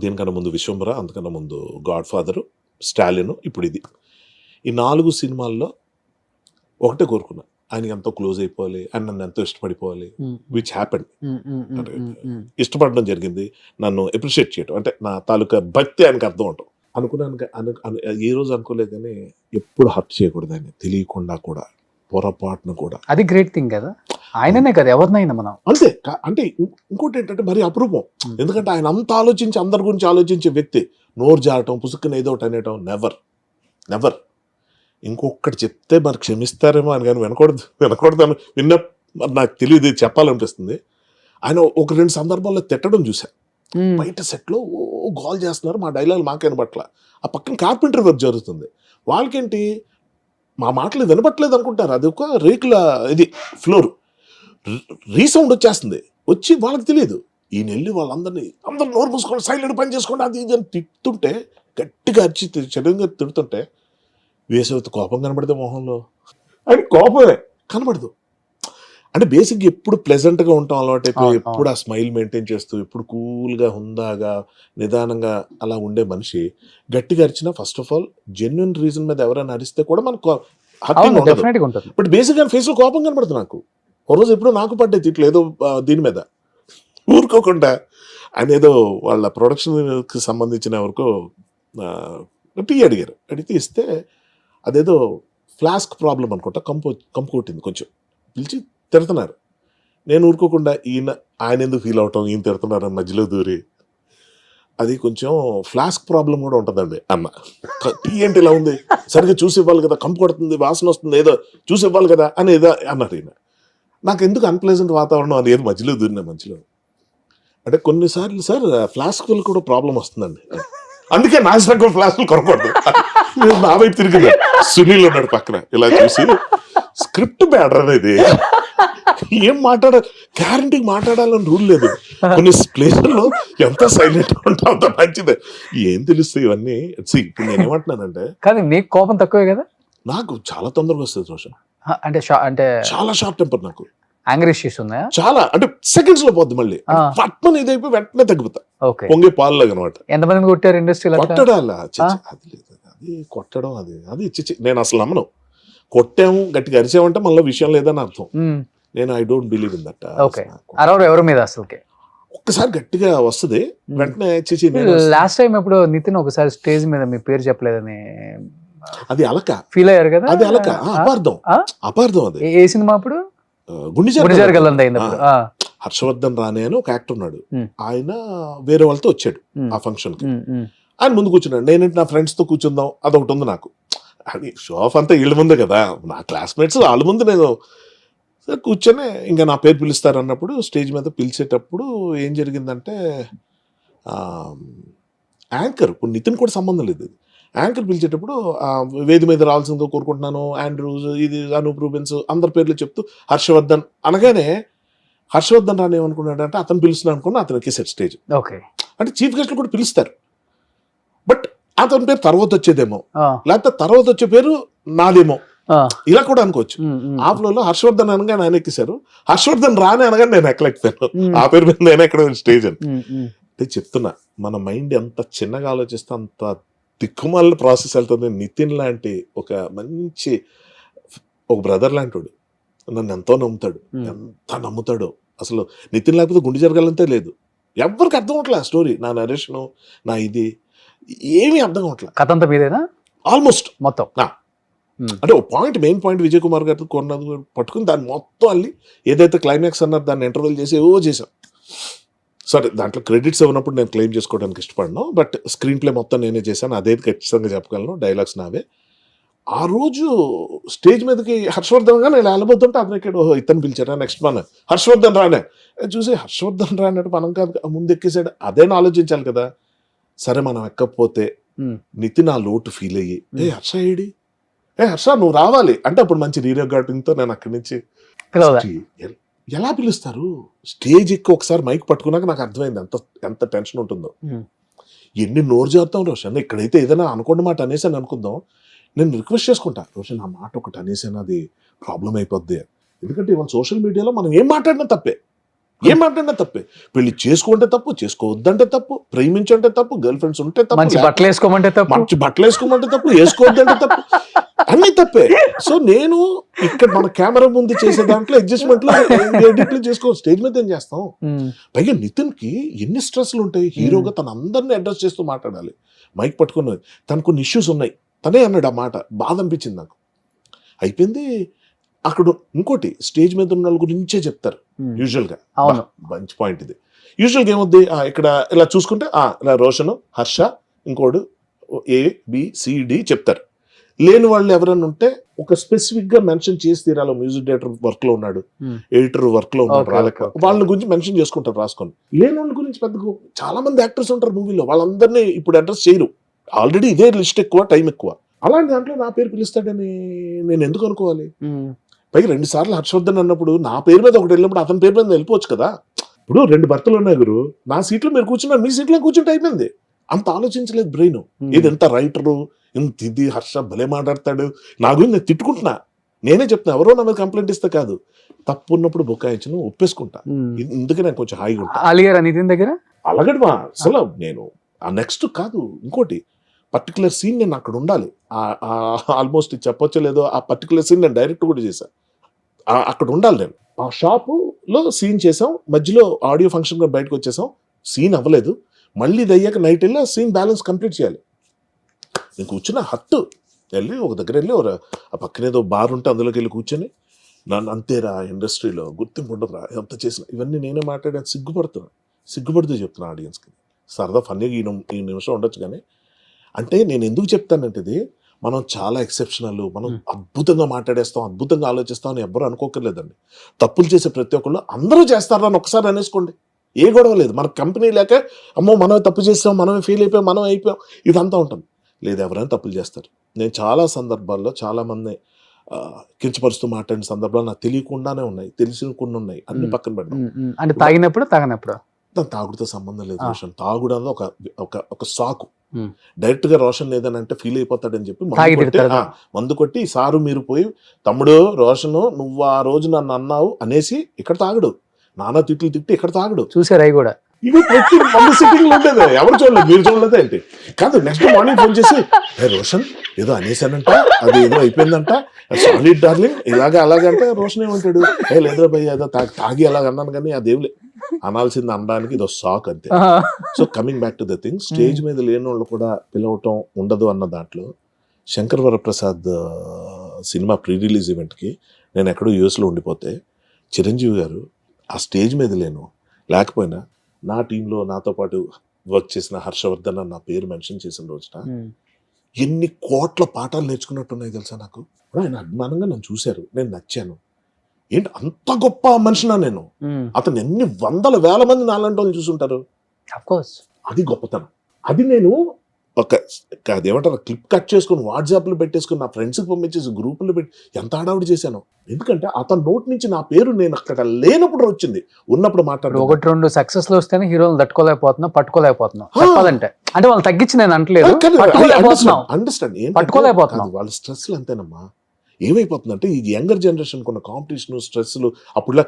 దీనికన్నా ముందు విశ్వంబర, అంతకన్నా ముందు గాడ్ ఫాదరు, స్టాలిన్, ఇప్పుడు ఇది, ఈ 4 సినిమాల్లో ఒకటే కోరుకున్నా ఆయనకి ఎంతో క్లోజ్ అయిపోవాలి, ఆయన నన్ను ఎంతో ఇష్టపడిపోవాలి, విచ్ హ్యాపెన్. ఇష్టపడడం జరిగింది, నన్ను అప్రిషియేట్ చేయడం అంటే నా తాలూకా భక్తి ఆయనకు అర్థం అవటం అనుకున్నాను. ఏ రోజు అనుకోలేదు కానీ ఎప్పుడు హర్ట్ చేయకూడదు ఆయన తెలియకుండా కూడా, పొరపాటును కూడా. అది గ్రేట్ థింగ్ కదా, ఆయననే కదా ఎవరినైనా మనం అంతే. అంటే ఇంకోటి ఏంటంటే మరి అపరూపం, ఎందుకంటే ఆయన అంత ఆలోచించి అందరి గురించి ఆలోచించే వ్యక్తి. నోరు జారటం, పుసుక్కుని ఏదో ఒకటి అనేయటం, నెవర్. ఇంకొకటి చెప్తే మరి క్షమిస్తారేమో అని కానీ వినకూడదు అని విన్న మరి నాకు తెలియదు, చెప్పాలనిపిస్తుంది. ఆయన 1-2 సందర్భాల్లో తిట్టడం చూసా, బయట సెట్లో ఓ గోల్ చేస్తున్నారు, మా డైలాగ్ మాకు వినపట్ల, ఆ పక్కన కార్పెంటర్ వర్క్ జరుగుతుంది, వాళ్ళకేంటి మా మాటలు వినపట్లేదు అనుకుంటారు, అది ఒక రేకుల ఇది ఫ్లోర్, రీసౌండ్ వచ్చేస్తుంది, వచ్చి వాళ్ళకి తెలియదు. ఈయన వెళ్ళి అందరూ నోరు మూసుకోండి, సైలెంట్ పని చేసుకోండి, అది ఇది అని తిడుతుంటే, గట్టిగా అరిచి చెడుగా తిడుతుంటే వేసవితో కోపం కనబడితే మొహంలో, అది కోపమే కనబడదు. అంటే బేసిక్గా ఎప్పుడు ప్లెజెంట్గా ఉంటాం అలవాటైపోయి, ఎప్పుడు ఆ స్మైల్ మెయింటైన్ చేస్తూ, ఎప్పుడు కూల్గా హుందాగా నిదానంగా అలా ఉండే మనిషి గట్టిగా అరిచినా first of all genuine reason మీద ఎవరైనా అరిస్తే కూడా మనకు ఉంటుంది. బట్ బేసిక్గా ఫేస్లో కోపం కనబడుతుంది నాకు. ఓ రోజు ఎప్పుడు నాకు పడ్డాయి తిట్లు ఏదో దీని మీద, ఊరుకోకుండా ఆయన ఏదో వాళ్ళ ప్రొడక్షన్కి సంబంధించిన వరకు టీ అడిగారు, అడిగితే ఇస్తే అదేదో ఫ్లాస్క్ ప్రాబ్లం అనుకుంటా, కంపు కొట్టింది, కొంచెం పిలిచి తిడుతున్నారు. నేను ఊరుకోకుండా ఆయన ఎందుకు ఫీల్ అవటం, ఈయన తిడుతున్నారు మధ్యలో దూరి, అది కొంచెం ఫ్లాస్క్ ప్రాబ్లం కూడా ఉంటుందండి అన్న. టీ ఏంటి ఇలా ఉంది, సరిగ్గా చూసి ఇవ్వాలి కదా, కంపు కొడుతుంది, వాసన వస్తుంది, ఏదో చూసి ఇవ్వాలి కదా అని ఏదో అన్నారు ఈయన. నాకు ఎందుకు అన్ప్లెజెంట్ వాతావరణం అని ఏదో మధ్యలో దూరినా మధ్యలో అంటే కొన్నిసార్లు సార్ ఫ్లాస్క్ వల్ల కూడా ప్రాబ్లం వస్తుందండి, అందుకే నాశనకం ఫ్లాస్క్లు కొనకూడదు. నా వైపు తిరిగింది, సునీల్ ఉన్నాడు పక్కన, ఇలా చూసి స్క్రిప్ట్ బ్యాటర్ అనేది ఏం గ్యారంటీ మాట్లాడాలని రూల్ లేదు, కొన్ని ప్లేసుల్లో ఎంత సైలెంట్ ఉంటా అంత మంచిది, ఏం తెలుస్తాయి ఇవన్నీ. ఇప్పుడు నేను ఏమంటున్నానంటే, కానీ నీకు కోపం తక్కువే కదా, నాకు చాలా తొందరగా వస్తుంది రోషన్, అంటే చాలా షార్ట్ టెంపర్ నాకు, యాంగ్రీ ఇష్యూస్ ఉన్నాయా చాలా, అంటే సెకండ్స్ లో పోద్ది, మళ్ళీ పట్మని ఇదైపోయి వెంటనే తగ్గుతా, పొంగే పాలులాగా అనమాట. ఎంతమంది కొట్టారు ఇండస్ట్రీలో? కొట్టడాలా అది లేదు, అది కొట్టడం అది ఇచ్చి నేను అసలు నమ్మను. కొట్టాము గట్టిగా అరిచామంటే మళ్ళీ విషయం లేదని అర్థం. నేను I don't believe in that. ఎవరి మీద అసలుకి ఒక్కసారి గట్టిగా వస్తుంది వెంటనే. లాస్ట్ టైం ఎప్పుడు నితిన్ ఒకసారి స్టేజ్ మీద మీ పేరు చెప్పలేదని అది అలక ఫీల్ అయ్యారు కదా, అది అలక అపార్థం అది. ఏ సినిమా అప్పుడు? హర్షవర్ధన్ రానే అని ఒక యాక్టర్ ఉన్నాడు, ఆయన వేరే వాళ్ళతో వచ్చాడు ఆ ఫంక్షన్ కి, ఆయన ముందు కూర్చున్నాడు. నేనంటే నా ఫ్రెండ్స్ తో కూర్చుందాం అదొకటి ఉంది నాకు, అది షో ఆఫ్ అంతా వీళ్ళ ముందే కదా, నా క్లాస్మేట్స్ వాళ్ళ ముందు నేను కూర్చొని ఇంకా నా పేరు పిలుస్తారు అన్నప్పుడు స్టేజ్ మీద పిలిచేటప్పుడు ఏం జరిగిందంటే, యాంకర్ ఇప్పుడు నితిన్ కూడా సంబంధం లేదు, యాంకర్ పిలిచేటప్పుడు వేది మీద రావాల్సిందో కోరుకుంటున్నాను, ఆండ్రూస్, ఇది అనూప్ రూబెన్స్ అందరి పేర్లు చెప్తూ హర్షవర్ధన్ అనగానే, హర్షవర్ధన్ రాని ఏమనుకున్నాడు అంటే అతను పిలుస్తున్నాను అనుకున్నా, అతనికి సెట్ స్టేజ్. అంటే చీఫ్ గెస్ట్లు కూడా పిలుస్తారు, బట్ అతని పేరు తర్వాత వచ్చేదేమో, లేకపోతే తర్వాత వచ్చే పేరు నాదేమో, ఇలా కూడా అనుకోవచ్చు. ఆ ఫ్లోలో హర్షవర్ధన్ అనగానే ఆయన ఎక్కేశారు, హర్షవర్ధన్ రాని అనగానే నేను ఎక్కలేకపోయాను, ఆ పేరు మీద నేను ఎక్కడ స్టేజ్ అని. అంటే చెప్తున్నా, మన మైండ్ ఎంత చిన్నగా ఆలోచిస్తే అంత దిక్కుమాల ప్రాసెస్ వెళ్తుంది. నితిన్ లాంటి ఒక మంచి ఒక బ్రదర్ లాంటి నన్ను ఎంతో నమ్ముతాడు, ఎంత నమ్ముతాడో అసలు. నితిన్ లేకపోతే గుండె జరగాలంతే లేదు, ఎవరికి అర్థం అవట్లే స్టోరీ, నా నరేషను, నా ఇది ఏమీ అర్థం అవట్లే. కథ అంతా మీదేనా ఆల్మోస్ట్ మొత్తం? అంటే ఒక point, main point Vijay Kumar గారితో కొన్నది పట్టుకుని దాన్ని మొత్తం అల్లి ఏదైతే క్లైమాక్స్ అన్నారు దాన్ని ఇంటర్వెల్ చేసి చేశాం. సరే దాంట్లో క్రెడిట్స్ ఇవ్వనప్పుడు నేను క్లెయిమ్ చేసుకోవడానికి ఇష్టపడను, బట్ స్క్రీన్ ప్లే మొత్తం నేనే చేశాను, అదే ఖచ్చితంగా చెప్పగలను, డైలాగ్స్ నావే. ఆ రోజు స్టేజ్ మీదకి హర్షవర్ధన్ గా నేను వెళ్ళబోతుంటే అతను ఇక్కడ ఇతను పిలిచారా నెక్స్ట్ మన హర్షవర్ధన్ రానే చూసి హర్షవర్ధన్ రానట్టు మనం కాదు ముందు ఎక్కేసాడు అదేనా ఆలోచించాలి కదా. సరే మనం ఎక్కకపోతే నితిన్ ఆ లోటు ఫీల్ అయ్యి హర్ష ఏడి హర్ష నువ్వు రావాలి అంటే అప్పుడు మంచి రీరిగార్డింగ్ తో నేను అక్కడి నుంచి ఎలా పిలుస్తారు స్టేజ్ ఎక్కి ఒకసారి మైక్ పట్టుకున్నాక నాకు అర్థమైంది ఎంత టెన్షన్ ఉంటుందో. ఎన్ని నోరు చేస్తాం రోషన్ ఇక్కడైతే ఏదైనా అనుకోండి మాట అనేసి అని అనుకుందాం. నేను రిక్వెస్ట్ చేసుకుంటా రోషన్ ఆ మాట ఒకటి అనేసి అది ప్రాబ్లం అయిపోద్ది. ఎందుకంటే ఇవాళ సోషల్ మీడియాలో మనం ఏం మాట్లాడినా తప్పే పెళ్లి చేసుకుంటే తప్పు చేసుకోవద్దంటే తప్పు ప్రేమించంటే తప్పు గర్ల్ ఫ్రెండ్స్ ఉంటే తప్పు మంచి బట్టలు వేసుకోమంటే తప్పు వేసుకోవద్దంటే తప్పు అన్ని తప్పే. సో నేను ఇక్కడ మన కెమెరా ముందు చేసే దాంట్లో అడ్జస్ట్మెంట్ లో ఎడిట్లు చేసుకో స్టేజ్ మీద ఏం చేస్తాం. పైగా నితిన్ కి ఎన్ని స్ట్రెస్లు ఉంటాయి. హీరోగా తన అందరినీ అడ్రస్ చేస్తూ మాట్లాడాలి మైక్ పట్టుకున్నది. తనకు కొన్ని ఇష్యూస్ ఉన్నాయి తనే అన్నాడు ఆ మాట బాధ అనిపించింది నాకు. అయిపోయింది. అక్కడ ఇంకోటి స్టేజ్ మీద ఉన్న వాళ్ళ గురించే చెప్తారు యూజువల్ గా. మంచి పాయింట్ ఇది. యూజువల్ గా ఏమవుద్ది ఇక్కడ ఇలా చూసుకుంటే ఇలా రోషన్ హర్ష ఇంకోడు ABCD చెప్తారు. లేని వాళ్ళు ఎవరైనా ఉంటే ఒక స్పెసిఫిక్ గా మెన్షన్ చేసి తీరాలి. మ్యూజిక్ డైరెక్టర్ వర్క్ లో ఉన్నాడు, ఎడిటర్ వర్క్ లో ఉన్నాడు, వాళ్ళ గురించి మెన్షన్ చేసుకుంటారు రాసుకొని. లేని వాళ్ళ గురించి పెద్ద చాలా మంది యాక్టర్స్ ఉంటారు మూవీలో, వాళ్ళందరినీ ఇప్పుడు అడ్రస్ చేయరు. ఆల్రెడీ ఇదే లిస్ట్ ఎక్కువ, టైం ఎక్కువ. అలాంటి దాంట్లో నా పేరు పిలుస్తాడని నేను ఎందుకు అనుకోవాలి? పైగా 2 సార్లు హర్షవర్ధన్ అన్నప్పుడు నా పేరు మీద ఒకటి వెళ్ళినప్పుడు అతని పేరు మీద వెళ్ళిపోవచ్చు కదా. ఇప్పుడు 2 భర్తలు ఉన్నాయి గురు, నా సీట్లో మీరు కూర్చున్నారు, మీ సీట్లో కూర్చుంటే అయిపోయింది. అంత ఆలోచించలేదు బ్రెయిన్. ఇది ఎంత రైటరు, ఇంత ఇది హర్ష భలే మాట్లాడతాడు, నా గురించి నేను తిట్టుకుంటున్నా. నేనే చెప్తున్నా, ఎవరో నా మీద కంప్లైంట్ ఇస్తే కాదు, తప్పు ఉన్నప్పుడు బుకాయించిన ఒప్పేసుకుంటా. ఇందుకే నేను కొంచెం హాయిగా ఉంటా. అలిగారా నితిన్ దగ్గర? అలాగడమా అసలు నేను ఆ నెక్స్ట్ కాదు ఇంకోటి పర్టికులర్ సీన్ నేను అక్కడ ఉండాలి. ఆల్మోస్ట్ చెప్పొచ్చో లేదో ఆ పర్టికులర్ సీన్ నేను డైరెక్ట్ కూడా చేశాను. అక్కడ ఉండాలి నేను. ఆ షాపులో సీన్ చేసాం, మధ్యలో ఆడియో ఫంక్షన్ బయటకు వచ్చేసాం, సీన్ అవ్వలేదు. మళ్ళీ దయ్యాక నైట్ వెళ్ళి ఆ సీన్ బ్యాలెన్స్ కంప్లీట్ చేయాలి. నేను కూర్చున్న హట్టు వెళ్ళి ఒక దగ్గర వెళ్ళి ఆ పక్కన ఏదో బార్ ఉంటే అందులోకి వెళ్ళి కూర్చొని నన్ను అంతేరా ఇండస్ట్రీలో గుర్తింపు ఉండదురా ఎంత చేసిన ఇవన్నీ నేనే మాట్లాడాను. సిగ్గుపడుతూ చెప్తున్నా ఆడియన్స్కి. సరదా ఫన్నీగా ఈ నిమిషం ఉండొచ్చు కానీ అంటే నేను ఎందుకు చెప్తానంటే ఇది మనం చాలా ఎక్సెప్షనల్, మనం అద్భుతంగా మాట్లాడేస్తాం, అద్భుతంగా ఆలోచిస్తాం అని ఎవ్వరు అనుకోకర్లేదండి. తప్పులు చేసే ప్రతి ఒక్కళ్ళు అందరూ చేస్తారని ఒకసారి అనేసుకోండి, ఏ గొడవ లేదు. మన కంపెనీ లేక అమ్మో మనమే తప్పు చేస్తాం, మనమే ఫెయిల్ అయిపోయాం, మనం అయిపోయాం, ఇదంతా ఉంటుంది. లేదు, ఎవరైనా తప్పులు చేస్తారు. నేను చాలా సందర్భాల్లో చాలామంది కించపరుస్తూ మాట్లాడిన సందర్భాలు నాకు తెలియకుండానే ఉన్నాయి, తెలిసికుండా ఉన్నాయి. అన్ని పక్కన పెడతాం. అంటే తాగినప్పుడు దాని తాగుడితో సంబంధం లేదు రోషన్. తాగుడు అన్నది ఒక సాకు. డైరెక్ట్ గా రోషన్ లేదనంటే ఫీల్ అయిపోతాడని చెప్పి మందు కొట్టి సారు మీరు పోయి తమ్ముడు రోషన్ నువ్వు ఆ రోజు నన్ను అన్నావు అనేసి ఇక్కడ తాగడు, నానా తిట్లు తిట్టి ఇక్కడ తాగడు. చూసారు అవి కూడా. ఇవి ప్రతి మందు సిట్టింగ్ ఉండేది, ఎవరు చూడలేదు, మీరు చూడలేదు ఏంటి? కాదు, నెక్స్ట్ మార్నింగ్ ఫోన్ చేసి రోషన్ ఏదో అనేసానంట, అది ఏదో అయిపోయిందంట, సారీ డార్లింగ్ ఇలాగా అలాగంటే రోషన్ ఏమంటాడు, లేదురా భయ్య ఏదో తాగి అలాగ అన్నాను కానీ అదేం అనాల్సింది అనడానికి ఇదో సాక్ అంతే. So coming back to the thing, stage మీద లేని వాళ్ళు కూడా పిలవటం ఉండదు అన్న దాంట్లో Shankar Varaprasad cinema pre release ఈవెంట్కి నేను ఎక్కడో యూఎస్లో ఉండిపోతే చిరంజీవి గారు ఆ స్టేజ్ మీద లేకపోయినా నా టీంలో నాతో పాటు వర్క్ చేసిన హర్షవర్ధన్ నా పేరు మెన్షన్ చేసిన రోజున ఎన్ని కోట్ల పాఠాలు నేర్చుకున్నట్టున్నాయి తెలుసా నాకు. ఆయన అభిమానంగా నన్ను చూశారు, నేను నచ్చాను. ఏంటి అంత గొప్ప మనిషినా నేను? అతను ఎన్ని వందల వేల మంది నాలంటి వాళ్ళు చూసుంటారు. అది గొప్పతనం. అది నేను అదేమంటారు క్లిప్ కట్ చేసుకుని వాట్సాప్లో పెట్టేసుకుని నా ఫ్రెండ్స్కి పంపించేసి గ్రూపుల్లో పెట్టి ఎంత హడావుడి చేశాను. ఎందుకంటే అతని నోటి నుంచి నా పేరు నేను అక్కడ లేనప్పుడు వచ్చింది, ఉన్నప్పుడు మాట్లాడు. 1-2 సక్సెస్ లో వస్తేనే హీరోలు పట్టుకోలేకపోతున్నాం చెప్పాలంటే. అంటే వాళ్ళు తగ్గించి నేను అంటలేదు, అండర్స్టాండ్ పట్టుకోలేకపోతున్నాం. వాళ్ళ స్ట్రెస్లు అంతేనమ్మా. ఏమైపోతుందంటే ఈ యంగర్ జనరేషన్ కొన్న కాంపిటీషన్ స్ట్రెస్లు అప్పుడులా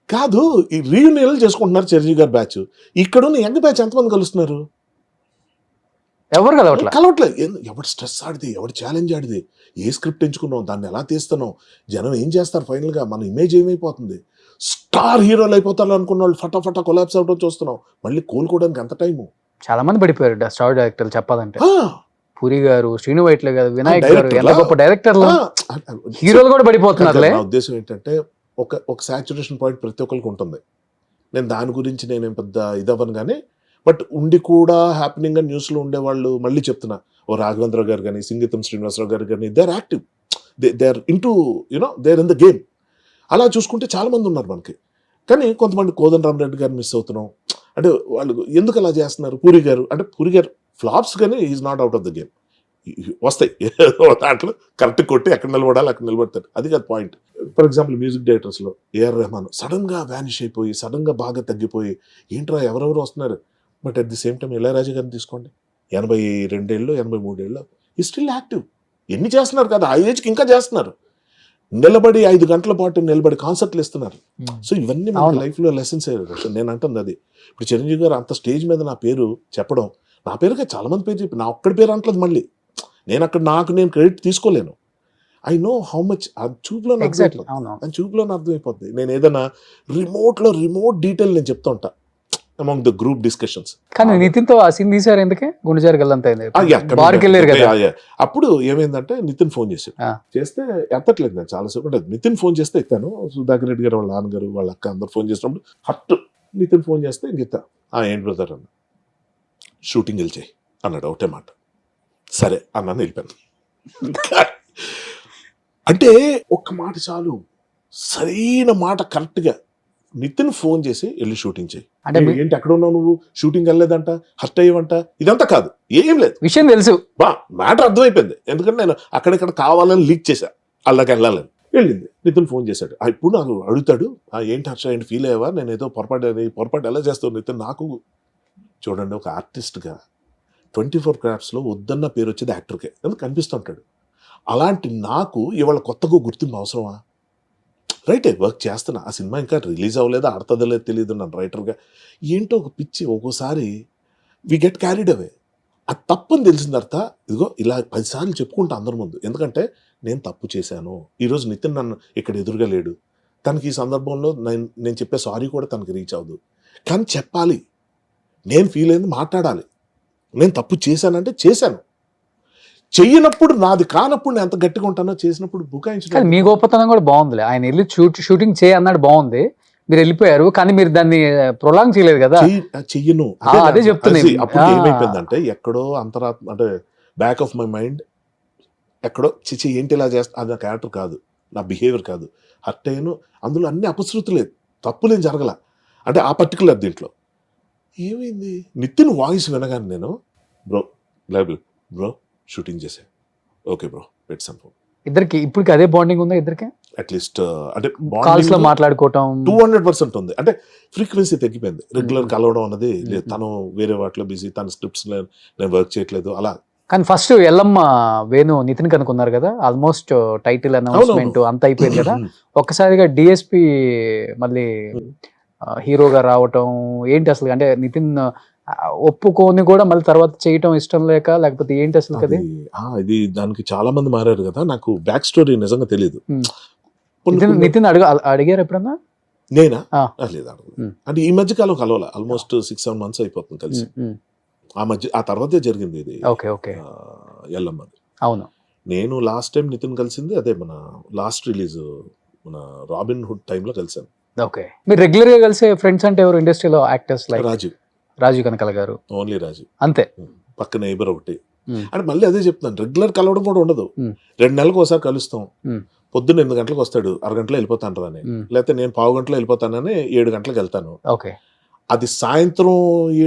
కాదు. ఈ రీయూనియన్లు చేసుకుంటున్నారు చిరంజీవి గారి బ్యాచ్. ఇక్కడ ఉన్న యంగ్ బ్యాచ్ ఎంతమంది కలుస్తున్నారు? ఎవరు కలవట్లేదు. ఎవడు స్ట్రెస్ ఆడిది, ఎవడు ఛాలెంజ్ ఆడిది, ఏ స్క్రిప్ట్ ఎంచుకున్నాం, దాన్ని ఎలా తీస్తున్నాం, జనం ఏం చేస్తారు, ఫైనల్ గా మన ఇమేజ్ ఏమైపోతుంది, స్టార్ హీరోలు అయిపోతారు అనుకున్న వాళ్ళు ఫటాఫటా కొలాప్స్ అవడం చూస్తున్నాం. మళ్ళీ కోలుకోవడానికి ఎంత టైము? చాలా మంది పడిపోయారు స్టార్ డైరెక్టర్లు చెప్పాలంటే. పూరి గారు, శ్రీను వైట్ల గారు, వినాయక్ గారు, ఎంత గొప్ప డైరెక్టర్లు, హీరోలు కూడా పడిపోతున్నారు. నా ఉద్దేశం ఏంటంటే ఒక సాచురేషన్ పాయింట్ ప్రతి ఒక్కరికి ఉంటుంది. నేను దాని గురించి నేనేం పెద్ద ఇదవ్వను కానీ, బట్ ఉండి కూడా హ్యాపెనింగ్ గా న్యూస్లో ఉండేవాళ్ళు మళ్ళీ చెప్తున్నా ఓ రాఘవేంద్ర గారు కానీ సింగీతం శ్రీనివాసరావు గారు కానీ they are active, they are into you know they are in the game. అలా చూసుకుంటే చాలా మంది ఉన్నారు మనకి. కానీ కొంతమంది కోదండరామరెడ్డి గారు మిస్ అవుతున్నాం. అంటే వాళ్ళు ఎందుకు అలా చేస్తున్నారు? పూరి గారు అంటే పూరి గారు ఫ్లాప్స్ కానీ is not out of the game. వస్తాయి దాంట్లో కరెక్ట్ కొట్టి ఎక్కడ నిలబడాలి అక్కడ నిలబడతారు, అది కాదు పాయింట్. ఫర్ ఎగ్జాంపుల్ మ్యూజిక్ డైరెక్టర్స్లో ఏఆర్ రెహమాన్ సడన్ గా వ్యానిష్ అయిపోయి, సడన్ గా బాగా తగ్గిపోయి ఏంట్రా ఎవరెవరు వస్తున్నారు. But at the same time Ilaiyaraaja గారిని తీసుకోండి, 82 ఏళ్ళు 83 ఏళ్ళు ఈ స్టిల్ యాక్టివ్. ఎన్ని చేస్తున్నారు కదా, ఆ ఏజ్కి ఇంకా చేస్తున్నారు. నిలబడి 5 గంటల పాటు నిలబడి కాన్సర్ట్లు ఇస్తున్నారు. సో ఇవన్నీ మన లైఫ్ లో లెసన్స్. నేను అంటుంది అది. ఇప్పుడు చిరంజీవి గారు అంత స్టేజ్ మీద నా పేరు చెప్పడం, నా పేరుగా చాలా మంది పేరు చెప్పి నా ఒక్కడి పేరు అంటలేదు. మళ్ళీ నేను అక్కడ నేను క్రెడిట్ తీసుకోలేను. ఐ నో హౌ మచ్ ఆ చూపులో చూపులో అర్థమైపోద్ది. నేను ఏదైనా రిమోట్ డీటెయిల్ నేను చెప్తా ఉంటా అమాంగ్ ద గ్రూప్ డిస్కషన్స్. కానీ నితిన్ తో ఆ సీన్ తీసారు ఎందుకే? గుండెజారి గల్లంత అప్పుడు ఏమైందంటే నితిన్ ఫోన్ చేస్తే ఎత్తట్లేదు నేను చాలాసేపు. అంటే నితిన్ ఫోన్ చేస్తే ఎత్తాను, సుధాకర్ రెడ్డి గారు వాళ్ళ నాన్నగారు వాళ్ళ అక్క అందరు ఫోన్ చేసినప్పుడు హట్ నితిన్ ఫోన్ చేస్తే ఇంకెత్తా. ఏంటి బ్రదర్ అన్న, షూటింగ్ వెళ్ళిచాయి అన్నాడు ఒకటే మాట. సరే అన్నాను, వెళ్ళిపోయాను. అంటే ఒక్క మాట చాలు, సరైన మాట కరెక్ట్ గా నితిన్ ఫోన్ చేసి వెళ్ళి షూటింగ్ చేయి. అంటే ఏంటి ఎక్కడ ఉన్నావు నువ్వు, షూటింగ్ వెళ్ళలేదంట, హర్ట్ అయ్యవంట, ఇదంతా కాదు, ఏం లేదు, విషయం తెలుసు, మ్యాటర్ అర్థమైపోయింది. ఎందుకంటే నేను అక్కడిక్కడ కావాలని లీక్ చేశా, అల్లకి వెళ్ళాలని. వెళ్ళింది, నితిన్ ఫోన్ చేశాడు. ఇప్పుడు నాకు అడుగుతాడు, ఏంటి హర్ష ఏంటి ఫీల్ అయ్యావా, నేను ఏదో పొరపాటు ఎలా చేస్తావు నితిన్. నాకు చూడండి, ఒక ఆర్టిస్ట్గా 24 క్రాఫ్ట్స్లో వద్దన్న పేరు వచ్చేది యాక్టర్కే, ఎందుకు కనిపిస్తుంటాడు. అలాంటి నాకు ఇవాళ కొత్తగా గుర్తింపు అవసరమా? రైట్, వర్క్ చేస్తున్నా, ఆ సినిమా ఇంకా రిలీజ్ అవ్వలేదు, ఆడుతుందో లేదు తెలియదు నన్ను రైటర్గా. ఏంటో ఒక పిచ్చి, ఒక్కోసారి వి గెట్ క్యారీడ్ అవే. అది తప్పని తెలిసిన తర్వాత ఇదిగో ఇలా 10 సార్లు చెప్పుకుంటా అందరి ముందు. ఎందుకంటే నేను తప్పు చేశాను. ఈరోజు నితిన్ నన్ను ఇక్కడ ఎదురుగా లేడు, తనకి ఈ సందర్భంలో నేను చెప్పే సారీ కూడా తనకి రీచ్ అవ్వదు. కానీ చెప్పాలి, నేను ఫీల్ అయింది మాట్లాడాలి. నేను తప్పు చేశానంటే చేశాను, చెయ్యనప్పుడు నాది కానప్పుడు నేను ఎంత గట్టిగా ఉంటానో, చేసినప్పుడు బుకాయించడం. మీ గొప్పతనం కూడా బాగుంది. ఆయన వెళ్ళి షూటింగ్ చేయన్నాడు, బాగుంది, మీరు వెళ్ళిపోయారు, కానీ మీరు దాన్ని ప్రొలాంగ్ చేయలేదు కదా. చెయ్యను, అదే చెప్తున్నాను. అప్పుడు ఏమైపోయిందంటే ఎక్కడో అంతరాత్మ, అంటే బ్యాక్ ఆఫ్ మై మైండ్ ఎక్కడో చిచి ఏంటి ఇలా చేస్తా, అది నా క్యారెక్టర్ కాదు, నా బిహేవియర్ కాదు, హర్ట్ అయ్యాను. అందులో అన్ని అపశృతులేదు, తప్పులేం జరగల. అంటే ఆ పర్టికులర్ దీంట్లో ఏమైంది, నితిన్ వాయిస్ వినగానే నేను బ్రో షూటింగ్ చేసే, ఓకే బ్రో పెట్స్ ఫోన్. ఇద్దరికి ఇప్పటికి అదే బాండింగ్ ఉందా? ఇద్దరికి అట్లీస్ట్ అంటే కాల్స్ లో మాట్లాడుకోవటం 200% ఉంది. అంటే ఫ్రీక్వెన్సీ తగ్గిపోయింది, రెగ్యులర్ కలవడం అన్నది లేదు. తను వేరే వాటిలో బిజీ, తన స్క్రిప్ట్స్ నేను వర్క్ చేయట్లేదు అలా. కానీ ఫస్ట్ ఎల్లమ్మ వేణు నితిన్ కనుక్కున్నారు కదా, ఆల్మోస్ట్ టైటిల్ అనౌన్స్మెంట్ అంత అయిపోయింది కదా, ఒక్కసారిగా డిఎస్పి మళ్ళీ హీరోగా రావటం ఏంటి అసలు? అంటే నితిన్ ఒప్పుకొని కూడా మళ్ళీ తర్వాత చేయటం ఇష్టం లేకపోతే ఏంటి అసలు కదా? ఇది దానికి చాలా మంది మారారు కదా, నాకు బ్యాక్ స్టోరీ నిజంగా తెలియదు. నితిన్ అడిగారు ఎప్పుడన్నా? నేనా? లేదు, అంటే ఈ మధ్య కాలం కలవాల, ఆల్మోస్ట్ 6-7 months అయిపోతుంది కలిసి. ఆ తర్వాతే జరిగింది ఇది. ఎల్లమ్మ. అవును, నేను లాస్ట్ టైం నితిన్ కలిసింది అదే మన లాస్ట్ రిలీజ్ మన రాబిన్ హుడ్ టైంలో కలిసాను. ఓకే, మీరు రెగ్యులర్ గా కలిసే ఫ్రెండ్స్ అంటే ఎవరు ఇండస్ట్రీలో? యాక్టర్స్ లైక్ రాజు కనకాల గారు. ఓన్లీ రాజు అంతే, పక్కన నైబర్ ఒకటి. అంటే మళ్ళీ అదే చెప్తాను, రెగ్యులర్ కలవడం కూడా ఉండదు. 2 నెలలకు ఒకసారి కలుస్తాం. పొద్దున్న 8 గంటలకు వస్తాడు, 1 గంటలో వెళ్ళిపోతాను అని, లేకపోతే నేను 1/2 గంటలో వెళ్ళిపోతానని 7 గంటలకు వెళ్తాను. ఓకే, అది సాయంత్రం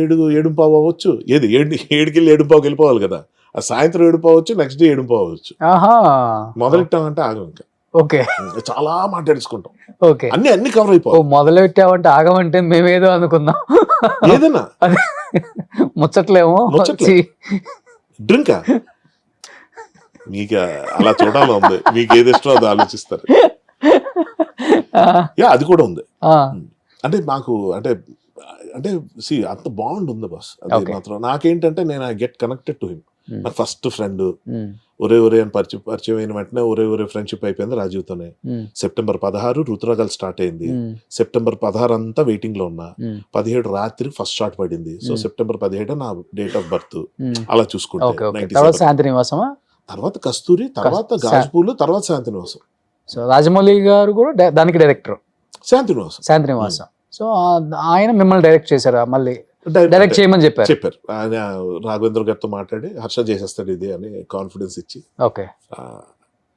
7:15 అవ్వచ్చు, ఏది 7కి 7:15 వెళ్ళిపోవాలి కదా, ఆ సాయంత్రం 7:15 అవ్వచ్చు, నెక్స్ట్ డే 7:15 అవ్వచ్చు. మొదలెట్టామంటే ఆగం ఇంకా. ఓకే, చాలా మాట్లాడుకుంటాం. ఓకే, అన్ని కవర్ అయిపోయి మొదలు పెట్టామంటే ఆగమంటే మేమేదో అనుకున్నాం, ఏదన్నా ముచ్చట్లేమో డ్రింక్. మీకు అలా చూడాలి ఉంది, మీకు ఏది ఇష్టం అది ఆలోచిస్తారు. అది కూడా ఉంది. అంటే మాకు అంటే అంత బాండ్ ఉంది బాస్. అది మాత్రం నాకేంటంటే నేను I get connected to him. నా ఫస్ట్ ఫ్రెండ్ ఒరే అని పరిచయం అయిన వెంటనే ఒరే ఫ్రెండ్షిప్ అయిపోయింది రాజీవ్తోనే. September 16 రుతురాగాలు స్టార్ట్ అయింది. September 16 అంతా వెయిటింగ్ లో ఉన్నా. 17 రాత్రి ఫస్ట్ షాట్ పడింది. సో September 17 నా డేట్ ఆఫ్ బర్త్. అలా చూసుకుంటే తర్వాత కస్తూరి, తర్వాత గాజుపూలు, తర్వాత శాంతినివాసం. సో రాజమౌళి గారు కూడా దానికి డైరెక్టర్ శాంతినివాసం. సో ఆయన మిమ్మల్ని డైరెక్ట్ చేశారా మళ్ళీ? డైరెక్ట్ చేయమని చెప్పారు. చెప్పారు. ఆయన రాఘవేంద్ర గారితో మాట్లాడి హర్ష చేసేస్తాడు ఇది అని కాన్ఫిడెన్స్ ఇచ్చి, ఓకే.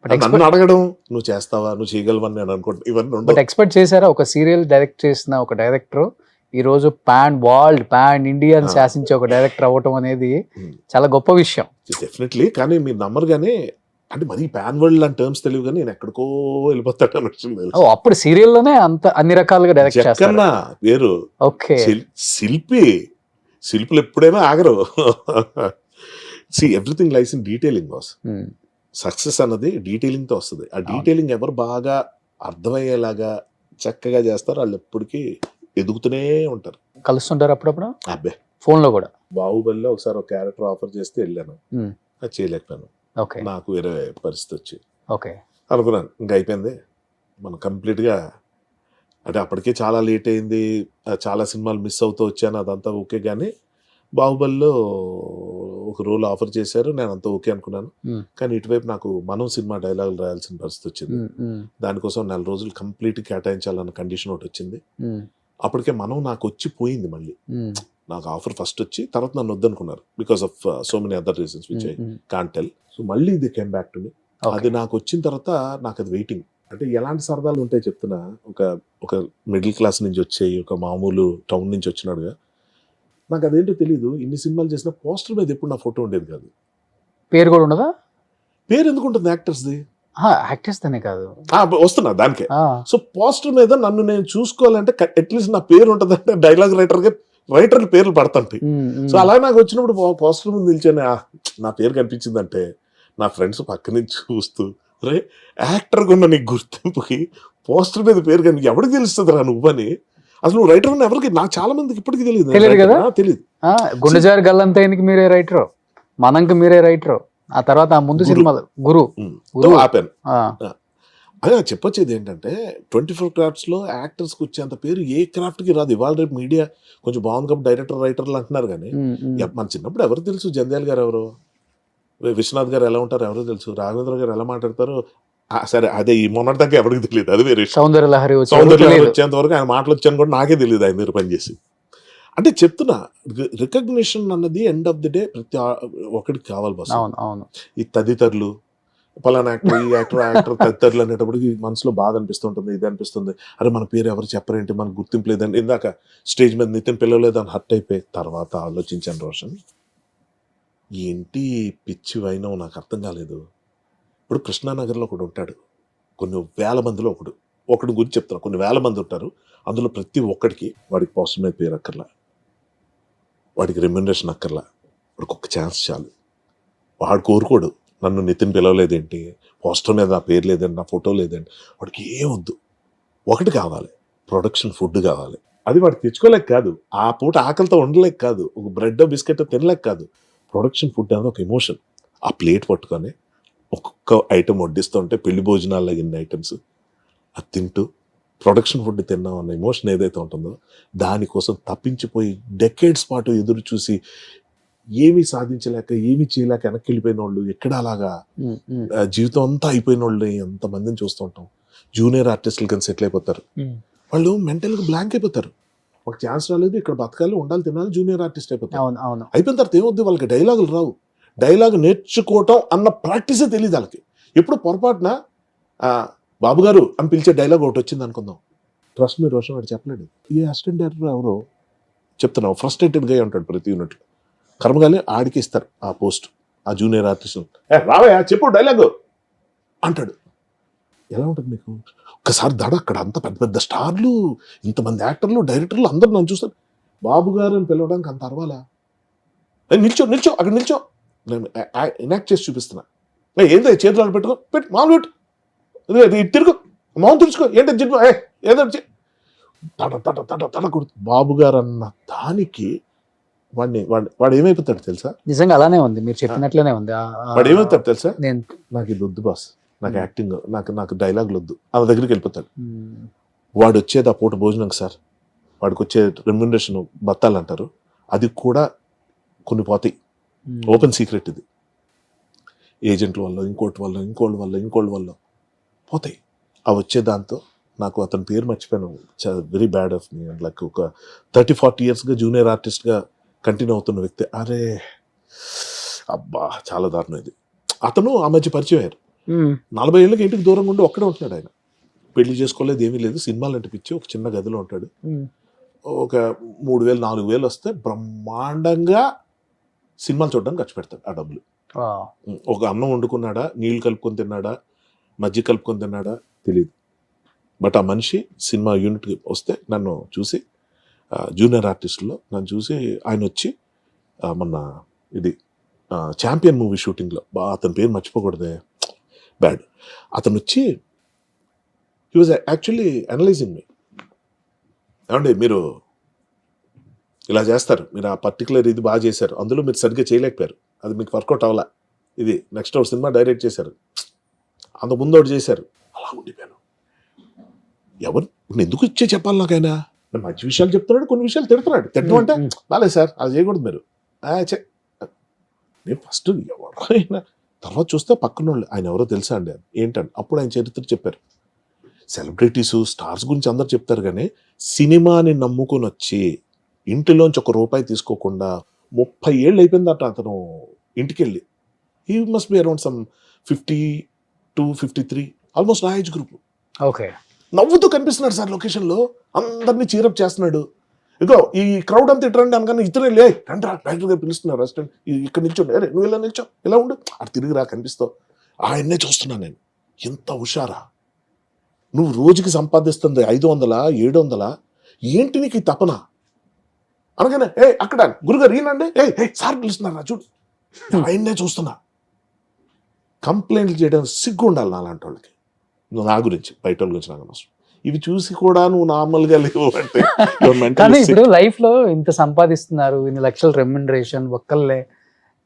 నన్ను అడగడం నువ్వు చేస్తావా, నువ్వు చేయగలవని నేను అనుకుంటా, ఇవన్నీ బట్ ఉండవు. ఎక్స్పెక్ట్ చేశారా ఒక సీరియల్ డైరెక్ట్ చేసిన ఒక డైరెక్టర్ ఈ రోజు పాన్ ఇండియా శాసించే ఒక డైరెక్టర్ అవ్వటం అనేది చాలా గొప్ప విషయం. డెఫినెట్లీ. కానీ మీరు నమ్మరు కానీ, అంటే మరి పాన్ వరల్డ్ అని టర్మ్స్ తెలియదు కానీ నేను ఎక్కడికో వెళ్ళిపోతాడు అని వచ్చింది. అప్పుడు సీరియల్లోనే అంత అన్ని రకాలుగా డైరెక్ట్ చేస్తారు. జక్కన్న వేరు, ఓకే. శిల్పులు ఎప్పుడైనా ఆగరు. See everything lies in detailing boss. Success అన్నది డీటెయిలింగ్ తో వస్తుంది. ఆ డీటెయిలింగ్ ఎవరు బాగా అర్థమయ్యేలాగా చక్కగా చేస్తారు వాళ్ళు ఎప్పటికీ ఎదుగుతూనే ఉంటారు. కలుస్తుంటారు అప్పుడప్పుడు అబ్బే ఫోన్ లో కూడా. బాహుబలిలో ఒకసారి ఒక క్యారెక్టర్ ఆఫర్ చేస్తే వెళ్ళాను, అది చేయలేకపోయాను. ఓకే. నాకు వేరే పరిస్థితి వచ్చి ఓకే అనుకున్నాను ఇంకా అయిపోయింది మనం కంప్లీట్గా. అంటే అప్పటికే చాలా లేట్ అయింది, చాలా సినిమాలు మిస్ అవుతూ వచ్చాను, అదంతా ఓకే. కానీ బాహుబలిలో ఒక రోల్ ఆఫర్ చేశారు, నేను అంతా ఓకే అనుకున్నాను. కానీ ఇటువైపు నాకు మనం సినిమా డైలాగులు రాయాల్సిన పరిస్థితి వచ్చింది. దానికోసం 4 రోజులు కంప్లీట్ కేటాయించాలన్న కండిషన్ ఒకటి వచ్చింది. అప్పటికే మనం నాకు వచ్చి పోయింది. మళ్ళీ నాకు ఆఫర్ ఫస్ట్ వచ్చి తర్వాత నన్ను వద్దనుకున్నారు because of so many other reasons which I can't tell. So మళ్ళీ ఇది కేమ్ బ్యాక్ టు మీ. అది నాకు వచ్చిన తర్వాత నాకు అది వెయిటింగ్. అంటే ఎలాంటి సరదాలు ఉంటాయి చెప్తున్నా. ఒక మిడిల్ క్లాస్ నుంచి వచ్చాయి, ఒక మామూలు టౌన్ నుంచి వచ్చినాడుగా నాకు అదేంటో తెలీదు. ఇన్ని సినిమాలు చేసిన పోస్టర్ మీద ఎప్పుడు నా ఫోటో ఉండేది కాదు. పేరు కూడా ఉండదా? పేరు ఎందుకు ఉంటుంది యాక్టర్స్ది? యాక్టర్స్ తనే కాదు, వస్తున్నా దానికే. సో పోస్టర్ మీద నన్ను నేను చూసుకోవాలంటే అట్లీస్ట్ నా పేరు ఉంటుంది. అంటే డైలాగ్ రైటర్ల పేర్లు పడతాంటాయి. సో అలా నాకు వచ్చినప్పుడు పోస్టర్ ముందు నిల్చొని నా పేరు కనిపించిందంటే నా ఫ్రెండ్స్ పక్క నుంచి చూస్తూ, రే యాక్టర్ ఉన్న నీకు గుర్తింపుకి పోస్టర్ మీద పేరు కానీ ఎవరికి తెలుస్తుంది రా నువ్వని. అసలు నువ్వు రైటర్ ఉన్న ఎవరికి, నాకు చాలా మందికి ఇప్పటికీ తెలియదు కదా. తెలియదు. గుండెజారి గల్లంతైనకి మీరే రైటర్, మనంకి మీరే రైటర్, ఆ తర్వాత ఆ ముందు సినిమాలు గురు ఆపాను. అదే చెప్పొచ్చేది ఏంటంటే 24 క్రాఫ్ట్స్ లో యాక్టర్స్ కి వచ్చేంత పేరు ఏ క్రాఫ్ట్ కి రాదు. ఇవాళ రేపు మీడియా కొంచెం బాగుంది కాబట్టి డైరెక్టర్ రైటర్లు అంటున్నారు కానీ మన చిన్నప్పుడు ఎవరు తెలుసు? జంధ్యాల గారు ఎవరు, విశ్వనాథ్ గారు ఎలా ఉంటారు ఎవరో తెలుసు, రాఘవేంద్ర గారు ఎలా మాట్లాడతారు సరే అదే ఈ మొన్నటి దాకా ఎవరికి తెలియదు. అది వేరే సౌందర్య లహరి వచ్చేంత వరకు ఆయన మాటలు వచ్చాను కూడా నాకే తెలియదు ఆయన దగ్గర పనిచేసి. అంటే చెప్తున్నా రికగ్నిషన్ అన్నది ఎండ్ ఆఫ్ ది డే ప్రతి ఒక్కడికి కావాలి బస్. ఈ తదితరులు పలానా యాక్టర్, ఈ యాక్టర్ తదితరులు అనేటప్పటికి మనసులో బాధ అనిపిస్తుంటుంది, ఇది అనిపిస్తుంది, అరే మన పేరు ఎవరు చెప్పరేంటి, మనకు గుర్తింపు లేదని. ఇందాక స్టేజ్ మీద నితిన్ పిలవలేదని హర్ట్ అయిపోయి తర్వాత ఆలోచించాను, రోషన్ ఏంటి పిచ్చి వైనవు నాకు అర్థం కాలేదు. ఇప్పుడు కృష్ణానగర్లో ఒకడు ఉంటాడు, కొన్ని వేల మందిలో ఒకడు గురించి చెప్తాను, కొన్ని వేల మంది ఉంటారు, అందులో ప్రతి ఒక్కడికి వాడికి పోస్టర్ మీద పేరు అక్కర్లా, వాడికి రెమ్యునరేషన్ అక్కర్లా, వాడికి ఒక ఛాన్స్ చాలు. వాడు కోరుకోడు నన్ను నితిన్ పిలవలేదేంటి, పోస్టర్ మీద నా పేరు లేదండి, నా ఫోటో లేదండి. వాడికి ఏమొద్దు, ఒకటి కావాలి, ప్రొడక్షన్ ఫుడ్ కావాలి. అది వాడు తెచ్చుకోలేక కాదు, ఆ పూట ఆకలితో ఉండలేక కాదు, ఒక బ్రెడ్ బిస్కెట్ తినలేక కాదు, ప్రొడక్షన్ ఫుడ్ అనేది ఒక ఎమోషన్. ఆ ప్లేట్ పట్టుకొని ఒక్కొక్క ఐటెం వడ్డిస్తుంటే పెళ్లి భోజనాల్లో ఇన్ని ఐటమ్స్ అది తింటూ ప్రొడక్షన్ ఫుడ్ తిన్నాం అన్న ఎమోషన్ ఏదైతే ఉంటుందో దానికోసం తప్పించిపోయి డెకేడ్స్ పాటు ఎదురు చూసి ఏమీ సాధించలేక ఏమీ చేయలేక వెనక్కి వెళ్ళిపోయిన వాళ్ళు, ఎక్కడ అలాగా జీవితం అంతా అయిపోయిన వాళ్ళు ఎంతమందిని చూస్తుంటాం. జూనియర్ ఆర్టిస్టులు కానీ సెటిల్ అయిపోతారు, వాళ్ళు మెంటల్గా బ్లాంక్ అయిపోతారు. ఒక ఛాన్స్ రాలేదు, ఇక్కడ బతకాలి, ఉండాలి, తినాలి, జూనియర్ ఆర్టిస్ట్ అయిపోతారు. అయిపోయిన తర్వాత ఏమవుద్ది, వాళ్ళకి డైలాగులు రావు, డైలాగ్ నేర్చుకోవటం అన్న ప్రాక్టీసే తెలియదు వాళ్ళకి. ఎప్పుడు పొరపాటున బాబు గారు అని పిలిచే డైలాగ్ ఒకటి వచ్చింది అనుకుందాం, ట్రస్ట్ మీ రోషన్ వాడు చెప్పలేడు. ఈ అసిస్టెంట్ డైరెక్టర్ ఎవరో చెప్తున్నావు, ఫ్రస్ట్రేటెడ్గా ఉంటాడు ప్రతి యూనిట్లో. కర్మగాలి ఆడికి ఇస్తారు ఆ పోస్ట్, ఆ జూనియర్ ఆర్టిస్ట్ రావయ్యా చెప్పు డైలాగు అంటాడు. ఎలా ఉంటుంది మీకు? ఒక్కసారి దడ అక్కడ అంత పెద్ద పెద్ద స్టార్లు, ఇంతమంది యాక్టర్లు, డైరెక్టర్లు అందరూ నన్ను చూస్తారు, బాబు గారు అని పిలవడానికి అంత అరవాలా? నిల్చో అక్కడ నిల్చో, నేను ఎనాక్ట్ చేసి చూపిస్తున్నా. ఏందో చేతులు పెట్టుకో, మామూలు పెట్టు, తిరుగు మౌన్ తెరుచుకో, ఏంటో జిడ్డు ఏదో తడ తడ తడ తడ కొడుతు. బాబు గారు అన్న దానికి వాడు ఏమైపోతాడు తెలుసా? నిజంగా అలానే ఉంది, మీరు చెప్పినట్లనే ఉంది. వాడు ఏమైపోతాడు తెలుసా? నాకు ఇది వద్దు బాస్, నాకు యాక్టింగ్, నాకు డైలాగులు వద్దు, ఆ దగ్గరికి వెళ్ళిపోతాడు. వాడు వచ్చేది ఆ పూట భోజనం సార్, వాడికి వచ్చే రెమ్యునరేషన్ బత్తాలు అంటారు, అది కూడా కొన్ని పోతాయి. ఓపెన్ సీక్రెట్ ఇది, ఏజెంట్ల వల్ల, ఇంకోటి వల్ల పోతాయి. ఆ వచ్చే దాంతో నాకు అతని పేరు మర్చిపోయాను, very bad of me. Like ఒక 30-40 ఇయర్స్గా జూనియర్ ఆర్టిస్ట్గా కంటిన్యూ అవుతున్న వ్యక్తి. అరే అబ్బా చాలా దారుణం ఇది. అతను ఆ మధ్య పరిచయం అయ్యారు. 40 ఏళ్ళకి ఇంటికి దూరంగా ఉండి ఒక్కడే ఉంటున్నాడు ఆయన. పెళ్లి చేసుకోలేదు, ఏమీ లేదు, సినిమాలు అంటే పిచ్చి. ఒక చిన్న గదిలో ఉంటాడు. ఒక 3,000-4,000 వస్తే బ్రహ్మాండంగా సినిమాలు చూడడానికి ఖర్చు పెడతాడు ఆ డబ్బులు. ఒక అన్నం వండుకున్నాడా, నీళ్లు కలుపుకొని తిన్నాడా, మజ్జిగ కలుపుకొని తిన్నాడా తెలియదు. బట్ ఆ మనిషి సినిమా యూనిట్కి వస్తే నన్ను చూసి, జూనియర్ ఆర్టిస్టులో నన్ను చూసి ఆయన వచ్చి మొన్న ఇది ఛాంపియన్ మూవీ షూటింగ్లో, అతని పేరు మర్చిపోకూడదే, బ్యాడ్, అతను వచ్చి హీ వాజ్ యాక్చువల్లీ అనలైజింగ్ మీ. ఏమండి మీరు ఇలా చేస్తారు, మీరు ఆ పర్టికులర్ ఇది బాగా చేశారు, అందులో మీరు సరిగ్గా చేయలేకపోయారు, అది మీకు వర్కౌట్ అవ్వాలా, ఇది నెక్స్ట్ ఒక సినిమా డైరెక్ట్ చేశారు, అంత ముందు ఒకటి చేశారు. అలా ఉండిపోయాను. ఎవరు ఎందుకు ఇచ్చే చెప్పాలి నాకైనా? మంచి విషయాలు చెప్తున్నాడు, కొన్ని విషయాలు తిడుతున్నాడు. తిట్టడం అంటే బాలేదు సార్, అది చేయకూడదు మీరు. నేను ఫస్ట్ ఎవరైనా, తర్వాత చూస్తే పక్కన వాళ్ళు ఆయన ఎవరో తెలుసా అండి, ఏంటండి అప్పుడు ఆయన చరిత్ర చెప్పారు. సెలబ్రిటీసు స్టార్స్ గురించి అందరు చెప్తారు, కానీ సినిమాని నమ్ముకొని వచ్చి ఇంటిలోంచి ₹1 తీసుకోకుండా 30 ఏళ్ళు అయిపోయిందట అతను ఇంటికి వెళ్ళి. He must be around some 52-53, almost నా ఏజ్ గ్రూప్. ఓకే, నవ్వుతూ కనిపిస్తున్నాడు సార్ లొకేషన్లో, అందరినీ చీరప్ చేస్తున్నాడు. ఇగో ఈ క్రౌడ్ అంతా ఇట్రండి అనగానే ఇతనే లే రండి రా, డైరెక్టర్ గారు పిలుస్తున్నారు రెస్టారెంట్, ఇక్కడ నిల్చోండి, అరే నువ్వు ఇలా నిల్చో, ఇలా ఉండు, అటు తిరిగి రా కనిపిస్తావు. ఆయన్నే చూస్తున్నాను నేను. ఎంత హుషారా, నువ్వు రోజుకి సంపాదిస్తుంది 500-700, ఏంటి నీకు ఈ తపన అనగానే, అక్కడ గురుగారు ఈయనండి, సార్ పిలుస్తున్నారు చూడు, ఆయన్నే చూస్తున్నా. కంప్లైంట్లు చేయడం సిగ్గు ఉండాలి నాలాంటి వాళ్ళకి. నువ్వు నా గురించి, బయట వాళ్ళ గురించి నాకు అవసరం. ఇవి చూసి కూడా నువ్వు నార్మల్గా లేవు అంటే. కానీ ఇప్పుడు లైఫ్ లో ఇంత సంపాదిస్తున్నారు, ఇన్ని లక్షల రెమ్యునరేషన్ ఒక్కళ్ళే,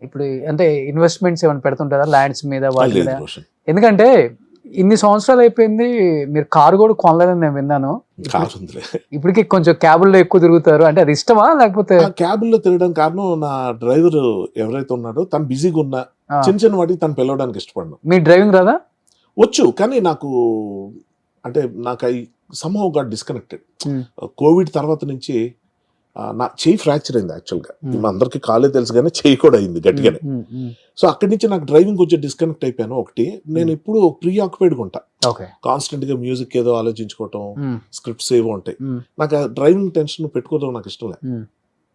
ఇప్పుడు అంటే ఇన్వెస్ట్మెంట్స్ ఏమైనా పెడుతుంటారా ల్యాండ్స్ మీద వాటి మీద? ఎందుకంటే ఇన్ని సంవత్సరాలు అయిపోయింది, మీరు కారు కూడా కొనలేదని నేను విన్నాను. ఇప్పటికి కొంచెం క్యాబుల్లో ఎక్కువ తిరుగుతారు, అంటే అది ఇష్టమా లేకపోతే? క్యాబుల్లో తిరగడం కారణం నా డ్రైవర్ ఎవరైతే ఉన్నాడో తను బిజీగా ఉన్నా చిన్న చిన్న వాటికి తను పిలవడానికి ఇష్టపడను. మీ డ్రైవింగ్ రాదా? వచ్చు, కానీ నాకు అంటే నాకు I somehow got disconnected. Covid తర్వాత నుంచి నా చెయ్యి ఫ్రాక్చర్ అయింది యాక్చువల్గా. అందరికీ కాలే తెలుసు కానీ చెయ్యి కూడా అయింది గట్టిగానే. సో అక్కడి నుంచి నాకు డ్రైవింగ్ కొంచెం డిస్కనెక్ట్ అయిపోయాను. ఒకటి, నేను ఎప్పుడు ప్రీ ఆక్యుపైడ్గా ఉంటా, కాన్స్టెంట్ గా మ్యూజిక్ ఏదో ఆలోచించుకోవటం, స్క్రిప్ట్స్ ఏవో ఉంటాయి. నాకు ఆ డ్రైవింగ్ టెన్షన్ పెట్టుకోవడం నాకు ఇష్టం లేదు.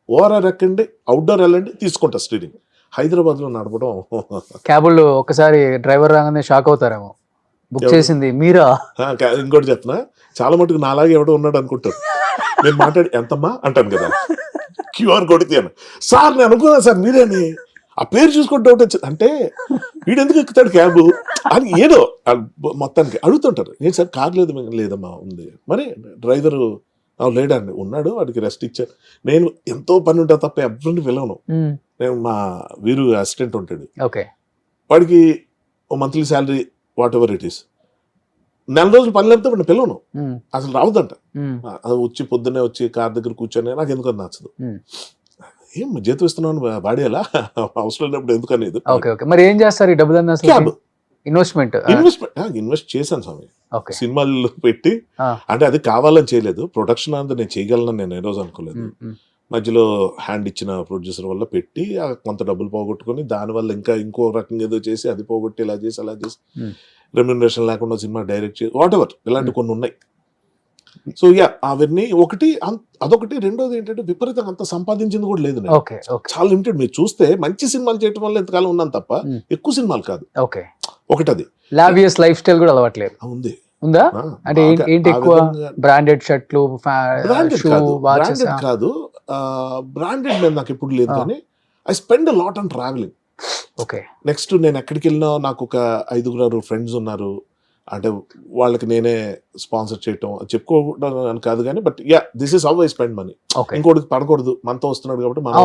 ఓఆర్ఆర్ ఎక్కండి, అవుట్డోర్ వెళ్ళండి, తీసుకుంటా స్టీరింగ్. హైదరాబాద్ లో నడపడం, క్యాబుల్లో ఒకసారి డ్రైవర్ రాగానే షాక్ అవుతారేమో, బుక్ చేసింది మీరా? ఇంకోటి చెప్పనా, చాలా మటుకు నాలాగే ఎవడో ఉన్నాడు అనుకుంటారు. నేను మాట్లాడి ఎంతమ్మా అంటాను కదా, క్యూఆర్ కొడితే సార్ నేను అనుకున్నా సార్ మీరేని, ఆ పేరు చూసుకుంటే డౌట్ వచ్చింది. అంటే వీడు ఎందుకు ఎక్కుతాడు క్యాబ్ అని ఏదో మొత్తానికి అడుగుతుంటారు. నేను సార్ కార్ లేదు, లేదమ్మా ఉంది. మరి డ్రైవరు లేడండి, ఉన్నాడు, వాడికి రెస్ట్ ఇచ్చారు. నేను ఎంతో పని ఉంటా తప్ప ఎవరిని పిలవను. నేను మా వీరు అసిస్టెంట్ ఉంటాడు, వాడికి ఓ monthly salary whatever it is, 4 రోజులు పని లేకపోతే వాడిని పిలవను, అసలు రావద్దంట. అది వచ్చి పొద్దున్నే వచ్చి కార్ దగ్గర కూర్చొని నాకు ఎందుకు నచ్చదు. ఏం జీతం ఇస్తున్నాను వాడేలా అవసరం లేనప్పుడు ఎందుకు అనేది. మరి ఏం చేస్తారు ఈ డబ్బులు? ఇన్వెస్ట్ చేశాను స్వామి, సినిమాల్లో పెట్టి. అంటే అది కావాలని చేయలేదు, ప్రొడక్షన్ అంతా నేను చేయగలను నేను ఏ రోజు అనుకోలేదు. మధ్యలో హ్యాండ్ ఇచ్చిన ప్రొడ్యూసర్ వల్ల పెట్టి కొంత డబ్బులు పోగొట్టుకుని దానివల్ల ఇంకా ఇంకో రకంగా ఏదో చేసి అది పోగొట్టి ఇలా చేసి అలా చేసి రెమ్యునరేషన్ లేకుండా సినిమా డైరెక్ట్ చేసి వాట్ ఎవర్ ఇలాంటి కొన్ని ఉన్నాయి. సో అవన్నీ ఒకటి, అదొకటి. రెండోది ఏంటంటే విపరీతంగా అంత సంపాదించింది కూడా లేదు, చాలా లిమిటెడ్. మీరు చూస్తే మంచి సినిమాలు చేయడం వల్ల ఎంతకాలం ఉన్నాను తప్ప ఎక్కువ సినిమాలు కాదు. ఒకటి అది లావియస్ లైఫ్ స్టైల్ కూడా అలవాట్లేదు ఉంది. ఉందా? అంటే ఏంటి ఎక్కువ బ్రాండెడ్ షర్ట్లు, బ్రాండెడ్ కాదు, బ్రాండెడ్ మీద నాకు ఎప్పుడు లేదు. కానీ I spend a lot on travelling. Next నేను ఎక్కడికి వెళ్ళినా నాకు ఒక 5 ఫ్రెండ్స్ ఉన్నారు, అంటే వాళ్ళకి నేనే స్పాన్సర్ చేయటం చెప్పుకోవడం కాదు కానీ, but this is how I spend money. ఇంకోటికి పడకూడదు, మనతో వస్తున్నాడు కాబట్టి మనం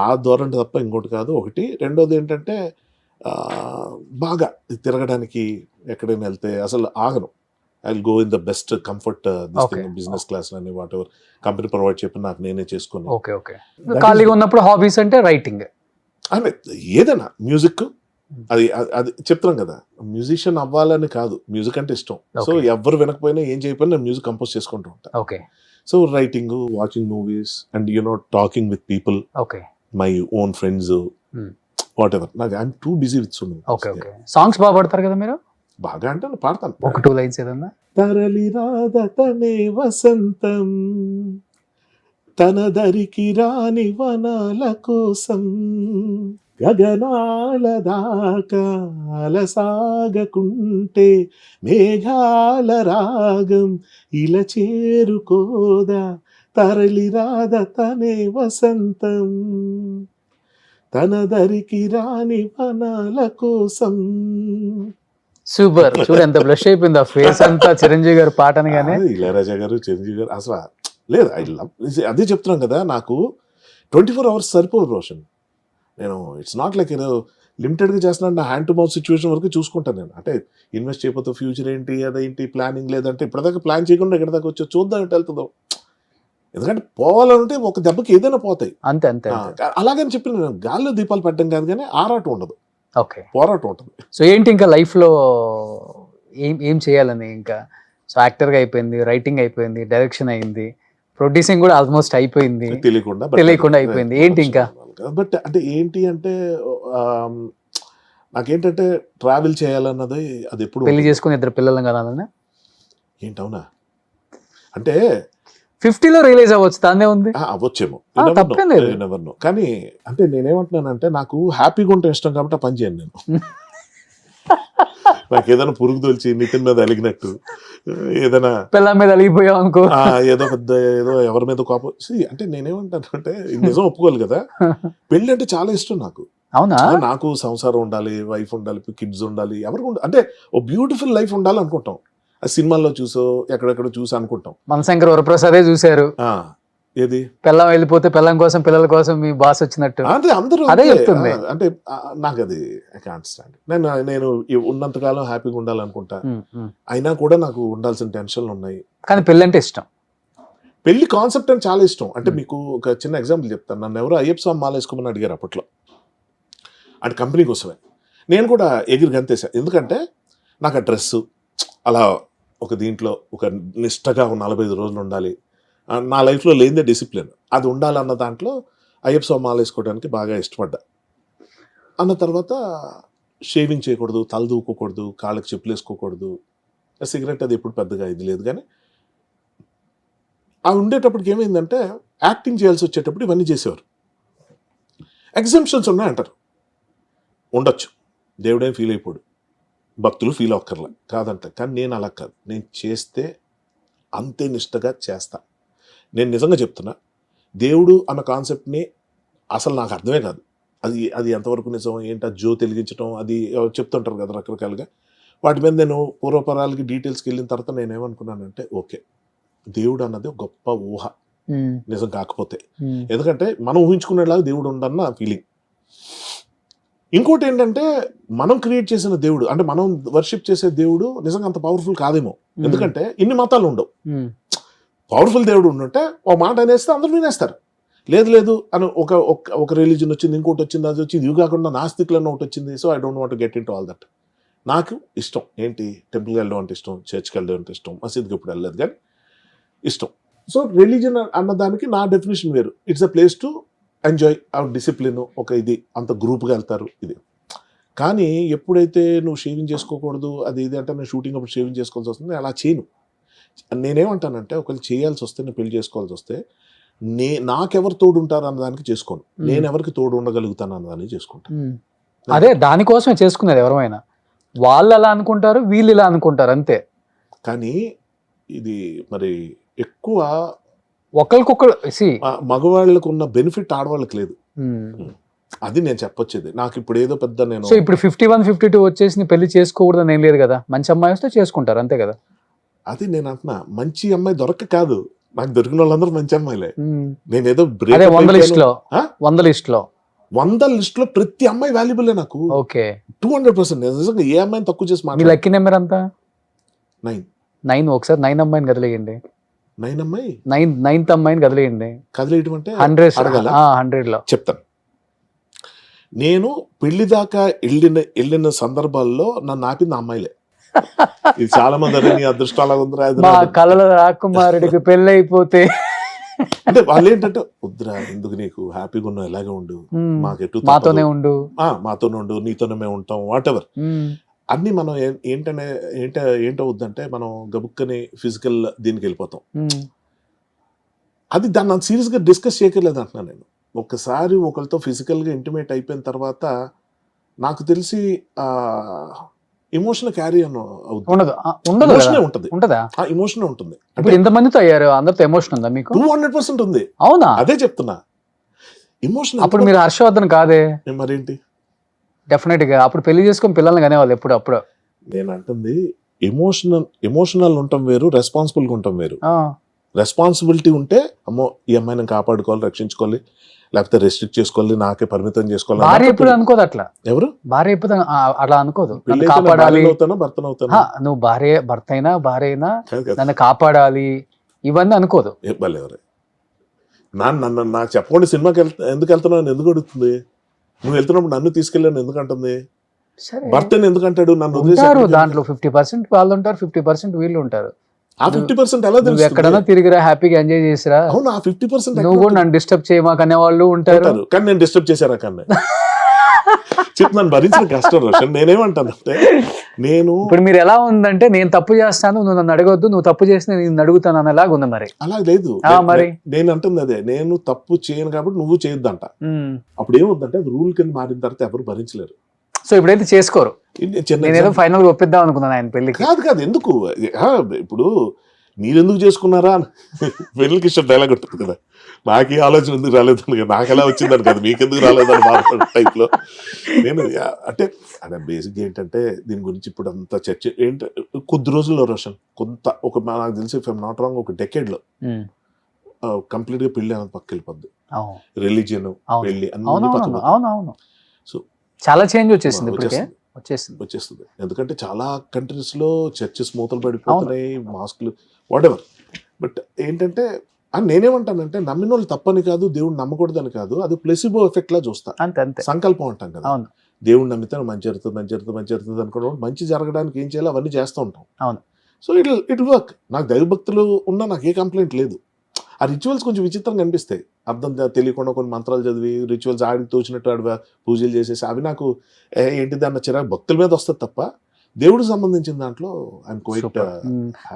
ఆ ధోరణి తప్ప ఇంకోటి కాదు. ఒకటి. రెండోది ఏంటంటే బాగా తిరగడానికి ఎక్కడైనా వెళ్తే అసలు ఆగను. I will go in the best comfort business class అని వాట్ ఎవర్ కంపెనీ ప్రొవైడ్ చెప్పి నాకు నేనే చేసుకుని. ఖాళీగా ఉన్నప్పుడు హాబీస్ అంటే రైటింగ్, అంటే ఏదైనా మ్యూజిక్, అది అది చెప్తున్నాం కదా, మ్యూజిషియన్ అవ్వాలని కాదు, మ్యూజిక్ అంటే ఇష్టం. So Okay. ఎవరు వినకపోయినా ఏం చేయకపోయినా నేను మ్యూజిక్ కంపోజ్ చేసుకుంటూ ఉంటాను. Okay so writing, watching movies and talking with people, okay my own friends, Hmm. Whatever. నాకు I'm too busy with swimming. Okay okay songs బాగా పాడతారు కదా మీరు? బాగా అంటే నేను పాడతాను. ఒక 2 లైన్స్ ఏదన్నా. తరలి రాదతనే వసంతం, తన దరికి రాని వనాల కోసం, గగనాల దాకా అలసాగకుంటే మేఘాల రాగం ఇలా చేరుకోదా, తరలి రాదతనే వసంతం, తన దరికి రాని వనాల కోసం. సూపర్. చూడు ఎంత బ్లష్ అయిపోయింది ఆ ఫేస్ అంతా చిరంజీవి గారు పాట అనగానే. ఇళయరాజా గారు, చిరంజీవి గారు అసలు లేదు. ఐ లవ్, అదే చెప్తున్నాం కదా, నాకు 24 hours సరిపోదు రోషన్. నేను ఇట్స్ నాట్ లైక్ ఏదో లిమిటెడ్గా చేస్తున్నాను. నా హ్యాండ్ టు మౌత్ సిచ్యువేషన్ వరకు చూసుకుంటాను నేను. అంటే ఇన్వెస్ట్ చేయకపోతే ఫ్యూచర్ ఏంటి, అదేంటి ప్లానింగ్ లేదంటే ఇప్పటిదాకా ప్లాన్ చేయకుండా ఇక్కడ దాకా వచ్చి చూద్దాం ఎటు వెళ్తుందో. ఎందుకంటే పోవాలంటే ఒక దెబ్బకి ఏదైనా పోతాయి. అంతే అంతే. అలాగని చెప్పి నేను గాల్లో దీపాలు పెట్టడం కాదు, కానీ ఆరాటం ఉండదు, ఓకే పోరాటం ఉంటుంది. సో ఏంటి ఇంకా లైఫ్లో ఏం చేయాలని? ఇంకా సో యాక్టర్గా అయిపోయింది, రైటింగ్ అయిపోయింది, డైరెక్షన్ అయింది, ప్రొడ్యూసింగ్ కూడా ఆల్మోస్ట్ అయిపోయింది, తెలియకుండా అయిపోయింది. ఏంటి ఇంకా? బట్ అంటే ఏంటి అంటే నాకేంటంటే ట్రావెల్ చేయాలన్నది అది ఎప్పుడు. పెళ్లి చేసుకుని 2 పిల్లలు కదా ఏంటవునా అంటే 50లో రిలీజ్ అవ్వచ్చు, దాన్నే ఉంది. అవ్వచ్చేమో, తప్పేం లేదు. ఎవరినో. కానీ అంటే నేనేమంటున్నానంటే నాకు హ్యాపీగా ఉంటే ఇష్టం కాబట్టి ఆ పని చేయను నేను. నాకు ఏదైనా పురుగు తోల్చి నితిన్ మీద అలిగినట్టు, ఏదైనా పిల్లల మీద అలిగిపోయావు అనుకో, ఏదో పెద్ద ఏదో ఎవరి మీద కోపం. అంటే నేనేమంటానంటే నిజం ఒప్పుకోవాలి కదా, పెళ్లి అంటే చాలా ఇష్టం నాకు. అవునా? నాకు సంసారం ఉండాలి, వైఫ్ ఉండాలి, కిడ్స్ ఉండాలి, ఎవరికి ఉండాలి అంటే ఓ బ్యూటిఫుల్ లైఫ్ ఉండాలి అనుకుంటాం. ఆ సినిమాల్లో చూసో ఎక్కడెక్కడ చూసి అనుకుంటాం. మనశంకర్ వరప్రసాదే చూశారు, ఏది పిల్లం వెళ్ళిపోతే పిల్లం కోసం పిల్లల కోసం మీ బాస్ వచ్చినట్టు. అంటే అందరూ అదే చెప్తుంది. అంటే నాకు అది ఐ కాంట్ అండర్స్టాండ్. నేను ఉన్నంతకాలం హ్యాపీగా ఉండాలనుకుంటా, అయినా కూడా నాకు ఉండాల్సిన టెన్షన్లు ఉన్నాయి. కానీ పెళ్ళి అంటే ఇష్టం, పెళ్లి కాన్సెప్ట్ అని చాలా ఇష్టం. అంటే మీకు ఒక చిన్న ఎగ్జాంపుల్ చెప్తాను. నన్ను ఎవరో అయ్యప్ప స్వామి మాల వేసుకోమని అడిగారు అప్పట్లో, అంటే కంపెనీ కోసమే. నేను కూడా ఎగిరి గంతేసా. ఎందుకంటే నాకు ఆ డ్రెస్సు అలా ఒక దీంట్లో ఒక నిష్టగా 45 రోజులు ఉండాలి, నా లైఫ్లో లేనిదే డిసిప్లిన్, అది ఉండాలన్న దాంట్లో అయ్యప్ప స్వామి మాల వేసుకోవడానికి బాగా ఇష్టపడ్డా. అన్న తర్వాత షేవింగ్ చేయకూడదు, తల దూకోకూడదు, కాళ్ళకి చెప్పులు వేసుకోకూడదు, సిగరెట్ అది ఎప్పుడు పెద్దగా ఇది లేదు. కానీ అవి ఉండేటప్పటికి ఏమైందంటే యాక్టింగ్ చేయాల్సి వచ్చేటప్పుడు ఇవన్నీ చేసేవారు. ఎగ్జామ్షన్స్ ఉన్నాయంటారు, ఉండొచ్చు, దేవుడేం ఫీల్ అయిపోడు, భక్తులు ఫీల్ అవ్వక్కర్లా కాదంట. కానీ నేను అలా కాదు, నేను చేస్తే అంతే నిష్టగా చేస్తా. నేను నిజంగా చెప్తున్నా, దేవుడు అన్న కాన్సెప్ట్ని అసలు నాకు అర్థమే కాదు. అది ఎంతవరకు నిజం ఏంటి, జ్యోతి వెలిగించడం అది చెప్తుంటారు కదా రకరకాలుగా. వాటి మీద నేను పూర్వపరాలకి డీటెయిల్స్కి వెళ్ళిన తర్వాత నేనేమనుకున్నానంటే ఓకే, దేవుడు అన్నది ఒక గొప్ప ఊహ, నిజం కాకపోతే. ఎందుకంటే మనం ఊహించుకునేలాగా దేవుడు ఉండన్న ఫీలింగ్. ఇంకోటి ఏంటంటే మనం క్రియేట్ చేసిన దేవుడు, అంటే మనం వర్షిప్ చేసే దేవుడు నిజంగా అంత పవర్ఫుల్ కాదేమో. ఎందుకంటే ఇన్ని మతాలు ఉండవు. పవర్ఫుల్ దేవుడు ఉండుంటే ఒక మాట అనేస్తే అందరూ వినేస్తారు. లేదు అని ఒక రిలీజన్ వచ్చింది, ఇంకోటి వచ్చింది, అది వచ్చింది, ఇవి కాకుండా నాస్తికులను ఒకటి వచ్చింది. So I don't want to get in to all that. నాకు ఇష్టం ఏంటి, టెంపుల్కి వెళ్ళడం అంటే ఇష్టం, చర్చ్కి వెళ్ళడం అంటే ఇష్టం, మసీద్కి ఇప్పుడు వెళ్ళలేదు కానీ ఇష్టం. సో రిలీజన్ అన్నదానికి నా డెఫినేషన్ వేరు. It's a place to enjoy hour discipline, ఒక ఇది అంత గ్రూప్గా వెళ్తారు ఇది. కానీ ఎప్పుడైతే నువ్వు షేవింగ్ చేసుకోకూడదు అది ఇది అంటే నేను షూటింగ్ అప్పుడు షేవింగ్ చేసుకోవాల్సి వస్తుంది, అలా చేయను. నేనేమంటానంటే ఒకవేళ చేయాల్సి వస్తే, నేను పెళ్లి చేసుకోవాల్సి వస్తే నాకెవరు తోడు ఉంటారు అన్నదానికి చేసుకోను, నేను ఎవరికి తోడు ఉండగలుగుతాను అన్నదాన్ని చేసుకుంటాను. అదే దానికోసమే చేసుకునేది. ఎవరైనా వాళ్ళు అలా అనుకుంటారు, వీళ్ళు ఇలా అనుకుంటారు అంతే. కానీ ఇది మరి ఎక్కువ ఒకరికొకరు మగవాళ్ళకు ఉన్న బెనిఫిట్ ఆడవాళ్ళకి లేదు. అది నేను చెప్పొచ్చేది. నాకు ఇప్పుడు ఏదో పెద్ద నేను ఇప్పుడు 51, 52 వచ్చేసి పెళ్లి చేసుకోకూడదని ఏం లేదు కదా, మంచి అమ్మాయి వస్తే చేసుకుంటారు అంతే కదా. అది నేను అంటున్నా, మంచి అమ్మాయి దొరక్క కాదు, నాకు దొరికిన వాళ్ళందరూ మంచి అమ్మాయిలే. నేనేదో 100 లిస్ట్ లో ప్రతి అమ్మాయి వాల్యుబుల్ నాకు. ఓకే 200%. నిజంగా ఏ అమ్మాయిని తక్కువ చేసి మీ లక్కీ నెంబర్ అంతా 9. ఒకసారి 9 అమ్మాయిని కదిలేయండి. 9 అమ్మాయి 9th అమ్మాయిని కదిలేయండి. కదిలేయటం అంటే 100లో చెప్తాను. నేను పెళ్లి దాకా వెళ్ళిన సందర్భాల్లో నన్ను ఆపింది ఆ అమ్మాయిలే. ఇది చాలా మంది నీ అదృష్టం అలా ఉందిరా ఇది మా రాదు. కళల రాకుమారుడికి పెళ్ళైపోతే అంటే వాళ్ళు ఏంటంటే వద్దురా ఎందుకు నీకు హ్యాపీగా ఉన్నావు ఇలాగే ఉండు మాకు ఎటు మాతోనే ఉండు. మాతోనే ఉండు నీతోనే మేము ఉంటాం వాట్ ఎవర్ అన్ని మనం ఏంటో వద్దంటే మనం గబుక్కని ఫిజికల్ దీనికి వెళ్ళిపోతాం. అది దాన్ని సీరియస్ గా డిస్కస్ చేయకలేదు అంటున్నాను నేను. ఒక్కసారి ఒకరితో ఫిజికల్ గా ఇంటిమేట్ అయిపోయిన తర్వాత నాకు తెలిసి ఎమోషన్ క్యారీ ఉండదు. ఉండదు ఎమోషనే ఉంటుంది. ఉంటదా? ఎమోషన్ ఉంటుంది. ఇప్పుడు ఇంతమందితో అయ్యారు, అందరితో ఎమోషన్ ఉందా మీకు? 200% ఉంది. అవునా? అదే చెప్తున్నా. ఎమోషన్ అప్పుడు మీరు హర్షవర్ధన్ కాదే మరేంటి? డెఫినెట్ గా అప్పుడు పెళ్లి చేసుకుని పిల్లల్ని కనేవాళ్ళు ఎప్పుడు అప్పుడు. నేను అంటుంది ఎమోషనల్ ఉండటం వేరు, రెస్పాన్సిబుల్ గా ఉండటం వేరు. రెస్పాన్సిబిలిటీ ఉంటే అమ్మో ఈ అమ్మాయిని కాపాడుకోవాలి, రక్షించుకోవాలి, లేకపోతే రెస్ట్రిక్ట్ చేసుకోవాలి, నాకే పరిమితం చేసుకోవాలి. భార్య ఎప్పుడు అనుకోదు అట్లా. ఎవరు భార్య ఎప్పుడు అట్లా అనుకోదు. నన్ను కాపాడాలి, భర్తనవుతాను, నువ్వు భర్త అయినా భార్య అయినా కాదు కదా. నన్ను కాపాడాలి ఇవన్నీ అనుకోదు. ఎవరే నన్ను నాకు చెప్పకుండా సినిమాకి ఎందుకు వెళ్తున్నావు అని ఎందుకు అడుగుతుంది? నువ్వు వెళ్తున్నప్పుడు నన్ను తీసుకెళ్ళాను ఎందుకు అంటుంది? భర్తని ఎందుకు అంటాడు? నన్ను ఉంటారు దాంట్లో 50% వాళ్ళు ఉంటారు, 50% వీళ్ళు ఉంటారు. ఆ 50% ఎలా తెలుసు? ఎక్కడైనా తిరిగిరా, హ్యాపీగా ఎంజాయ్ చేసిరా. అవును, ఆ 50% నువ్వు కూడా నన్ను డిస్టర్బ్ చేయమాకనే వాళ్ళు ఉంటారు. కానీ నేను డిస్టర్బ్ చేశారా కన్నా చెప్పు, నన్ను భరించిన కష్టం రోషన్. నేనేమంటానంటే నేను ఇప్పుడు మీరు ఎలా ఉందంటే నేను తప్పు చేస్తాను, నువ్వు నన్ను అడగొద్దు, నువ్వు తప్పు చేస్తే నేను అడుగుతాను అనేలాగా ఉంది. మరి అలా లేదు. మరి నేను అంటుంది అదే, నేను తప్పు చేయను కాబట్టి నువ్వు చేయొద్దంట. అప్పుడు ఏమవుతుందంటే అది రూల్ కింద మారిన తర్వాత ఎవరు భరించలేరు. సో ఇప్పుడైతే చేసుకోరు. నేనేదో ఫైనల్ గా ఒప్పిద్దాం అనుకున్నాను ఆయన పెళ్లికి. కాదు ఎందుకు ఇప్పుడు మీరెందుకు చేసుకున్నారా పెళ్లికి ఇష్టం డైలాగ్ ఉంటుంది కదా, నాకు ఈ ఆలోచన ఎందుకు రాలేదని, నాకు ఎలా వచ్చిందని కదా మీకెందుకు రాలేదని బాధపడే టైప్ లో నేను. అంటే బేసిక్ ఏంటంటే దీని గురించి ఇప్పుడు అంత చర్చ ఏంటంటే కొద్ది రోజుల్లో రోషన్ ఒక నాకు తెలిసి ఇఫ్ ఐఎమ్ నాట్ రాంగ్ ఒక డెకేడ్ లో కంప్లీట్ గా పెళ్లి అనేది పక్క వెళ్ళిపోద్ది. రిలీజియన్ పెళ్లి అన్ని పక్కన. అవును, సో చాలా చేంజ్ వచ్చేసింది, వచ్చేస్తుంది. ఎందుకంటే చాలా కంట్రీస్ లో చర్చెస్ మూతలు పడిపోతున్నాయి, మాస్కులు వాట్ ఎవర్. బట్ ఏంటంటే నేనేమంటానంటే నమ్మిన వాళ్ళు తప్పని కాదు, దేవుడు నమ్మకూడదని కాదు, అది ప్లెసిబో ఎఫెక్ట్ లా చూస్తా. అంతే సంకల్పం అంటాం కదా, దేవుడు నమ్మితే మంచి జరుగుతుంది అనుకున్న మంచి జరగడానికి ఏం చేయాలో అవన్నీ చేస్తూ ఉంటాం. అవును. So it work. నాకు దైవభక్తులు ఉన్నా నాకు ఏ కంప్లైంట్ లేదు. ఆ రిచువల్స్ కొంచెం విచిత్రంగా అనిపిస్తాయి. అర్థం తెలియకుండా కొన్ని మంత్రాలు చదివి రిచువల్స్ ఆడికి తోచినట్టు ఆడి పూజలు చేసేసి అవి నాకు ఏంటిది అన్న చిరాకు భక్తుల మీద వస్తుంది తప్ప దేవుడికి సంబంధించిన దాంట్లో ఐఎమ్ క్వైట్.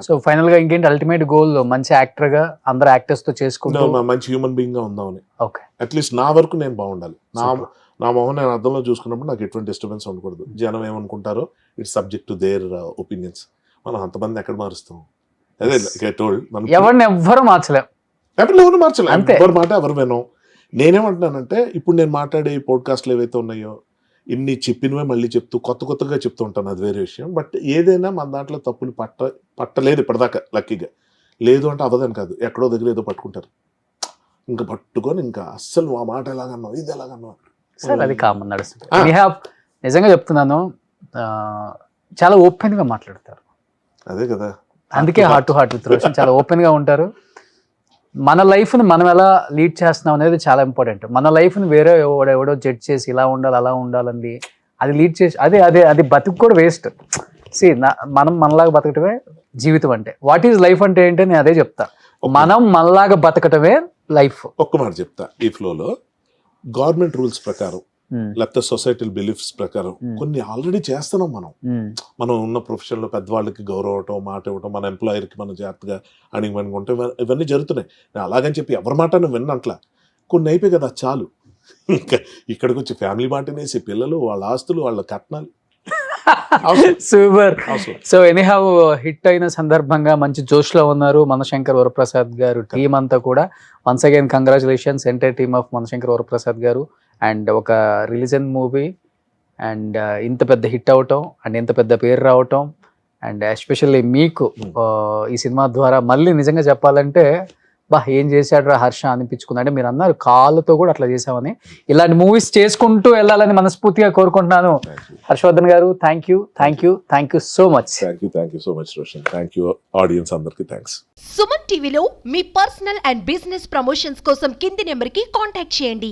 సో ఫైనల్ గా ఇంకేంటి అల్టిమేట్ గోల్? మంచి యాక్టర్ గా అందరు యాక్టర్స్ తో చేసుకుంటూ మంచి హ్యూమన్ బీయింగ్ గా ఉందామని. ఓకే, అట్లీస్ట్ నా వరకు నేను బాగుండాలి. నా మొహం నేను అర్థంలో చూసుకున్నప్పుడు నాకు ఎటువంటి డిస్టర్బెన్స్ ఉండకూడదు. జనం ఏమనుకుంటారో it's subject to their opinions. మనం అంతమంది ఎక్కడ మారుస్తాం? అదే ఎవరిని ఎవ్వరు మార్చలేం, ఎవరు మార్చలేదు. ఎవరి మాట ఎవరు వినం. నేనేమంటున్నానంటే ఇప్పుడు నేను మాట్లాడే పోడ్కాస్ట్లు ఏవైతే ఉన్నాయో ఇన్ని చెప్పినవే మళ్ళీ చెప్తూ కొత్తగా చెప్తూ ఉంటాను, అది వేరే విషయం. బట్ ఏదైనా మన దాంట్లో తప్పులు పట్టలేదు ఇప్పటిదాకా, లక్కీగా. లేదు అంటే అవ్వదని కాదు, ఎక్కడో దగ్గర ఏదో పట్టుకుంటారు, ఇంకా పట్టుకొని ఇంకా అస్సలు ఆ మాట ఎలాగన్నావు ఇది ఎలాగన్నావు సార్, అది కామన్ నడుస్తుంది. నిజంగా చెప్తున్నాను, చాలా ఓపెన్ గా మాట్లాడతారు. అదే కదా, అందుకే heart to heart with Roshan చాలా ఓపెన్ గా ఉంటారు. మన లైఫ్ని మనం ఎలా లీడ్ చేస్తున్నాం అనేది చాలా ఇంపార్టెంట్. మన లైఫ్ని వేరే ఎవడో జడ్జ్ చేసి ఇలా ఉండాలి అలా ఉండాలని అది లీడ్ చేసి అది బతుకు కూడా వేస్ట్. మనం మనలాగా బతకటమే జీవితం అంటే. వాట్ ఈజ్ లైఫ్ అంటే ఏంటి నేను అదే చెప్తా. మనం మనలాగా బతకటమే లైఫ్. ఒక్క మాట చెప్తా, ఈ ఫ్లోలో గవర్నమెంట్ రూల్స్ ప్రకారం లేకపోతే సొసైటల్ బిలీఫ్స్ ప్రకారం కొన్ని ఆల్రెడీ చేస్తున్నాం. మనం ఉన్న ప్రొఫెషన్ లో పెద్దవాళ్ళకి గౌరవం ఇవ్వటం, మాట ఇవ్వటం, మన ఎంప్లాయర్ కి మనం జాగ్రత్తగా అణిగిమణిగుంటే ఇవన్నీ జరుగుతున్నాయి. నేను అలాగని చెప్పి ఎవరి మాట నువ్వు విన్నట్లా కొన్ని అయిపోయి కదా చాలు. ఇంకా ఇక్కడికి వచ్చి ఫ్యామిలీ మాటనేసి పిల్లలు, వాళ్ళ ఆస్తులు, వాళ్ళ కట్నాలు. సూపర్. సో ఎనీహౌ హిట్ అయిన సందర్భంగా మంచి జోష్ లో ఉన్నారు మనశంకర్ వరప్రసాద్ గారు, టీమ్ అంతా కూడా. Once again congratulations entire team of Manashankar Varaprasad గారు. అండ్ ఒక రిలీజన్ మూవీ అండ్ ఇంత పెద్ద హిట్ అవటం అండ్ ఇంత పెద్ద పేరు రావటం అండ్ ఎస్పెషల్లీ మీకు ఈ సినిమా ద్వారా మళ్ళీ నిజంగా చెప్పాలంటే ఏం చేశాడు హర్ష అనిపించుకుంది. అంటే మీరు అన్నారు కాళ్ళతో కూడా అట్లా చేసామని. ఇలాంటి మూవీస్ చేసుకుంటూ వెళ్ళాలని మనస్ఫూర్తిగా కోరుకుంటున్నాను. హర్షవర్ధన్ గారు, thank you so much. Thank you so much Roshan. Thank you audience అందరికి థ్యాంక్స్. సుమన్ టీవీలో మీ పర్సనల్ అండ్ బిజినెస్ ప్రమోషన్స్ కోసం కింది నెంబర్కి కాంటాక్ట్ చేయండి.